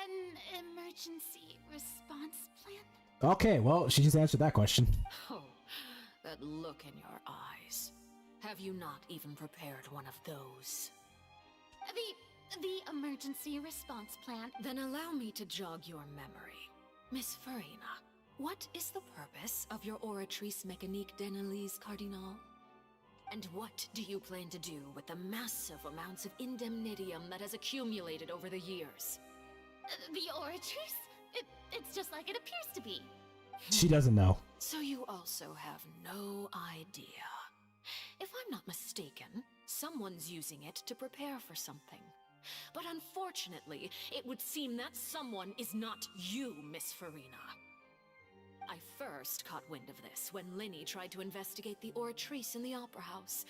An emergency response plan? Okay, well, she just answered that question. Oh, that look in your eyes. Have you not even prepared one of those? The emergency response plan. Then allow me to jog your memory. Miss Farina, what is the purpose of your Oratrice Mécanique d'Analyse Cardinal? And what do you plan to do with the massive amounts of indemnitium that has accumulated over the years? The Oratrice? It's just like it appears to be. She doesn't know. So you also have no idea. If I'm not mistaken, someone's using it to prepare for something. But unfortunately, it would seem that someone is not you, Miss Farina. I first caught wind of this when Linny tried to investigate the oratrice in the Opera House.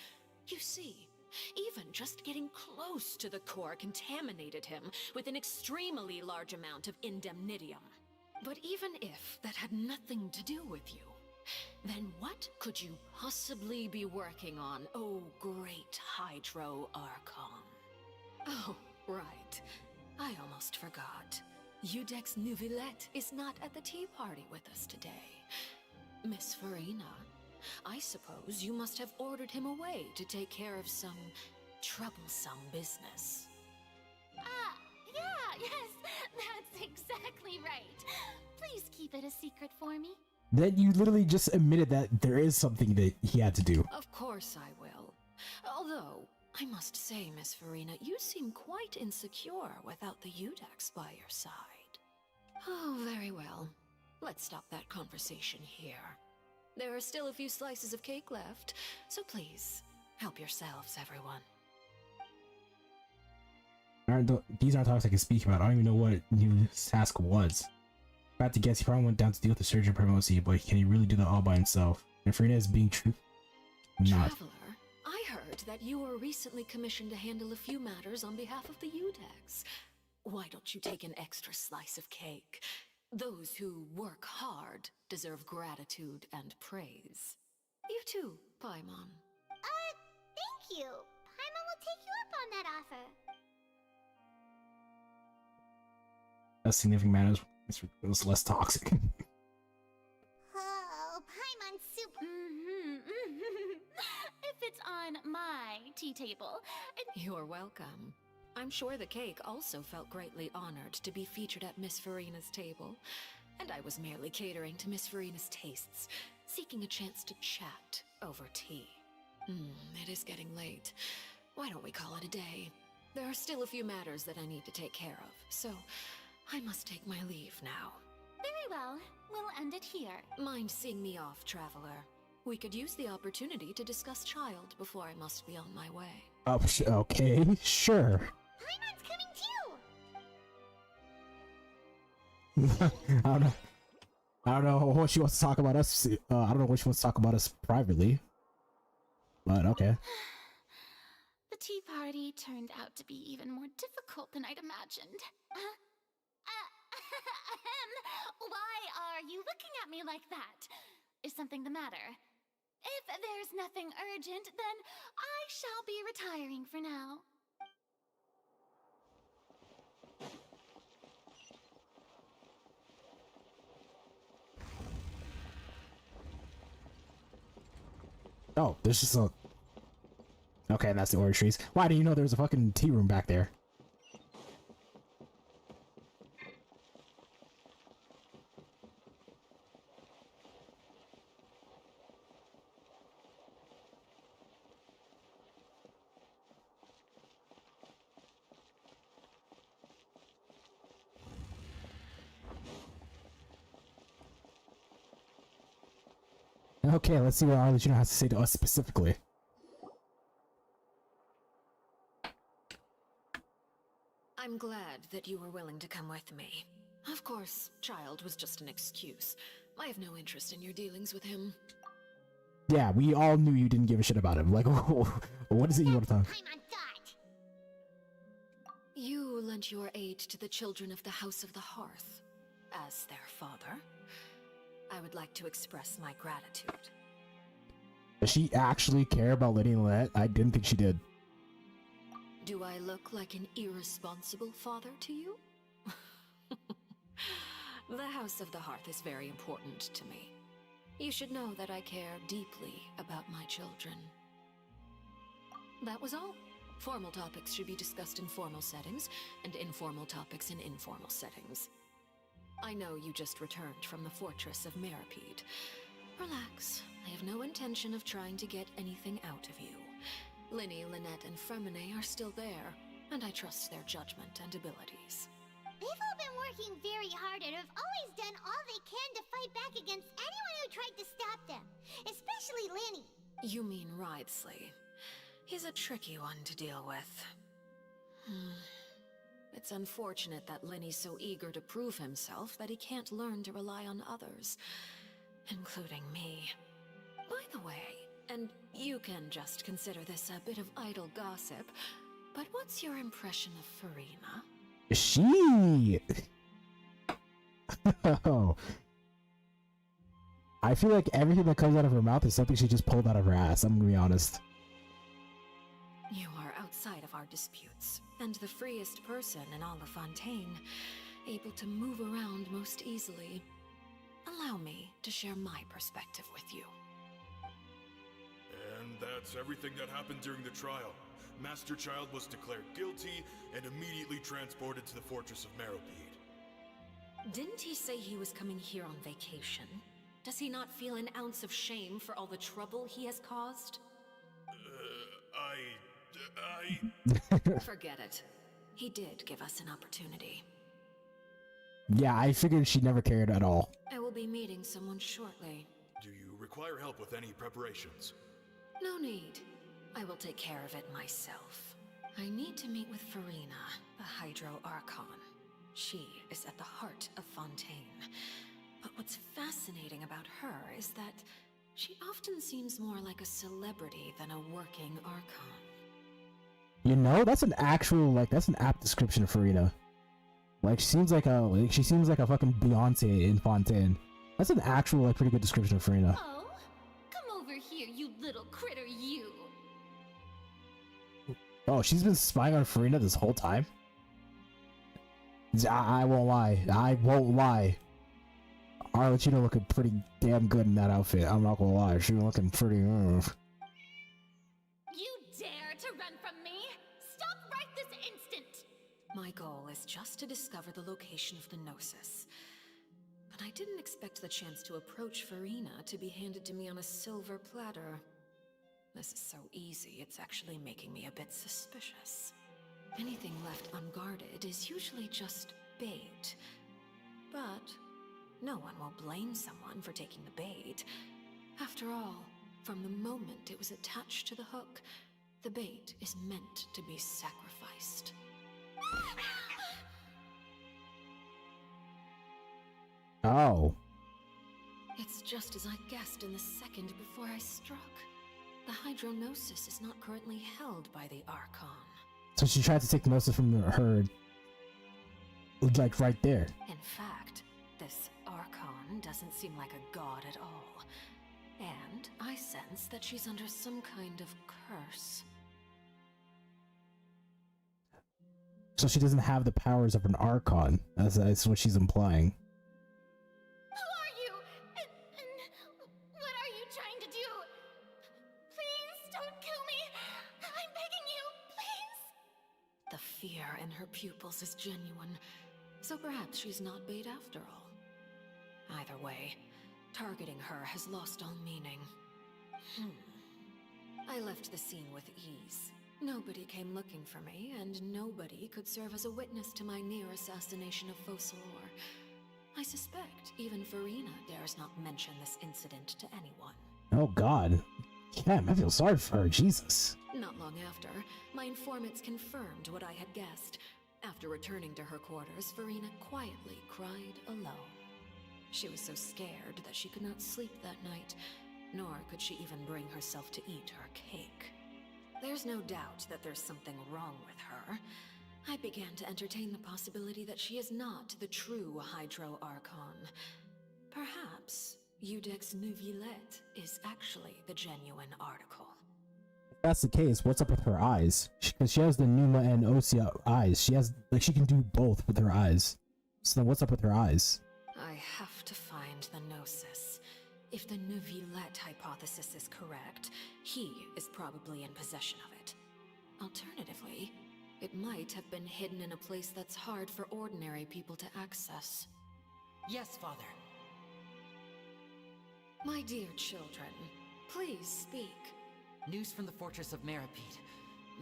You see, even just getting close to the core contaminated him with an extremely large amount of indemnitium. But even if that had nothing to do with you, then what could you possibly be working on, oh great Hydro Archon? Oh, right. I almost forgot. Udex Nuvilette is not at the tea party with us today. Miss Farina, I suppose you must have ordered him away to take care of some troublesome business. Yeah, yes, that's exactly right. Please keep it a secret for me. Then you literally just admitted that there is something that he had to do. Of course I will. Although, I must say, Miss Farina, you seem quite insecure without the Udex by your side. Oh, very well. Let's stop that conversation here. There are still a few slices of cake left, so please, help yourselves, everyone. These aren't talks I can speak about. I don't even know what his task was. If I had to guess, he probably went down to deal with the surgeon Promosi, but can he really do that all by himself? And Farina is being true. Not. Traveler, I heard that you were recently commissioned to handle a few matters on behalf of the Udex. Why don't you take an extra slice of cake? Those who work hard deserve gratitude and praise. You too, Paimon. Thank you. Paimon will take you up on that offer. That's significant matters. It's less toxic. Oh, Paimon's super... If it's on my tea table... You're welcome. I'm sure the cake also felt greatly honored to be featured at Miss Farina's table. And I was merely catering to Miss Farina's tastes, seeking a chance to chat over tea. It is getting late. Why don't we call it a day? There are still a few matters that I need to take care of, so I must take my leave now. Very well. We'll end it here. Mind seeing me off, Traveler? We could use the opportunity to discuss Child before I must be on my way. Oh, okay, sure. Paimon's coming too! I don't know what she wants to talk about us. I don't know what she wants to talk about us privately. But okay. The tea party turned out to be even more difficult than I'd imagined. Why are you looking at me like that? Is something the matter? If there's nothing urgent, then I shall be retiring for now. Oh, there's just a... Okay, that's the orange trees. Why do you know there's a fucking tea room back there? Okay, let's see what Arlecchino has to say to us specifically. I'm glad that you were willing to come with me. Of course, Child was just an excuse. I have no interest in your dealings with him. Yeah, we all knew you didn't give a shit about him. Like, what is it you want to talk? You lent your aid to the children of the House of the Hearth. As their father, I would like to express my gratitude. Does she actually care about Lady and Lynette? I didn't think she did. Do I look like an irresponsible father to you? The House of the Hearth is very important to me. You should know that I care deeply about my children. That was all. Formal topics should be discussed in formal settings, and informal topics in informal settings. I know you just returned from the fortress of Meripede. Relax. I have no intention of trying to get anything out of you. Linny, Lynette, and Fremine are still there, and I trust their judgment and abilities. They've all been working very hard and have always done all they can to fight back against anyone who tried to stop them. Especially Linny. You mean Wriothesley. He's a tricky one to deal with. It's unfortunate that Lenny's so eager to prove himself that he can't learn to rely on others, including me. By the way, and you can just consider this a bit of idle gossip, but what's your impression of Farina? She... Oh. I feel like everything that comes out of her mouth is something she just pulled out of her ass, I'm gonna be honest. You are outside of our disputes, and the freest person in all of Fontaine, able to move around most easily. Allow me to share my perspective with you. And that's everything that happened during the trial. Master Child was declared guilty and immediately transported to the Fortress of Meropide. Didn't he say he was coming here on vacation? Does he not feel an ounce of shame for all the trouble he has caused? Forget it. He did give us an opportunity. Yeah, I figured she never cared at all. I will be meeting someone shortly. Do you require help with any preparations? No need. I will take care of it myself. I need to meet with Farina, the Hydro Archon. She is at the heart of Fontaine. But what's fascinating about her is that she often seems more like a celebrity than a working Archon. You know, that's an actual, like, that's an apt description of Farina. Like, she seems like a fucking Beyonce in Fontaine. That's an actual, like, pretty good description of Farina. Oh, come over here, you little critter, you. Oh, she's been spying on Farina this whole time? I won't lie. I won't lie. Arlecchino looking pretty damn good in that outfit. I'm not gonna lie. She was looking pretty... You dare to run from me? Stop right this instant! My goal is just to discover the location of the Gnosis. But I didn't expect the chance to approach Farina to be handed to me on a silver platter. This is so easy, it's actually making me a bit suspicious. Anything left unguarded is usually just bait. But no one will blame someone for taking the bait. After all, from the moment it was attached to the hook, the bait is meant to be sacrificed. Oh. It's just as I guessed in the second before I struck. The Hydronosis is not currently held by the Archon. So she tried to take the Gnosis from her, like, right there. In fact, this Archon doesn't seem like a god at all. And I sense that she's under some kind of curse. So she doesn't have the powers of an Archon. That's what she's implying. Who are you? And what are you trying to do? Please don't kill me. I'm begging you, please. The fear in her pupils is genuine, so perhaps she's not bait after all. Either way, targeting her has lost all meaning. I left the scene with ease. Nobody came looking for me, and nobody could serve as a witness to my near assassination of Focalor. I suspect even Farina dares not mention this incident to anyone. Oh god. Damn, I feel sorry for her, Jesus. Not long after, my informants confirmed what I had guessed. After returning to her quarters, Farina quietly cried alone. She was so scared that she could not sleep that night, nor could she even bring herself to eat her cake. There's no doubt that there's something wrong with her. I began to entertain the possibility that she is not the true Hydro Archon. Perhaps Eudex Neuvillette is actually the genuine article. If that's the case, what's up with her eyes? Because she has the Numa and Osea eyes. She has, like, she can do both with her eyes. So then what's up with her eyes? I have to find the Gnosis. If the Neuvillette hypothesis is correct, he is probably in possession of it. Alternatively, it might have been hidden in a place that's hard for ordinary people to access. Yes, Father. My dear children, please speak. News from the Fortress of Meropide.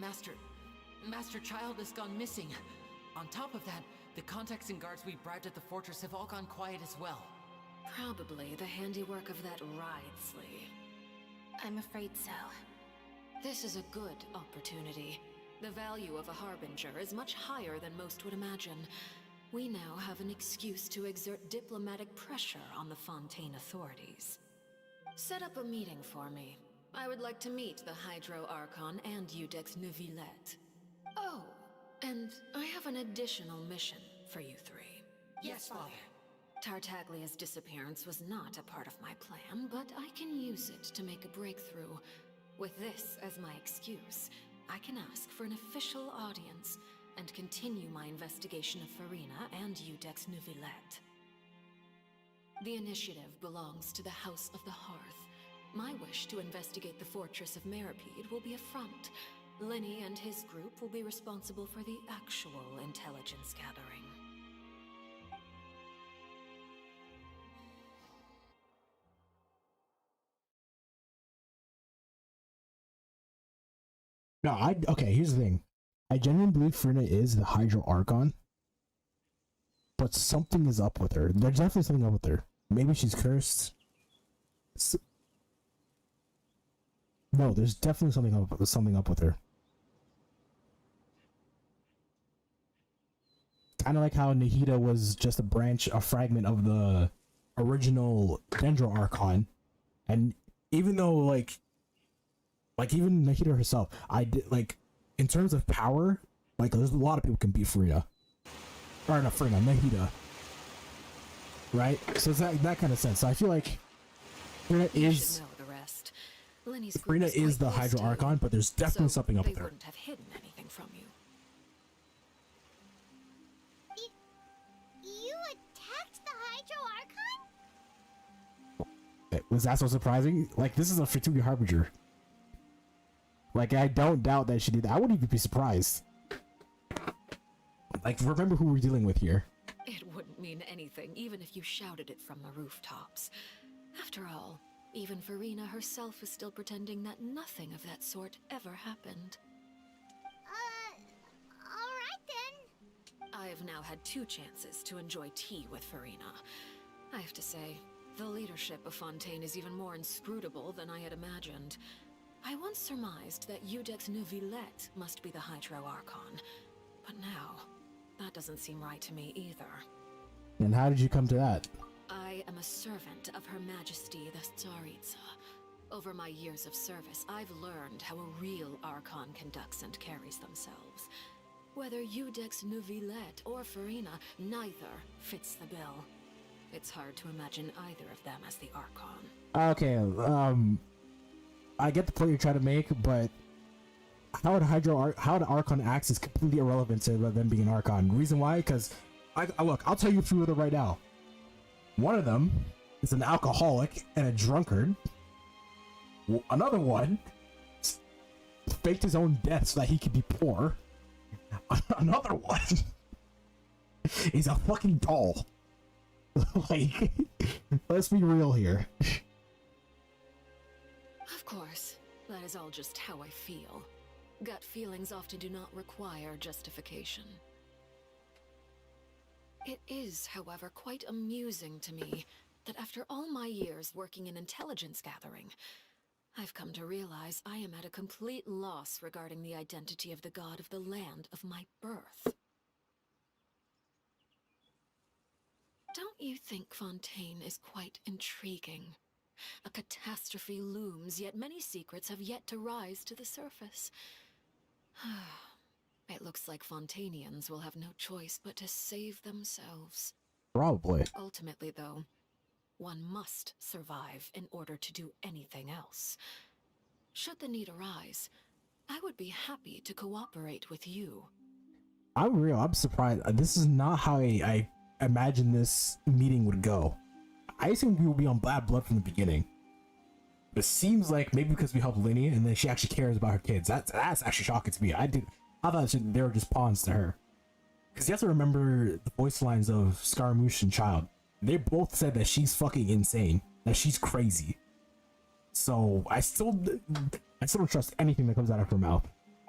Master Child has gone missing. On top of that, the contacts and guards we bribed at the fortress have all gone quiet as well. Probably the handiwork of that Ridsley. I'm afraid so. This is a good opportunity. The value of a harbinger is much higher than most would imagine. We now have an excuse to exert diplomatic pressure on the Fontaine authorities. Set up a meeting for me. I would like to meet the Hydro Archon and Udex Neuvillette. Oh, and I have an additional mission for you three. Yes, Father. Tartaglia's disappearance was not a part of my plan, but I can use it to make a breakthrough. With this as my excuse, I can ask for an official audience and continue my investigation of Farina and Udex Neuvillette. The initiative belongs to the House of the Hearth. My wish to investigate the fortress of Meripede will be a front. Lenny and his group will be responsible for the actual intelligence gathering. No, okay, here's the thing. I genuinely believe Farina is the Hydro Archon, but something is up with her. There's definitely something up with her. Maybe she's cursed. No, there's definitely something up with her. Kind of like how Nahida was just a fragment of the original Dendro Archon, and even though like even Nahida herself, I did like in terms of power, like there's a lot of people can beat Farina, or not Farina, Nahida, right? So it's that kind of sense. So I feel like Farina is. Farina is the Hydro Archon, but there's definitely something up with her. Wouldn't have hidden anything from you. You attacked the Hydro Archon? Was that so surprising? Like, this is a Fatui Harbinger. Like, I don't doubt that she did that. I wouldn't even be surprised. Like, remember who we're dealing with here. It wouldn't mean anything, even if you shouted it from the rooftops. After all, even Farina herself is still pretending that nothing of that sort ever happened. Alright then. I have now had 2 chances to enjoy tea with Farina. I have to say, the leadership of Fontaine is even more inscrutable than I had imagined. I once surmised that Udex Neuvillette must be the Hydro Archon, but now, that doesn't seem right to me either. And how did you come to that? I am a servant of Her Majesty the Tsaritsa. Over my years of service, I've learned how a real Archon conducts and carries themselves. Whether Udex Neuvillette or Farina, neither fits the bill. It's hard to imagine either of them as the Archon. Okay, I get the point you're trying to make, but how the Archon acts is completely irrelevant to them being an Archon. The reason why? Because, look, I'll tell you a few of them right now. One of them is an alcoholic and a drunkard. Another one faked his own death so that he could be poor. Another one is a fucking doll. Like, let's be real here. Of course, that is all just how I feel. Gut feelings often do not require justification. It is, however, quite amusing to me that after all my years working in intelligence gathering, I've come to realize I am at a complete loss regarding the identity of the god of the land of my birth. Don't you think Fontaine is quite intriguing? A catastrophe looms, yet many secrets have yet to rise to the surface. It looks like Fontainians will have no choice but to save themselves. Probably. Ultimately, though, one must survive in order to do anything else. Should the need arise, I would be happy to cooperate with you. I'm surprised. This is not how I imagined this meeting would go. I assumed we would be on bad blood from the beginning. But it seems like maybe because we helped Lenny and then she actually cares about her kids. That's actually shocking to me. I thought they were just pawns to her. Because you have to remember the voice lines of Scaramouche and Child. They both said that she's fucking insane. That she's crazy. So I still don't trust anything that comes out of her mouth.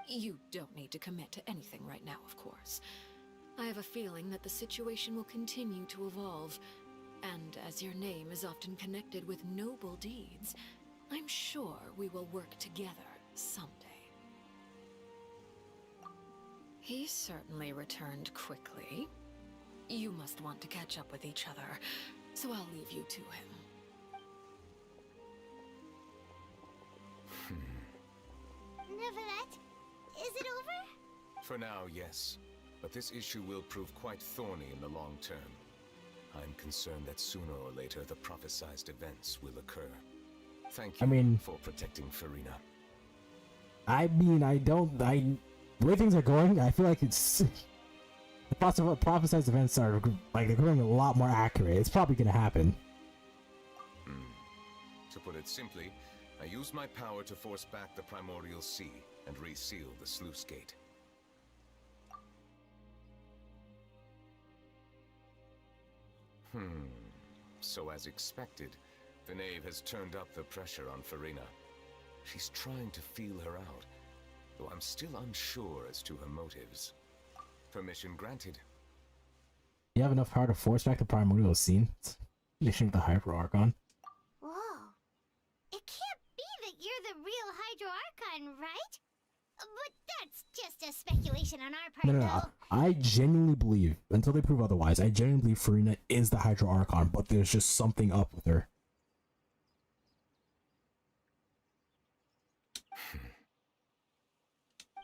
You don't need to commit to anything right now, of course. I have a feeling that the situation will continue to evolve. And as your name is often connected with noble deeds, I'm sure we will work together someday. He certainly returned quickly. You must want to catch up with each other, so I'll leave you to him. Neverlet, is it over? For now, yes. But this issue will prove quite thorny in the long term. I'm concerned that sooner or later the prophesized events will occur. Thank you for protecting Farina. The way things are going, I feel like it's the prophesized events are like they're going a lot more accurate. It's probably gonna happen. To put it simply, I used my power to force back the primordial sea and reseal the sluice gate. So as expected, the knave has turned up the pressure on Farina. She's trying to feel her out, though I'm still unsure as to her motives. Permission granted. You have enough power to force back the primordial scene? Mission with the Hydro Archon. Whoa. It can't be that you're the real Hydro Archon, right? But that's just a speculation on our part, No. I genuinely believe, until they prove otherwise, I genuinely believe Farina is the Hydro Archon, but there's just something up with her.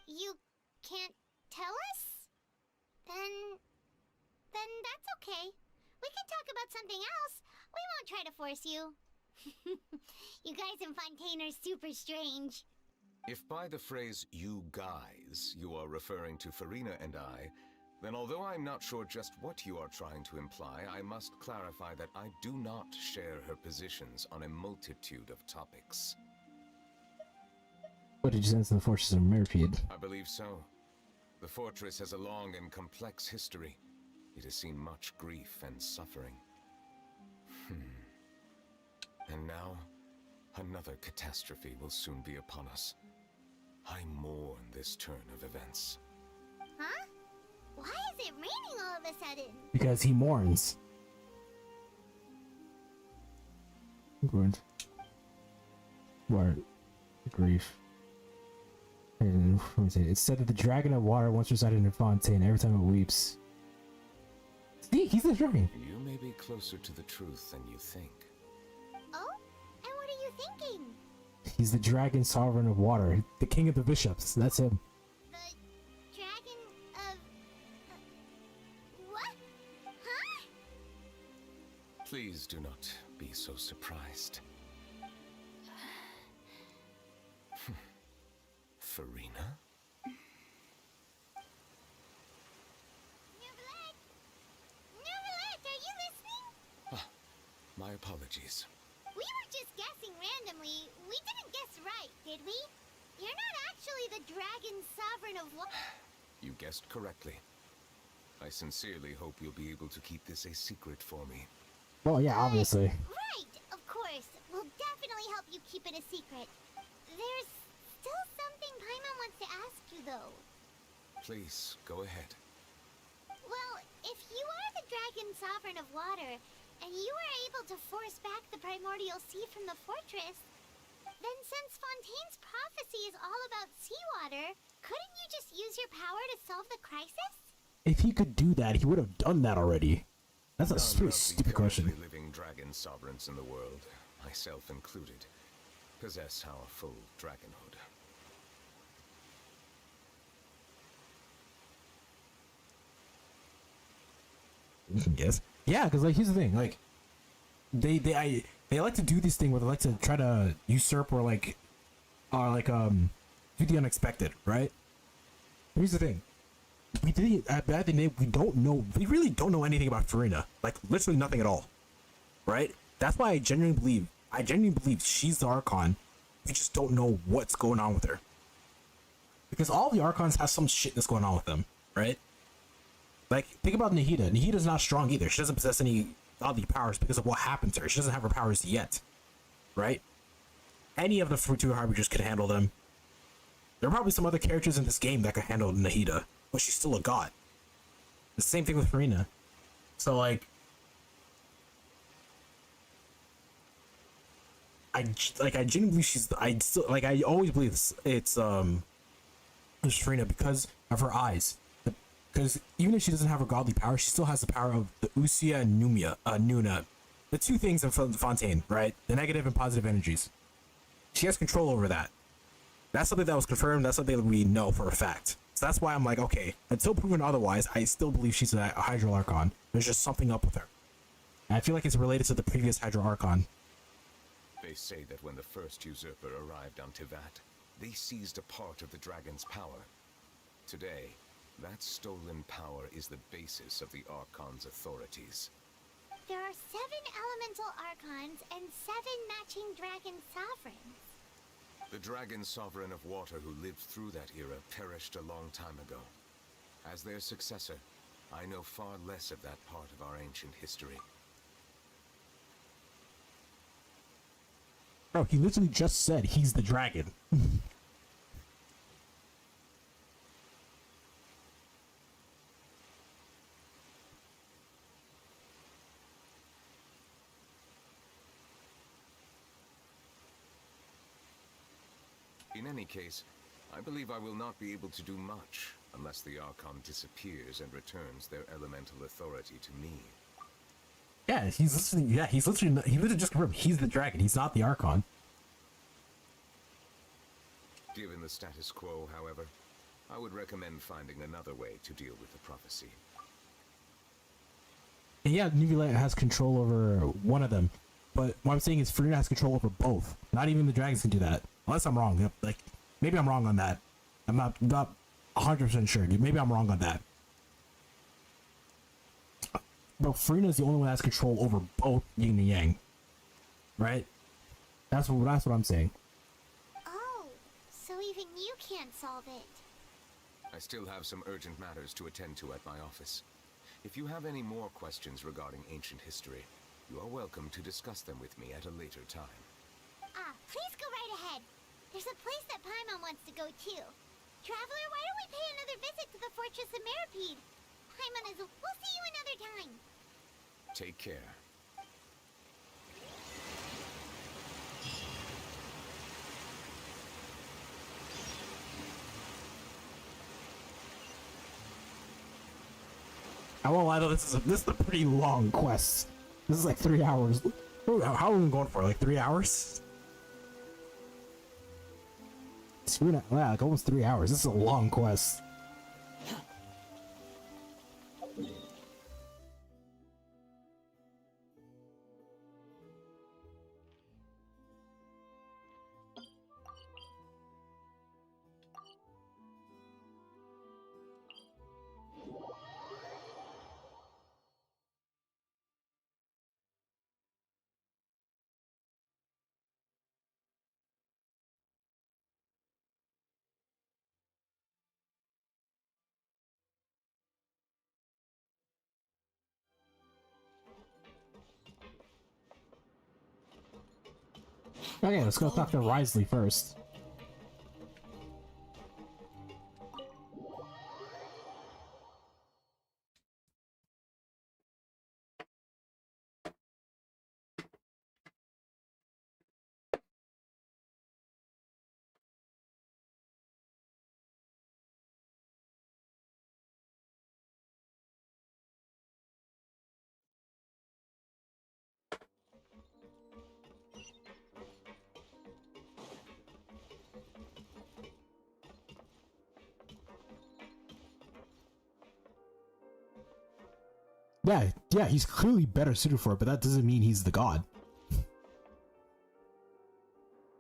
You can't tell us? Then that's okay. We can talk about something else. We won't try to force you. You guys in Fontaine are super strange. If by the phrase, you guys, you are referring to Farina and I, then although I'm not sure just what you are trying to imply, I must clarify that I do not share her positions on a multitude of topics. What did you sense in the fortress of Mirapede? I believe so. The fortress has a long and complex history. It has seen much grief and suffering. And now, another catastrophe will soon be upon us. I mourn this turn of events. Huh? Why is it raining all of a sudden? Because he mourns. Good. What? Grief. And let me see. It's said that the dragon of water once resided in Fontaine. Every time it weeps. See, he's the dragon. You may be closer to the truth than you think. Oh? And what are you thinking? He's the dragon sovereign of water. The king of the bishops. That's him. The dragon of... what? Huh? Please do not be so surprised. Farina? Neverlet, are you listening? My apologies. We were just guessing randomly. We didn't guess right, did we? You're not actually the dragon sovereign of what? You guessed correctly. I sincerely hope you'll be able to keep this a secret for me. Well, yeah, obviously. Right, of course. We'll definitely help you keep it a secret. There's still something Paimon wants to ask you, though. Please, go ahead. Well, if you are the dragon sovereign of water, and you were able to force back the primordial sea from the fortress, then since Fontaine's prophecy is all about seawater, couldn't you just use your power to solve the crisis? If he could do that, he would have done that already. That's a pretty stupid question. Living dragon sovereigns in the world, myself included, possess our full dragonhood. Yes. Yeah, because like here's the thing, like they like to do this thing where they like to try to usurp or do the unexpected, right? Here's the thing. We really don't know anything about Farina. Like literally nothing at all. Right? That's why I genuinely believe she's the Archon. We just don't know what's going on with her. Because all the Archons have some shit that's going on with them, right? Like, think about Nahida. Nahida's not strong either. She doesn't possess any godly powers because of what happened to her. She doesn't have her powers yet. Right? Any of the Fruitua Harbingers could handle them. There are probably some other characters in this game that could handle Nahida, but she's still a god. The same thing with Farina. So, like... I genuinely believe she's... I always believe it's Farina because of her eyes. because even if she doesn't have her godly power, she still has the power of the Usia and Nuna, the two things in Fontaine, right? The negative and positive energies. She has control over that. That's something that was confirmed. That's something that we know for a fact. So that's why I'm like, okay, until proven otherwise, I still believe she's a Hydro Archon. There's just something up with her. And I feel like it's related to the previous Hydro Archon. They say that when the first usurper arrived on Tivat, they seized a part of the dragon's power. Today, that stolen power is the basis of the Archon's authorities. There are 7 elemental archons and 7 matching dragon sovereigns. The dragon sovereign of water who lived through that era perished a long time ago. As their successor, I know far less of that part of our ancient history. Bro, he literally just said he's the dragon. In any case, I believe I will not be able to do much unless the Archon disappears and returns their elemental authority to me. Yeah, he literally just confirmed he's the dragon. He's not the Archon. Given the status quo, however, I would recommend finding another way to deal with the prophecy. And yeah, Nuvula has control over one of them, but what I'm saying is Farina has control over both. Not even the dragons can do that. Unless I'm wrong. Like, maybe I'm wrong on that. I'm not 100% sure. Maybe I'm wrong on that. But Farina is the only one that has control over both yin and yang. Right? That's what I'm saying. Oh, so even you can't solve it. I still have some urgent matters to attend to at my office. If you have any more questions regarding ancient history, you are welcome to discuss them with me at a later time. Please go right ahead. There's a place that Paimon wants to go too. Traveler, why don't we pay another visit to the Fortress of Meripede? Paimon is... We'll see you another time. Take care. I won't lie though, this is a pretty long quest. This is like 3 hours. How long are we going for? Like 3 hours? Yeah, like almost 3 hours. This is a long quest. Okay, let's go talk to Risley first. Yeah, he's clearly better suited for it, but that doesn't mean he's the god.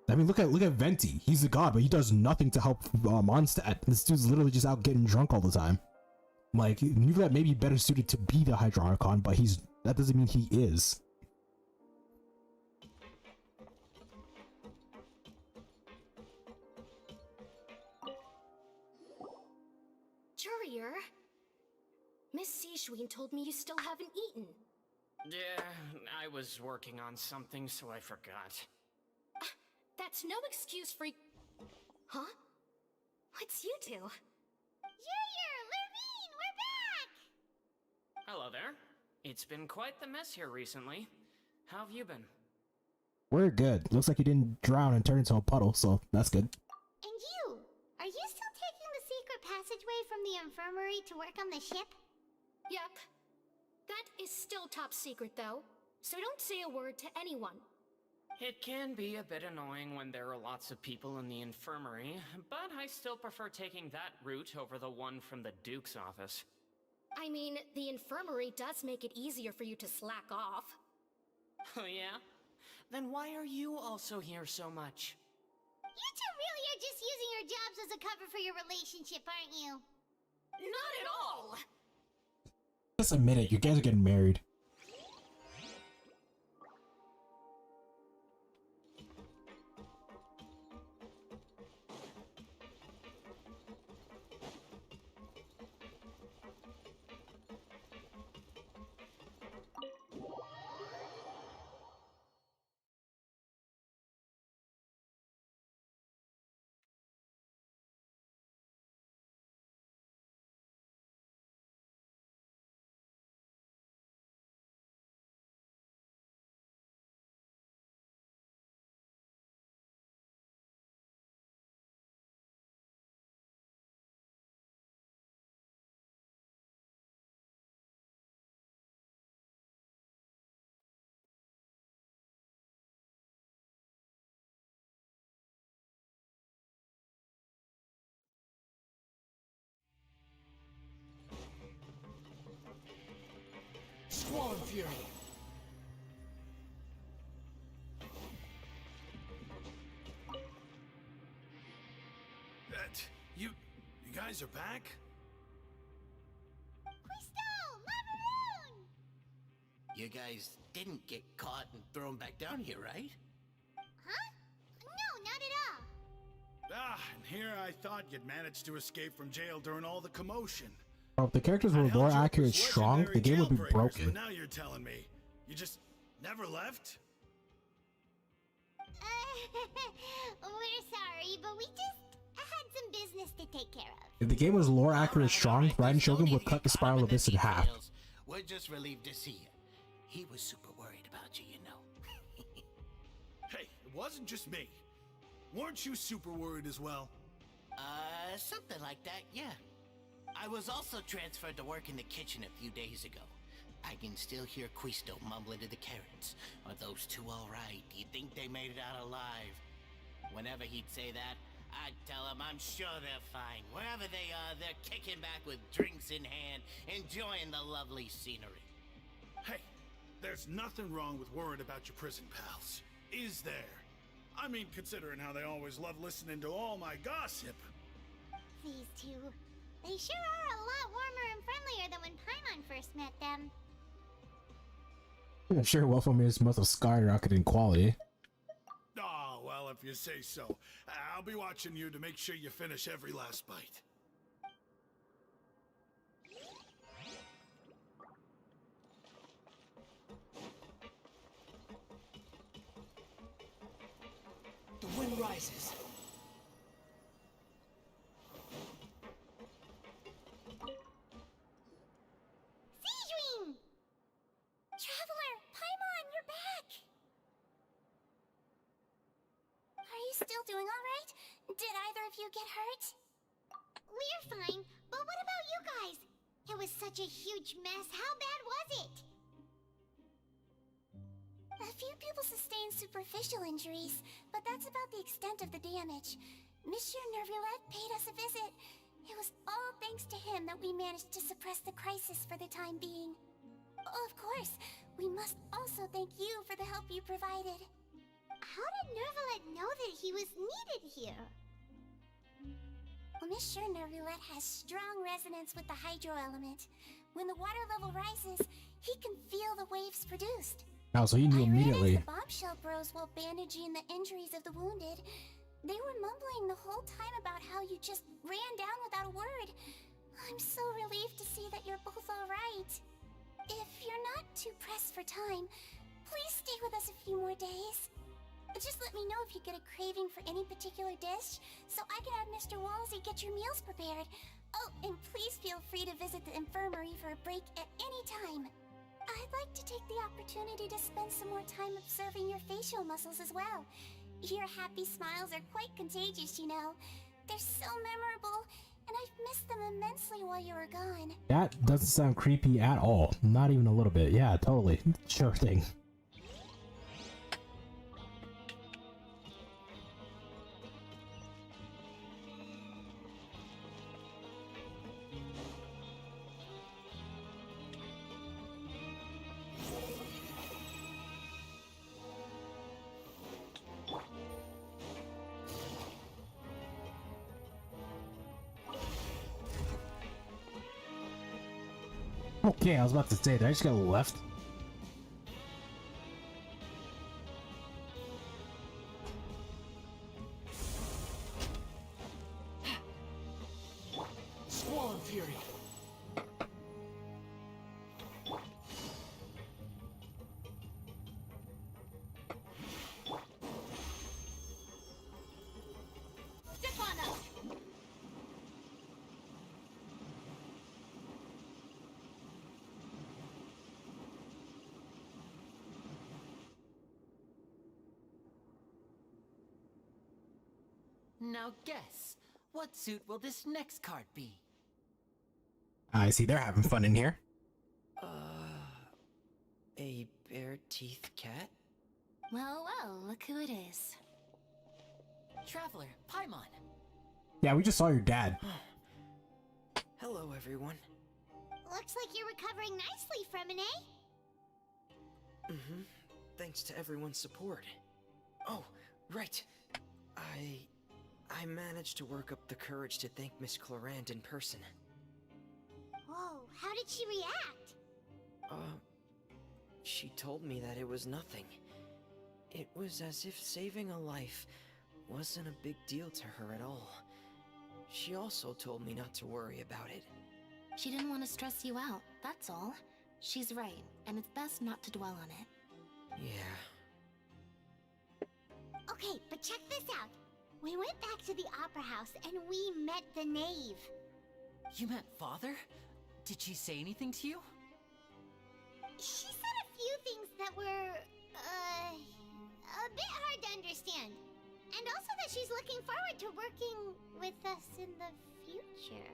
I mean, look at Venti. He's the god, but he does nothing to help Mondstadt. This dude's literally just out getting drunk all the time. Like, Nuvlat may be better suited to be the Hydro Archon, but that doesn't mean he is. Courier, Miss Sishween told me you still haven't eaten. Yeah, I was working on something, so I forgot. That's no excuse for... Huh? It's you two. Lurvine, we're back! Hello there. It's been quite the mess here recently. How have you been? We're good. Looks like you didn't drown and turn into a puddle, so that's good. And you? Are you still taking the secret passageway from the infirmary agreed to work on the ship? Yep. That is still top secret, though. So don't say a word to anyone. It can be a bit annoying when there are lots of people in the infirmary, but I still prefer taking that route over the one from the Duke's office. I mean, the infirmary does make it easier for you to slack off. Oh yeah? Then why are you also here so much? You two really are just using your jobs as a cover for your relationship, aren't you? Not at all! Just admit it, you guys are getting married. Squall Fury! You guys are back? Crystal! Maroon! You guys didn't get caught and thrown back down here, right? Huh? No, not at all. Ah, and here I thought you'd managed to escape from jail during all the commotion. Bro, if the characters were more accurate and strong, the game would be broken. But now you're telling me you just never left? We're sorry, but we just had some business to take care of. If the game was lore accurate and strong, Raiden Shogun would cut the Spiral Abyss in half. We're just relieved to see you. He was super worried about you, you know. Hey, it wasn't just me. Weren't you super worried as well? Something like that, yeah. I was also transferred to work in the kitchen a few days ago. I can still hear Quisto mumbling to the Karens. Are those two alright? Do you think they made it out alive? Whenever he'd say that, I'd tell him I'm sure they're fine. Wherever they are, they're kicking back with drinks in hand, enjoying the lovely scenery. Hey, there's nothing wrong with worrying about your prison pals. Is there? I mean, considering how they always love listening to all my gossip. These two. They sure are a lot warmer and friendlier than when Paimon first met them. I'm sure Welfamers must have skyrocketed in quality. Oh, well, if you say so. I'll be watching you to make sure you finish every last bite. The wind rises. Traveler, Paimon, you're back! Are you still doing alright? Did either of you get hurt? We're fine, but what about you guys? It was such a huge mess. How bad was it? A few people sustained superficial injuries, but that's about the extent of the damage. Monsieur Nervulette paid us a visit. It was all thanks to him that we managed to suppress the crisis for the time being. Of course, we must also thank you for the help you provided. How did Nervulette know that he was needed here? Well, Monsieur Nervulette has strong resonance with the hydro element. When the water level rises, he can feel the waves produced. Oh, so he knew immediately. The bombshell bros while bandaging the injuries of the wounded. They were mumbling the whole time about how you just ran down without a word. I'm so relieved to see that you're both alright. If you're not too pressed for time, please stay with us a few more days. Just let me know if you get a craving for any particular dish, so I can have Mr. Walsey get your meals prepared. Oh, and please feel free to visit the infirmary for a break at any time. I'd like to take the opportunity to spend some more time observing your facial muscles as well. Your happy smiles are quite contagious, you know. They're so memorable, and I've missed them immensely while you were gone. That doesn't sound creepy at all. Not even a little bit. Yeah, totally. Sure thing. Okay, I was about to say, did I just go left? Squall Fury. Step on up! Now guess, what suit will this next card be? I see they're having fun in here. A bare-teethed cat? Well, well, look who it is. Traveler, Paimon. Yeah, we just saw your dad. Hello, everyone. Looks like you're recovering nicely from it, eh? Mm-hmm. Thanks to everyone's support. Oh, right. I managed to work up the courage to thank Miss Clorand in person. Whoa, how did she react? She told me that it was nothing. It was as if saving a life wasn't a big deal to her at all. She also told me not to worry about it. She didn't want to stress you out, that's all. She's right, and it's best not to dwell on it. Yeah. Okay, but check this out. We went back to the opera house and we met the knave. You met Father? Did she say anything to you? She said a few things that were, a bit hard to understand. And also that she's looking forward to working with us in the future.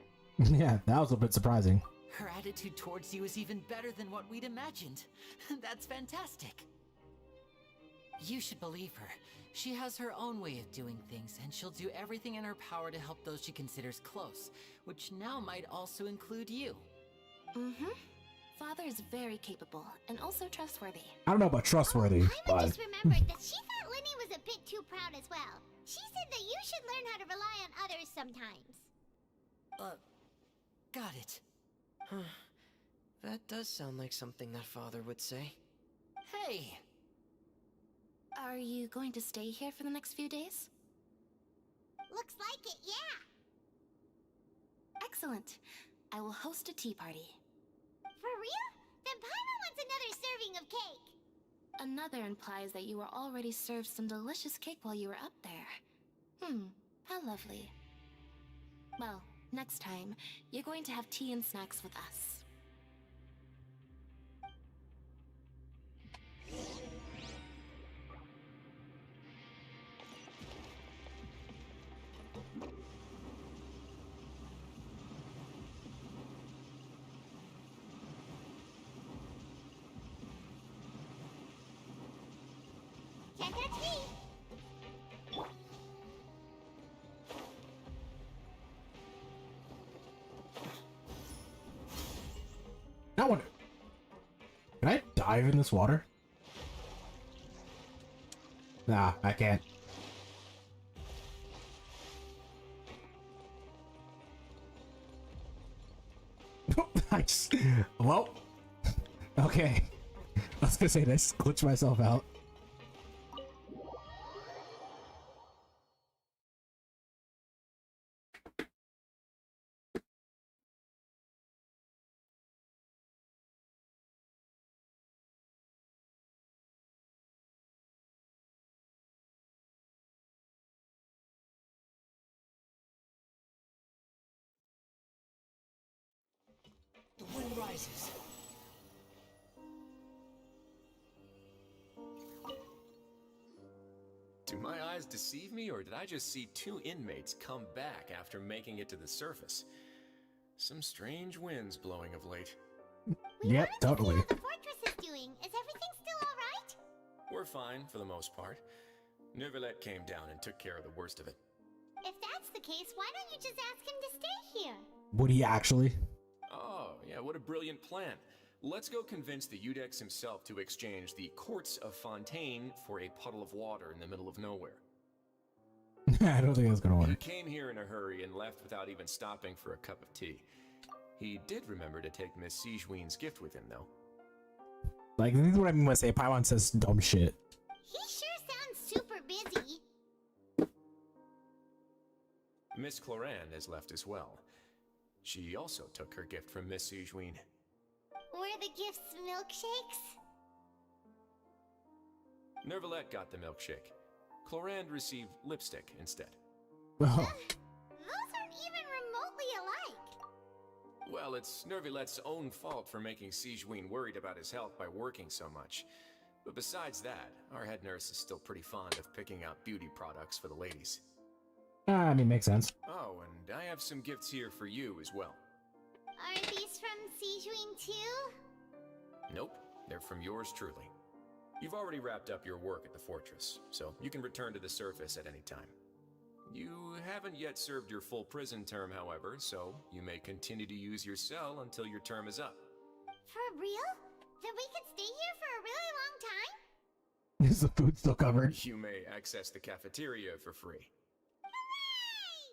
Yeah, that was a bit surprising. Her attitude towards you is even better than what we'd imagined. That's fantastic. You should believe her. She has her own way of doing things, and she'll do everything in her power to help those she considers close, which now might also include you. Mm-hmm. Father is very capable, and also trustworthy. I don't know about trustworthy, I but... just remembered that she thought Linny was a bit too proud as well. She said that you should learn how to rely on others sometimes. Got it. Huh. That does sound like something that Father would say. Hey! Are you going to stay here for the next few days? Looks like it, yeah. Excellent. I will host a tea party. For real? Then Paimon wants another serving of cake. Another implies that you were already served some delicious cake while you were up there. How lovely. Well, next time, you're going to have tea and snacks with us. Check out tea. I wonder... Can I dive in this water? Nah, I can't. Nice. Well, okay. I was gonna say this, glitch myself out. The wind rises. Do my eyes deceive me, or did I just see 2 inmates come back after making it to the surface? Some strange winds blowing of late. Yep, totally. The fortress is doing. Is everything still all right? We're fine, for the most part. Neuvillette came down and took care of the worst of it. If that's the case, why don't you just ask him to stay here? Would he actually? Oh, yeah, what a brilliant plan. Let's go convince the Udex himself to exchange the quartz of Fontaine for a puddle of water in the middle of nowhere. I don't think that's gonna He work. came here in a hurry and left without even stopping for a cup of tea. He did remember to take Miss Sigewinne's gift with him, though. Like, this is what I mean when I say Paimon says dumb shit. He sure sounds super busy. Miss Cloran has left as well. She also took her gift from Miss Sigewinne. Were the gifts milkshakes? Neuvillette got the milkshake. Cloran received lipstick instead. Oh. Those aren't even remotely alike. Well, it's Neuvillette's own fault for making Sigewinne worried about his health by working so much. But besides that, our head nurse is still pretty fond of picking out beauty products for the ladies. I mean, makes sense. Oh, and I have some gifts here for you as well. Are these from Sigewinne too? Nope, they're from yours truly. You've already wrapped up your work at the fortress, so you can return to the surface at any time. You haven't yet served your full prison term, however, so you may continue to use your cell until your term is up. For real? Then we could stay here for a really long time? Is the food still covered? You may access the cafeteria for free.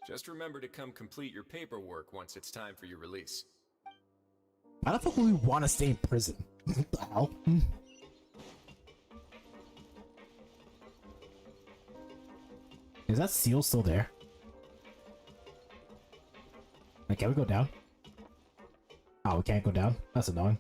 Just remember to come complete your paperwork once it's time for your release. Why the fuck would we want to stay in prison? What the hell? Is that seal still there? Like, can we go down? Oh, we can't go down? That's annoying.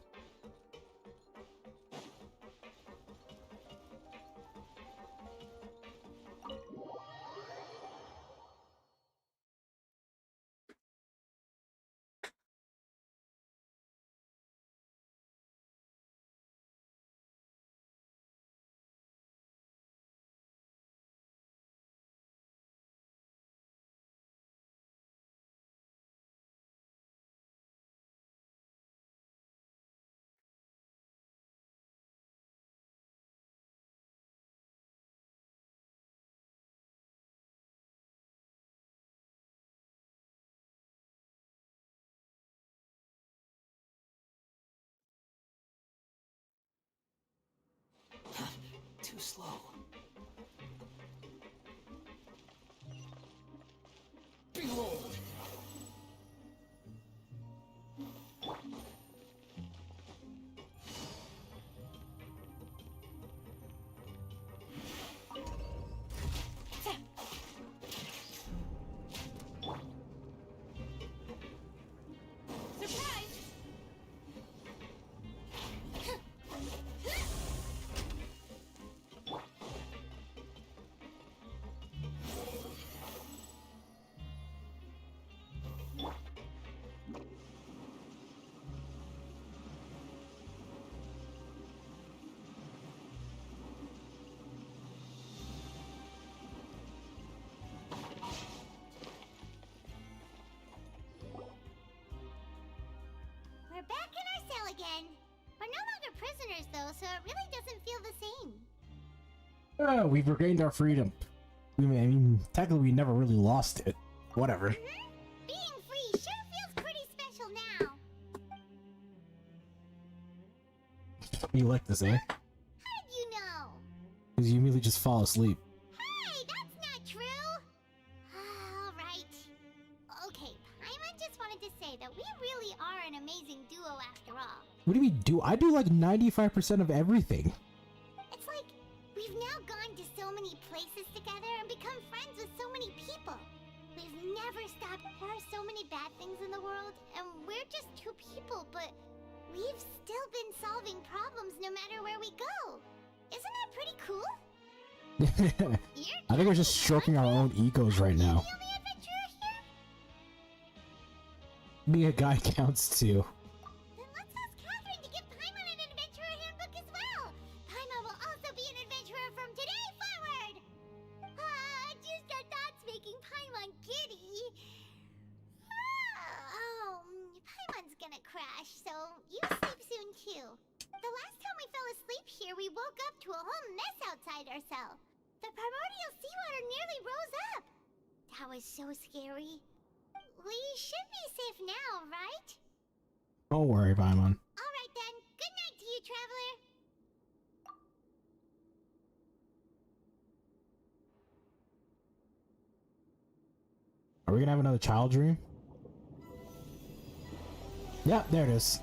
Too slow. Behold! We're back in our cell again. We're no longer prisoners though, so it really doesn't feel the same. We've regained our freedom. I mean, technically we never really lost it. Whatever. Being free sure feels pretty special now. You like this, eh? How did you know? Because you immediately just fall asleep. Hey, that's not true. Alright. Okay, Paimon just wanted to say that we really are an amazing duo after all. What do we do? I do like 95% of everything. It's like we've now gone to so many places together and become friends with so many people. We've never stopped. There are so many bad things in the world, and we're just two people, but we've still been solving problems no matter where we go. Isn't that pretty cool? I think we're just stroking our own egos right now. The only adventurer here? Being a guy counts too. Then let's ask Catherine to give Paimon an adventurer handbook as well. Paimon will also be an adventurer from today forward. we woke up to a whole mess outside ourselves. The primordial seawater nearly rose up. That was so scary. We should be safe now, right? Don't worry, Paimon. Alright then. Good night to you, Traveler. Are we gonna have another child dream? Yeah, there it is.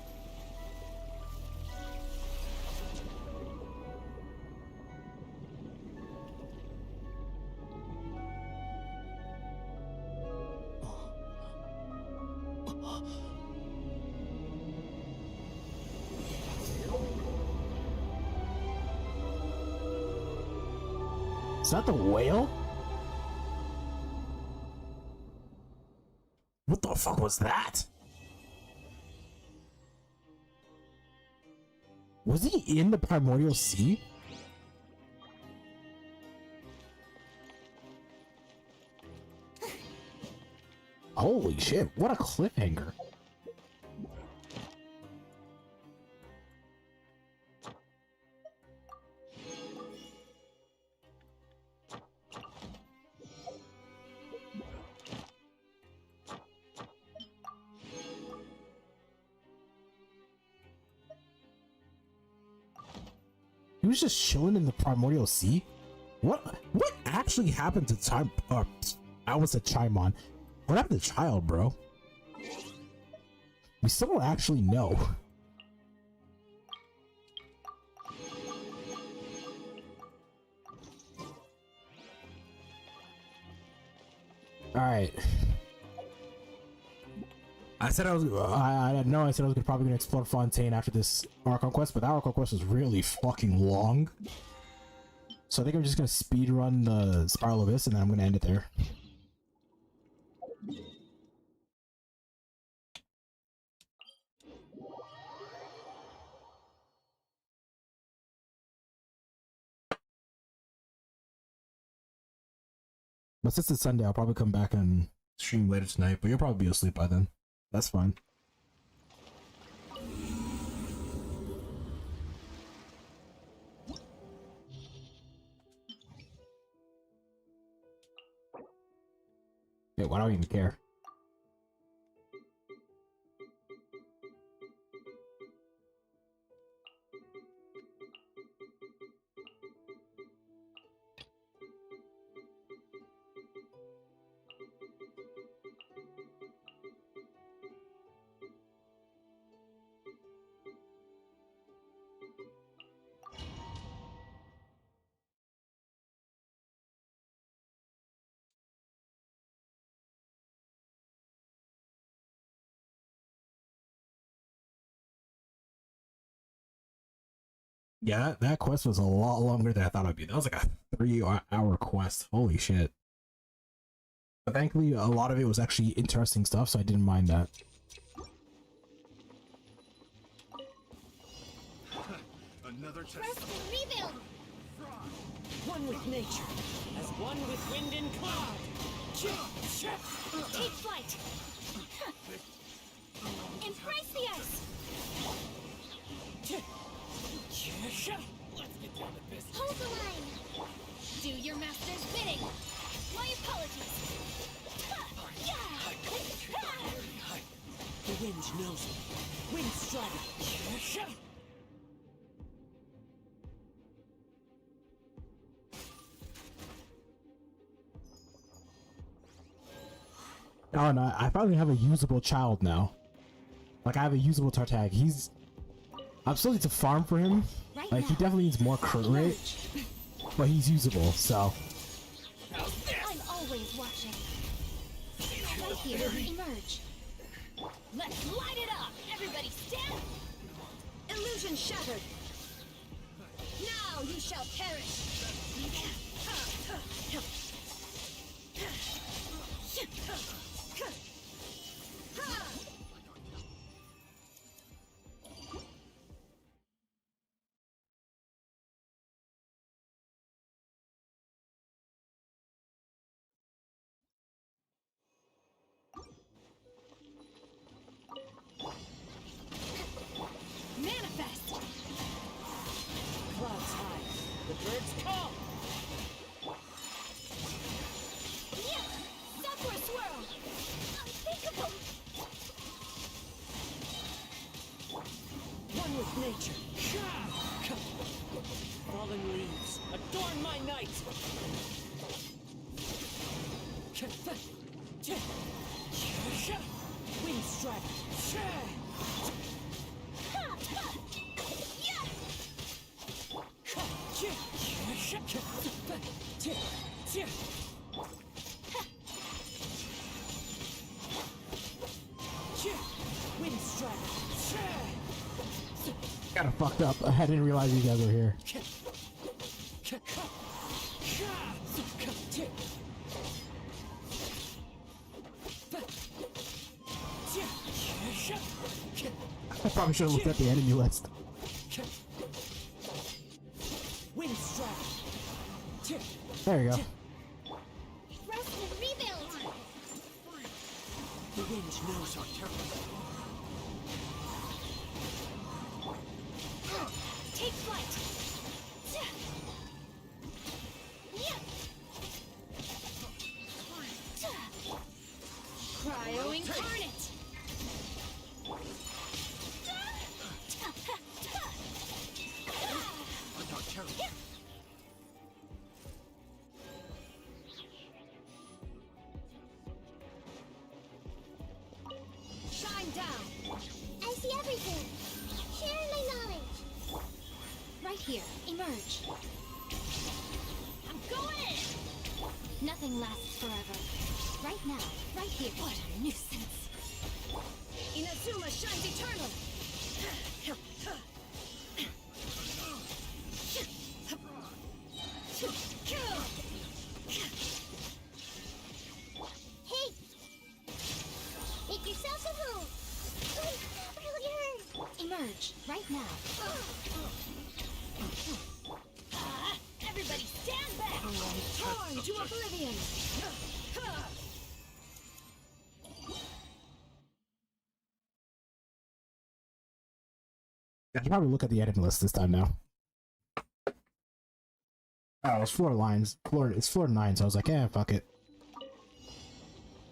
Is that the whale? What the fuck was that? Was he in the primordial sea? Holy shit, what a cliffhanger. He was just chilling in the primordial sea? What actually happened to I was a Chaimon. What happened to Child, bro? We still don't actually know. Alright. I said I was probably gonna explore Fontaine after this Archon quest, but that Archon quest was really fucking long. So I think I'm just gonna speed run the Spiral Abyss and then I'm gonna end it there. But since it's Sunday, I'll probably come back and stream later tonight, but you'll probably be asleep by then. That's fine. Yeah, why do I even care? Yeah, that quest was a lot longer than I thought it would be. That was like a 3-hour quest. Holy shit. But thankfully, a lot of it was actually interesting stuff, so I didn't mind that. Another test. Rebuild! One with nature, as one with wind and cloud. Take flight! Embrace the ice! Let's get down to business. Hold the line! Do your master's bidding! My apologies! The wind knows me. Wind strike. Oh no, I finally have a usable child now. Like, I have a usable Tartag. I'm still need to farm for him. Like, he definitely needs more crit rate, but he's usable, so. I'm always watching. Right here, emerge. Let's light it up! Everybody stand! Illusion shattered! Now you shall perish! Clouds Birds call! Yeah! Sakura swirl! Unthinkable! One with nature. Fallen leaves, adorn my night! Wind strike! Wind strike! Kinda fucked up. I didn't realize you guys were here. I probably should have looked at the enemy list. Wind strike! There you go. Rest and rebuild! The wind knows our terror. Take flight! Cryo incarnate! Shine down! I see everything! Share my knowledge! Right here, emerge. I'm going in! Nothing lasts forever. Right now, right here. What a nuisance! Inazuma shines eternal! Hey! Make yourself at home! That really hurt! Emerge, right now. Everybody stand back! Torn to oblivion! I should probably look at the enemy list this time now. Oh, it's floor lines. It's floor 9, so I was like, yeah, fuck it.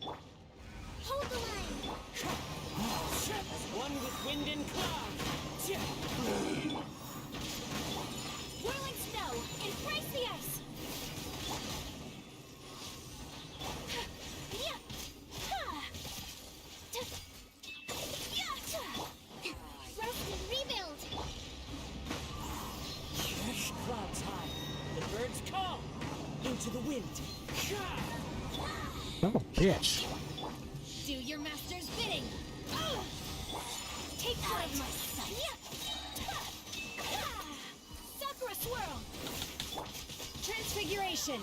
Hold the line! One with wind and cloud! Whirling snow! Embrace the ice! Rest and rebuild! Clouds high. The birds call! Into the wind! Oh, bitch. Do your master's bidding! Take flight! My sight! Sakura swirl! Transfiguration!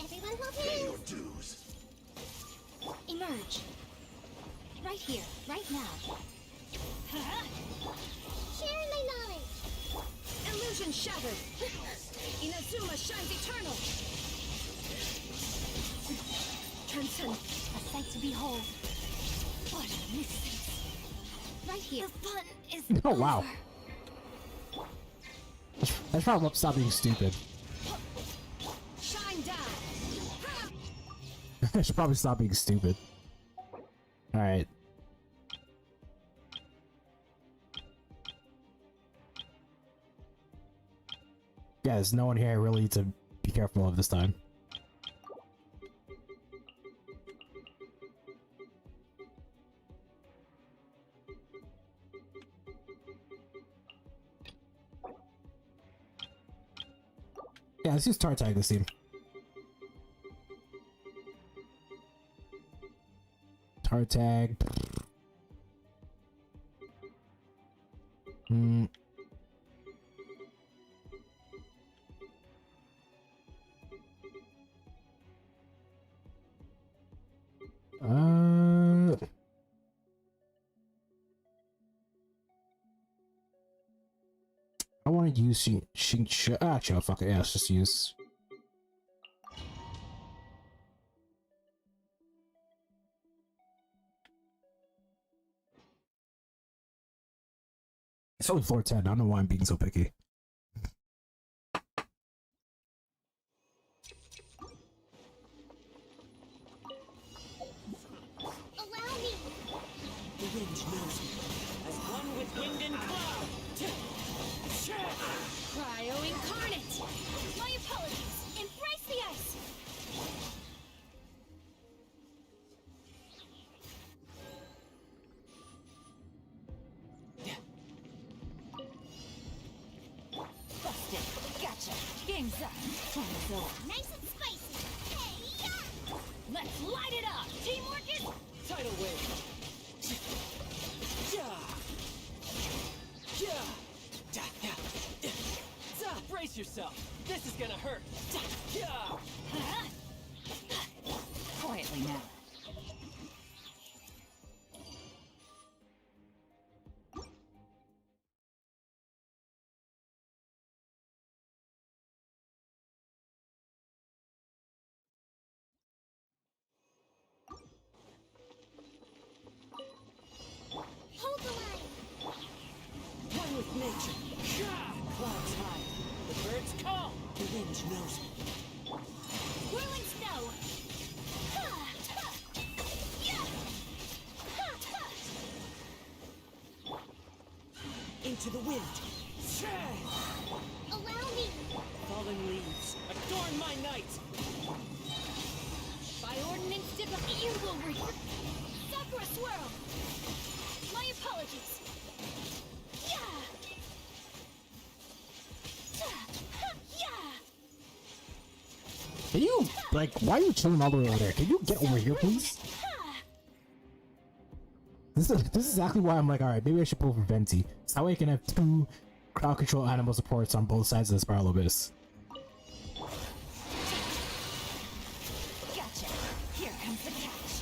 Everyone hold hands! Emerge. Right here, right now. Share my knowledge! Illusion shattered! Inazuma shines eternal! Transcend! A sight to behold. What a nuisance! Right here. The fun is Oh, wow. over. I should probably stop being stupid. Shine down! I should probably stop being stupid. Alright. Yeah, there's no one here I really need to be careful of this time. Yeah, let's use Tartag this team. Tartag. I want to use actually, fuck it. Yeah, let's just use. It's only floor 10. I don't know why I'm being so picky. Allow me. The wind knows me, as one with wind and cloud. Cryo incarnate! My apologies! Embrace the ice! Busted. Gotcha. Game's up. Time's over. Nice and spicy. Hey, yeah! Let's light it up. Teamwork is Tidal wave. Brace yourself. This is gonna hurt. quietly now. Hold the line. One with nature. Clouds high. The birds call. The wind knows me. Whirling snow! Into the wind. Allow me. Fallen leaves. Adorn my night. By ordinance divine, you will reap. Sakura swirl! My apologies. Can you, like, why are you chilling all the way over there? Can you get over here, please? This is exactly why I'm like, alright, maybe I should pull for Venti. So that way I can have two crowd control animal supports on both sides of the Spiral Abyss. Gotcha. Here comes the catch.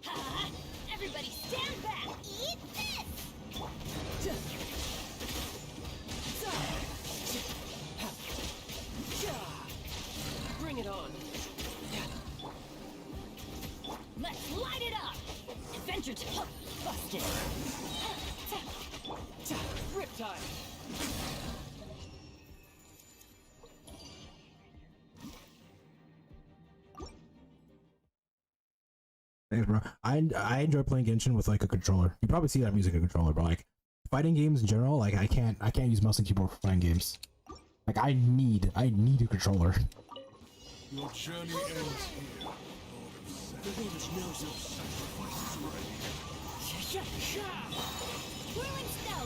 Ha! Everybody stand back! Eat this! Bring it on. Let's light it up! Adventure time! Busted! Riptide. Thanks, bro. I enjoy playing Genshin with like a controller. You probably see that I'm using a controller, but like fighting games in general, like I can't use mouse and keyboard for playing games. Like I need a controller. Your journey ends here. The wind knows us. Whirling snow!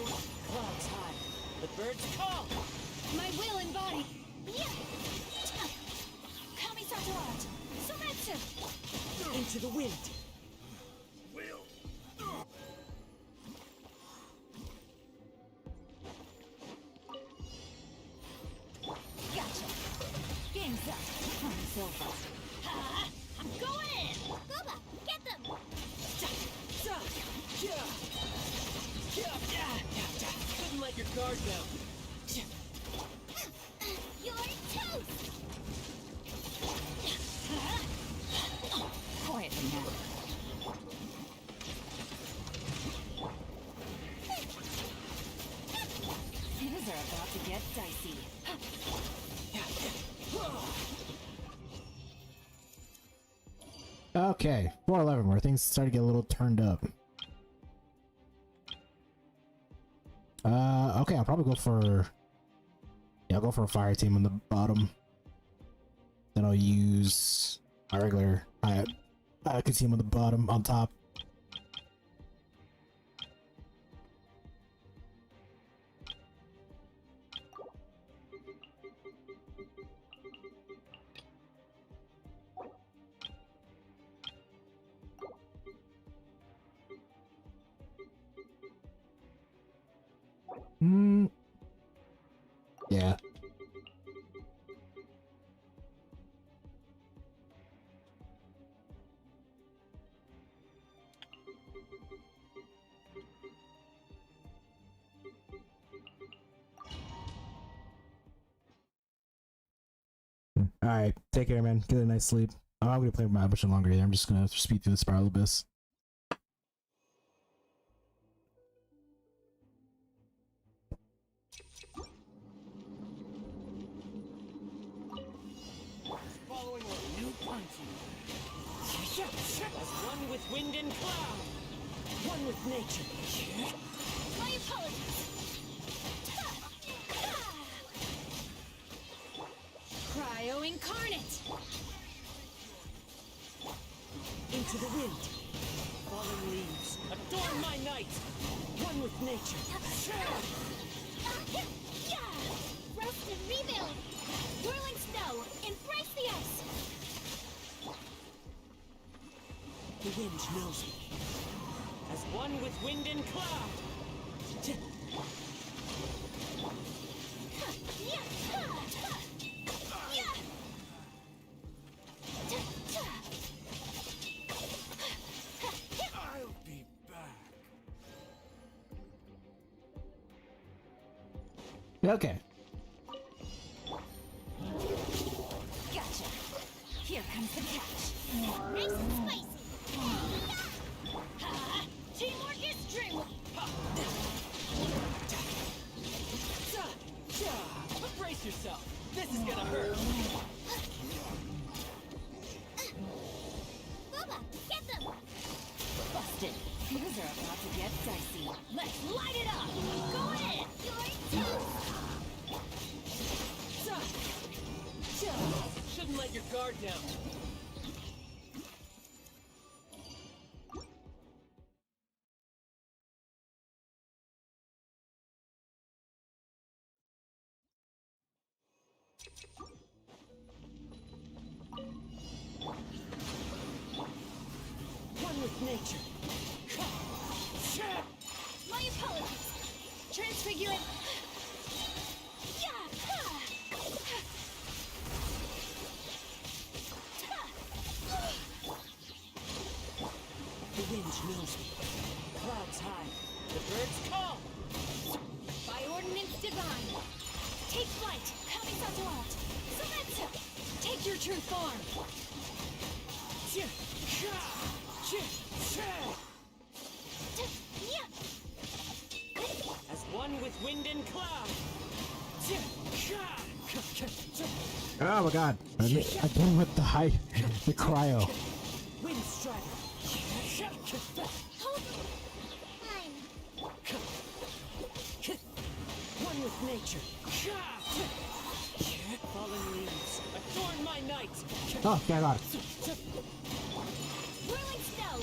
Clouds high. The birds call. My will embodied! Kami Sato art! Soretsu! Into the wind. Gotcha! Game's up! Time's over! I'm going in! Boba, get them! Couldn't let your guard down. You're toast! Quietly now. Things are about to get dicey. Okay, 411, where things start to get a little turned up. Okay, I'll probably go for... Yeah, I'll go for a fire team on the bottom. Then I'll use my regular Hayaka team on the bottom, on top. Yeah. Alright, take care, man. Get a nice sleep. I'm not gonna play my much longer either. I'm just gonna speed through the Spiral Abyss. onto. As one with wind and cloud. One with nature. My apologies. Cryo incarnate. Into the wind. Fallen leaves. Adorn my night. One with nature. Rest and rebuild. Whirling snow. Embrace the ice. The wind knows me. As one with wind and cloud. I'll be back. Okay. Gotcha. Here comes the catch. Nice and spicy. Teamwork is true. Brace yourself. This is gonna hurt. Bubba, get them. Busted. Things are about to get dicey. Let's light it up. Go ahead. You're toast. Shouldn't let your guard down. One with nature. My apologies. Transfigure it. The wind knows me. Clouds high. The birds call. By ordinance divine. Take flight. Kamisatorat. Sometsu. Take your true form. As one with wind and cloud. Oh my god. Again with the cryo. Wind strider. Hold on. One with nature. Fallen leaves. Adorn my night. Oh, yeah, I got it. Whirling snow.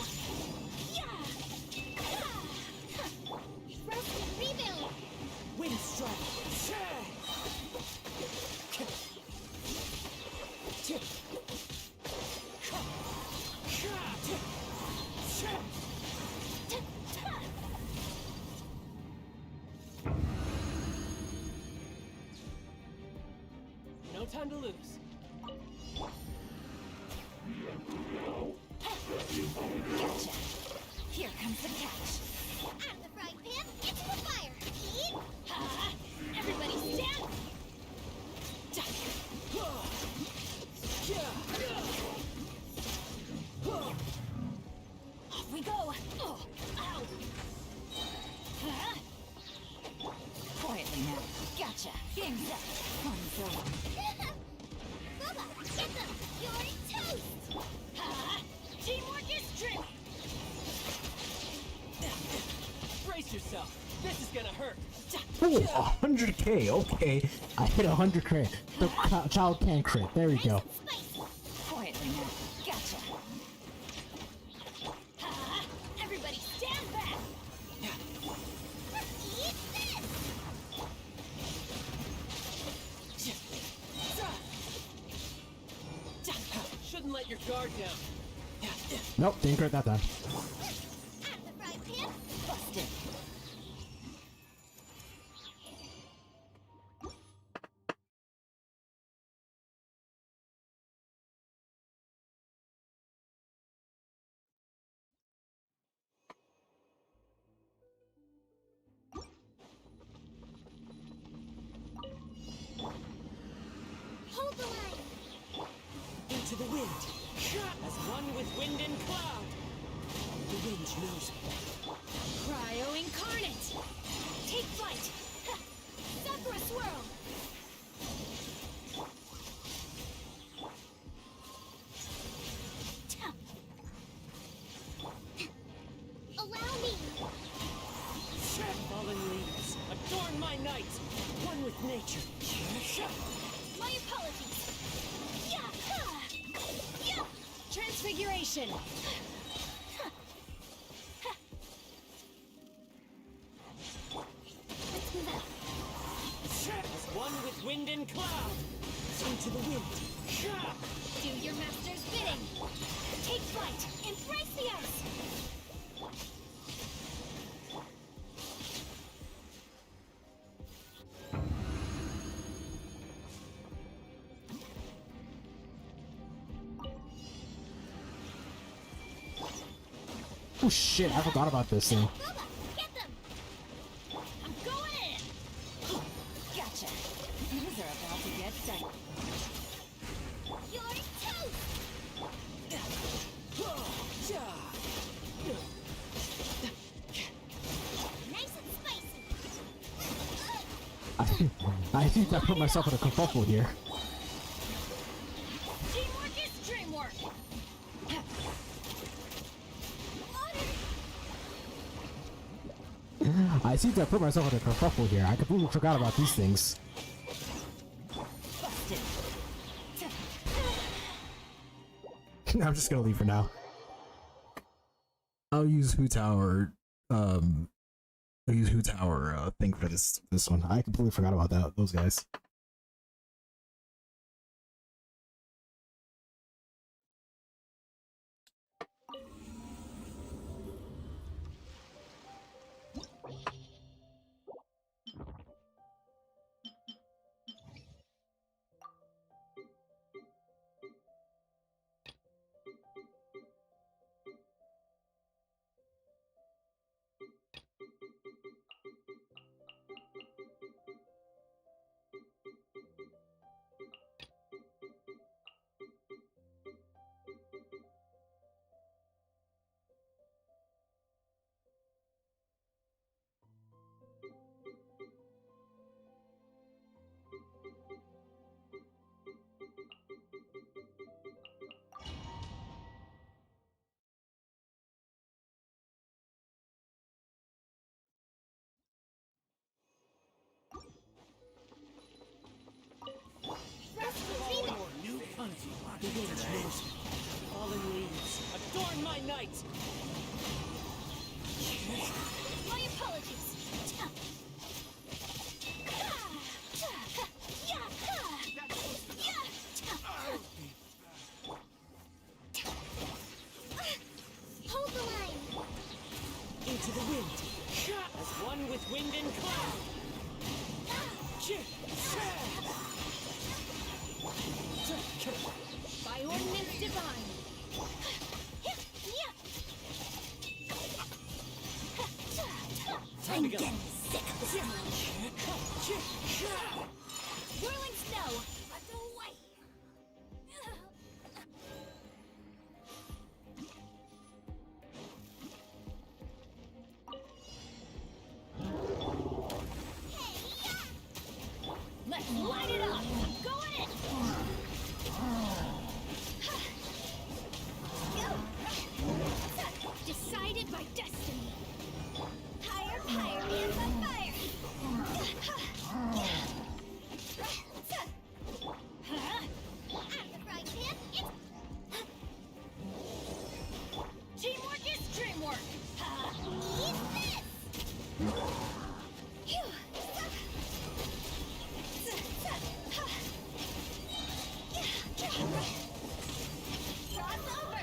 Rest and rebuild. Wind strider. No time to lose. Gotcha. Here comes the catch. Out of the frying pan, into the fire. Eat. Everybody stand. Off we go. Ow. Quietly now. Gotcha. Game's up. Fun's over. Bubba, get them. You're toast. Teamwork is true. Brace yourself. This is gonna hurt. Ooh, 100k. Okay. I hit 100k. The child can crit. There we go. Quietly now. Gotcha. Everybody stand back. Eat this. Shouldn't let your guard down. Nope, didn't crit that time. Out of the frying pan. Busted. Hold the line. Into the wind. As one with wind and cloud. The wind knows me. Cryo incarnate. Take flight. Sakura swirl. Transfiguration! As one with wind and cloud! Into the wind! Do your master's bidding! Take flight! Embrace the ice! Oh shit, I forgot about this thing. Get them! I'm going in! Gotcha! These are about to get done. You're toast! Nice and spicy! I think I put myself in a kerfuffle here. Teamwork is dreamwork! I seem to have put myself in a kerfuffle here. I completely forgot about these things. I'm just gonna leave for now. I'll use Hu Tower. I'll use Hu Tower thing for this one. I completely forgot about those guys. New country, the wind knows me. Fallen leaves, adorn my night! My apologies! Hold the line! Into the wind! As one with wind and cloud! By ordinance divine! Time to go! Whirling snow! Away! Let's light it up! Going in! Decided by destiny! Higher, higher, and by fire! I'm the frying pan, Teamwork is dreamwork! Eat this! Cross over!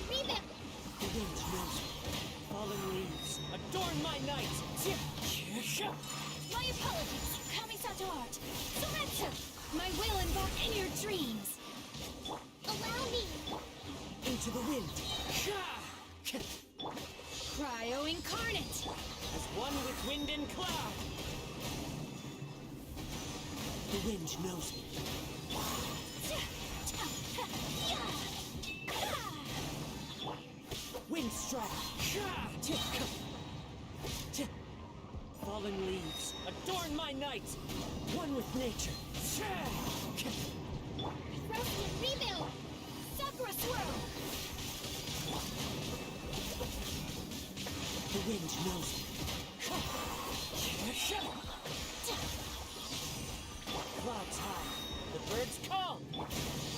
Rebound! The wind knows me. Fallen leaves, adorn my night! My apologies, Kamisato art. Surrender! My will embark in your dreams. Allow me! Into the wind! Cryo incarnate! As one with wind and cloud! The wind knows me. Wind strike! Fallen leaves, adorn my night! One with nature! Roast wind knows me. Clouds high. The birds call.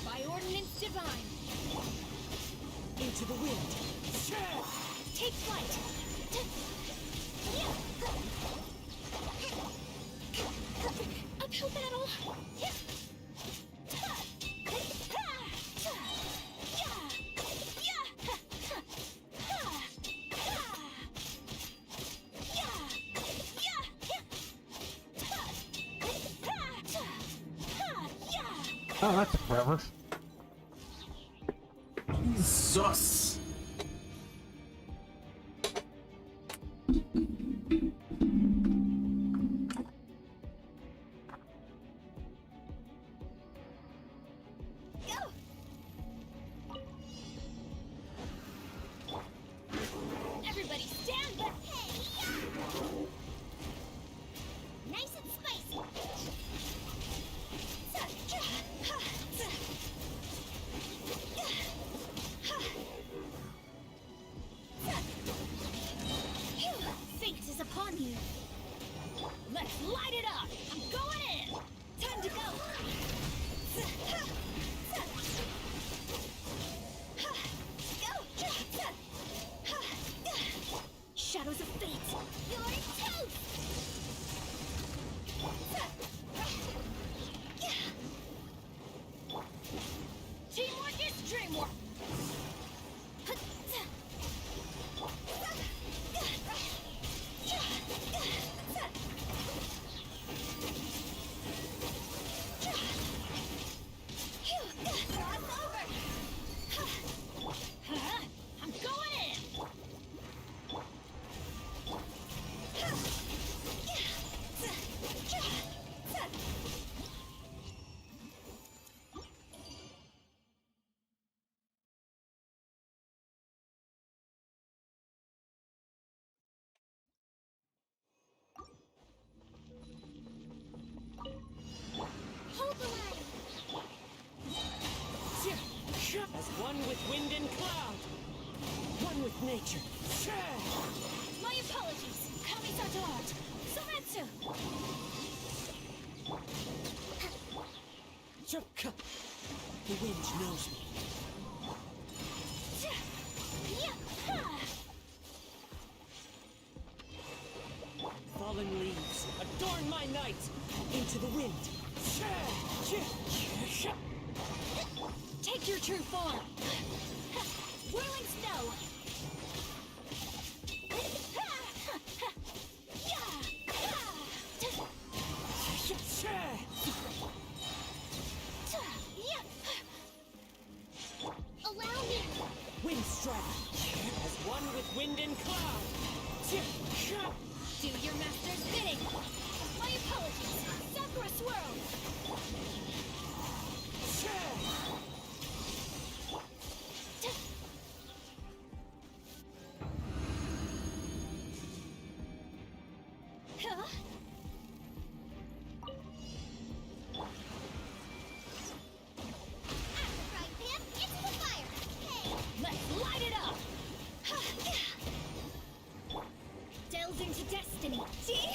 By ordinance divine. Into the wind. Take flight. Uphill battle. Oh, that's forever. Jesus. Everybody stand back. Nice and spicy. Fate is upon you. Let's light it up. I'm going in. Time to go. Shadows of fate. Your toast. Teamwork is dreamwork. I'm going in. Hold the line. As one with wind and cloud. One with nature. My apologies. Kami-sato. Soretsu. The wind knows me. Fallen leaves, adorn my night. Into the wind. Take your true form. Whirling snow. Allow me. Wind strike. As one with wind and cloud. Do your master's bidding. My apologies. Sakura swirl. Huh? Right, Pam. Into the fire. Hey. Let's light it up. Delve into destiny. See?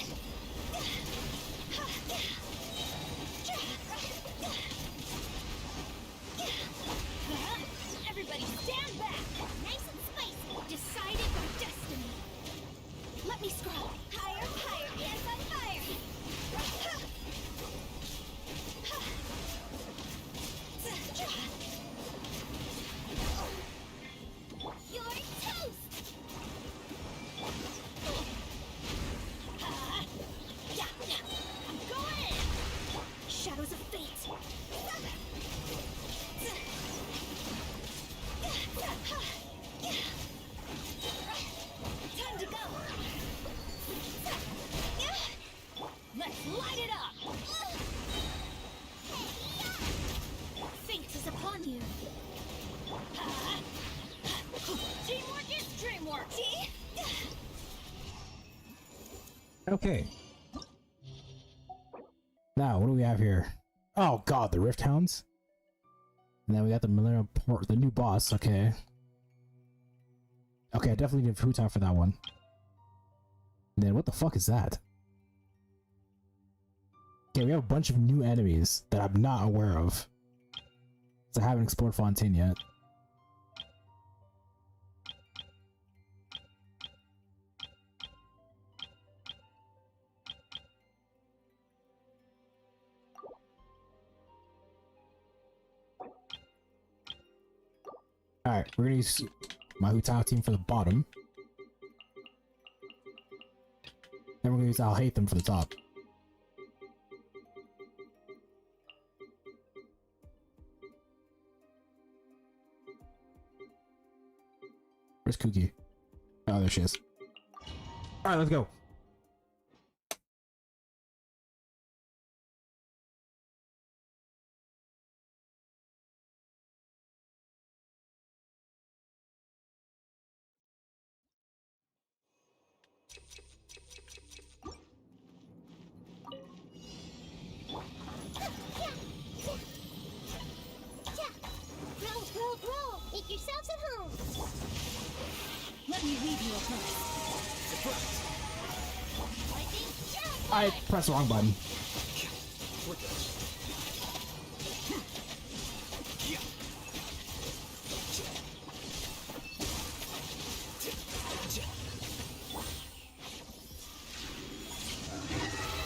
Everybody stand back. Nice and spicy. Decided by destiny. Let me scroll. Higher, higher, hands on fire. You're toast. I'm going in. Shadows of fate. Time to go. Let's light it up. Fate is upon you. Teamwork is dreamwork. See? Okay. Now, what do we have here? Oh god, the Rift Hounds. And then we got the Millennium Port, the new boss. Okay. Okay, I definitely need Futon for that one. Then what the fuck is that? Okay, we have a bunch of new enemies that I'm not aware of. So I haven't explored Fontaine yet. Alright, we're gonna use my Hutao team for the bottom. Then we're gonna use I'll Hate Them for the top. Where's Kuki? Oh, there she is. Alright, let's go. Roll! Make yourselves at home! Let me lead you across. I pressed the wrong button.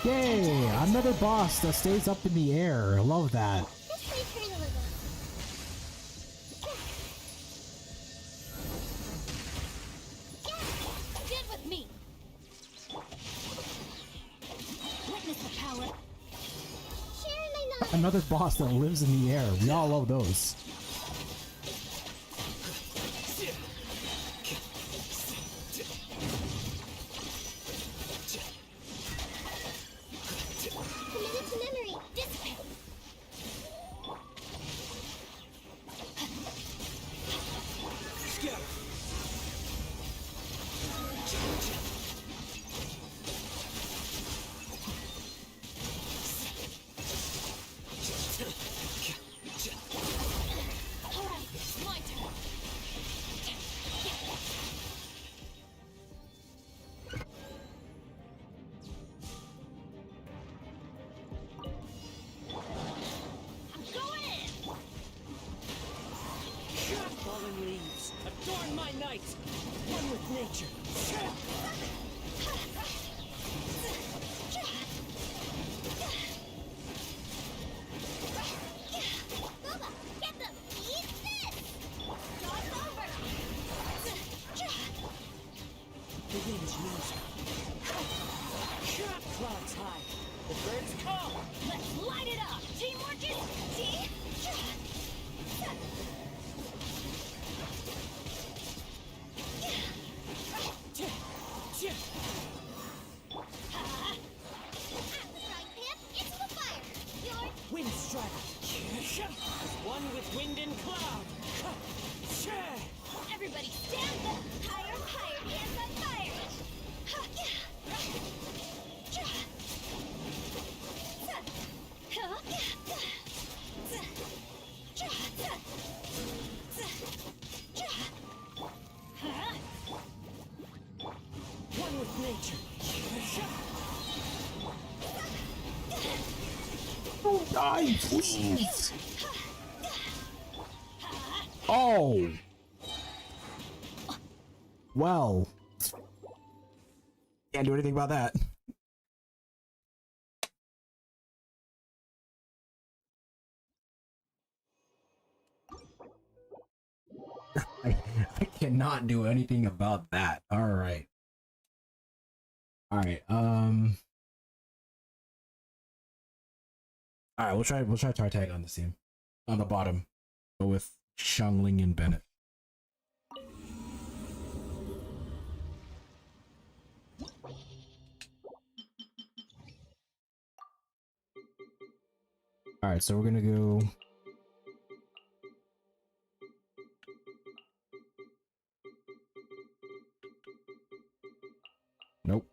Yay! Another boss that stays up in the air. I love that. Just return a little. Get with me. Witness the power. Sharing my knowledge. Another boss that lives in the air. We all love those. Committed to memory. Dissipate. Alright, my turn. I'm going in. Fallen leaves, adorn my night. One with nature. Bubba, get them! Eat this! Dog's over! The wind knows me. Clouds high. The birds call. Let's light it up. Teamwork is At the frying pan, into the fire! Yours! Wind strider. One with wind and cloud. everybody stand up. Higher, higher, hands on fire! One with nature. Don't die, please! Oh! Well. Can't do anything about that. I cannot do anything about that. Alright. Alright, Alright, we'll try Tartag on this team. On the bottom. Go with Xiangling and Bennett. Alright, so we're gonna go. Nope.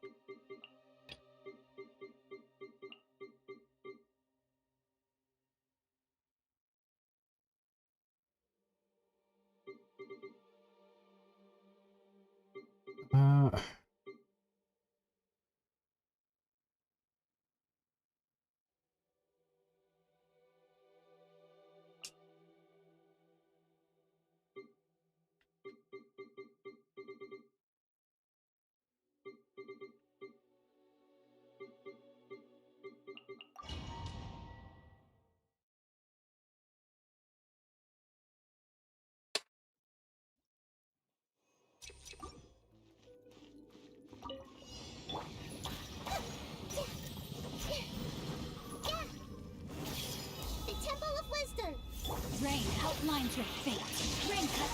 Rain outlines your fate. Rain cut.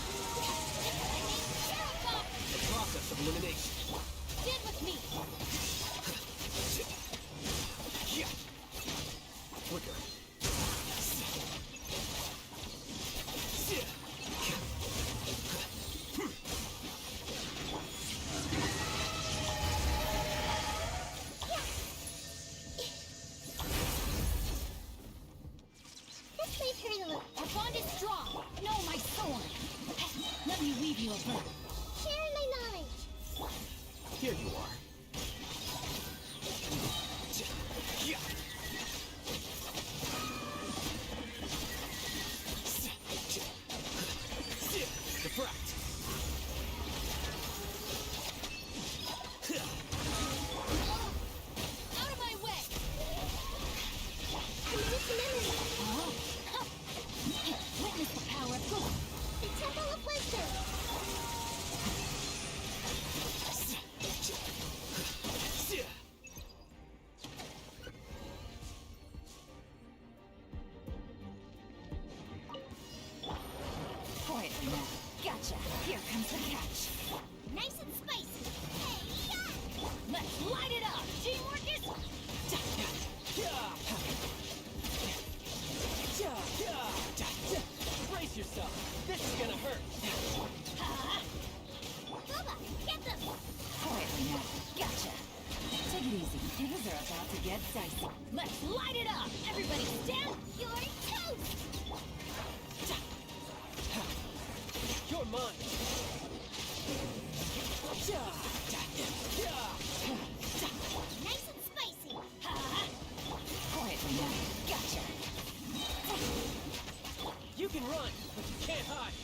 The process of elimination. Stand with me. Flicker. This may hurt a little. Our bond is strong. Know my sword. Let me weave you a verb. Share my knowledge. Here you are. Diffract. Out of my way. Commit to memory. Witness the power of good. The Temple of Wisdom. Quiet now. Gotcha. Here comes the catch. Nice and spicy. Hey, yeah. Let's light it up. Teamwork is. Brace yourself. This is gonna hurt. Bubba, get them. Quiet now. Gotcha. Take it easy. Things are about to get dicey. Let's light it up. Everybody stand. You're toast. You're mine. Nice and spicy. Quiet now. Gotcha. You can run, but you can't hide.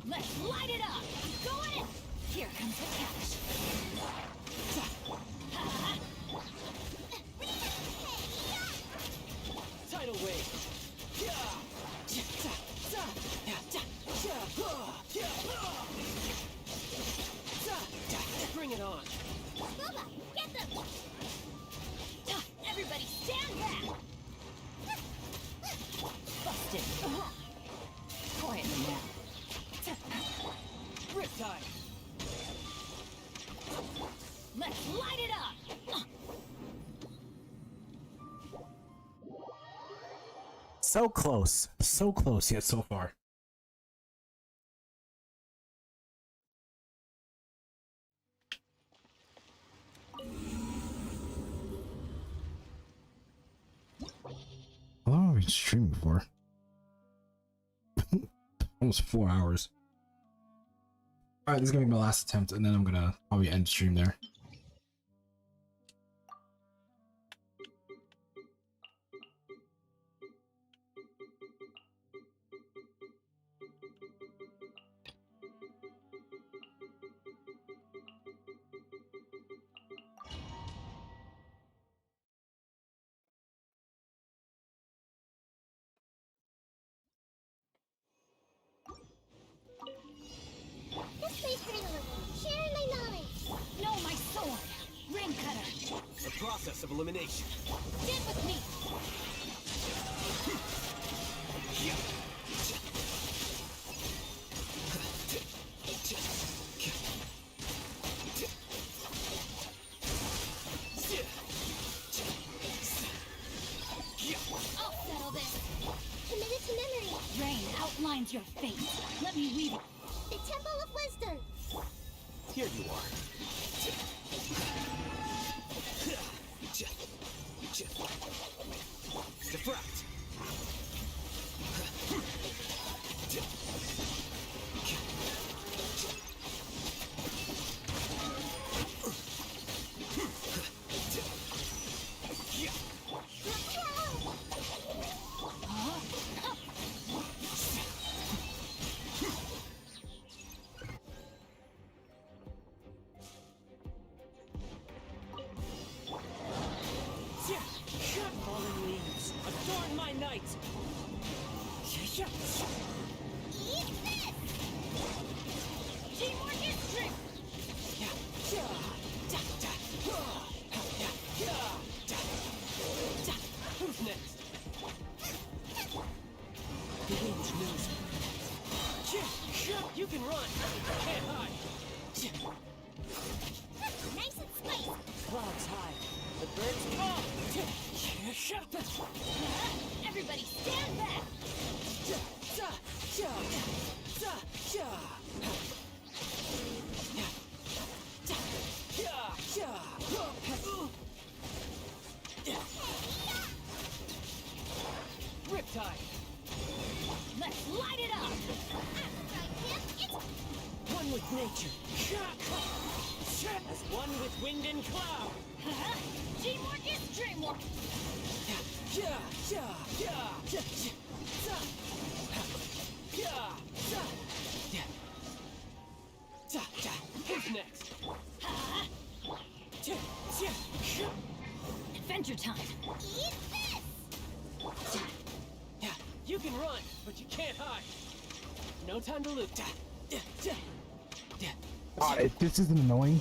Let's light it up. Go in. Here comes the catch. Tidal wave. Bring it on. Bubba, get them. Everybody stand back. Busted. Quietly now. Riptide. Let's light it up. So close yet so far. How long have we been streaming for? Almost 4 hours. Alright, this is gonna be my last attempt, and then I'm gonna probably end stream there. This may hurt a little. Share my knowledge. Know my sword. Ring cutter. The process of elimination. Stand with me. I'll settle this. Committed to memory. Rain outlines your fate. Let me weave it. The Temple of Wisdom. Here you are. Diffract. Fallen leaves, adorn my night. Eat this. Teamwork is strength. Who's next? Binge knows. You can run, can't hide. Nice and spicy. Clouds high, the birds call. Everybody stand back. Riptide. Let's light it up. One with nature. As one with wind and cloud. Teamwork is dreamwork. Who's next? Adventure time. Eat this. You can run, but you can't hide. No time to lose. God, this isn't annoying.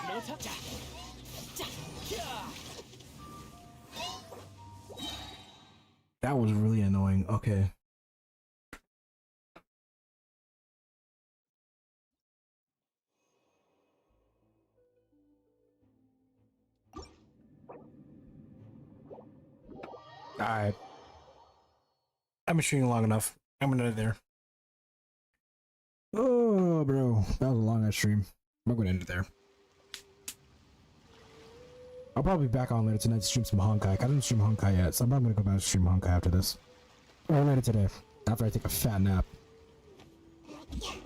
No time. That was really annoying. Okay. Alright. I've been streaming long enough. I'm gonna end it there. Oh, bro. That was a long ass stream. I'm gonna end it there. I'll probably be back on later tonight to stream some Honkai. I didn't stream Honkai yet, so I'm probably gonna go back to stream Honkai after this. Or later today, after I take a fat nap. Yeah.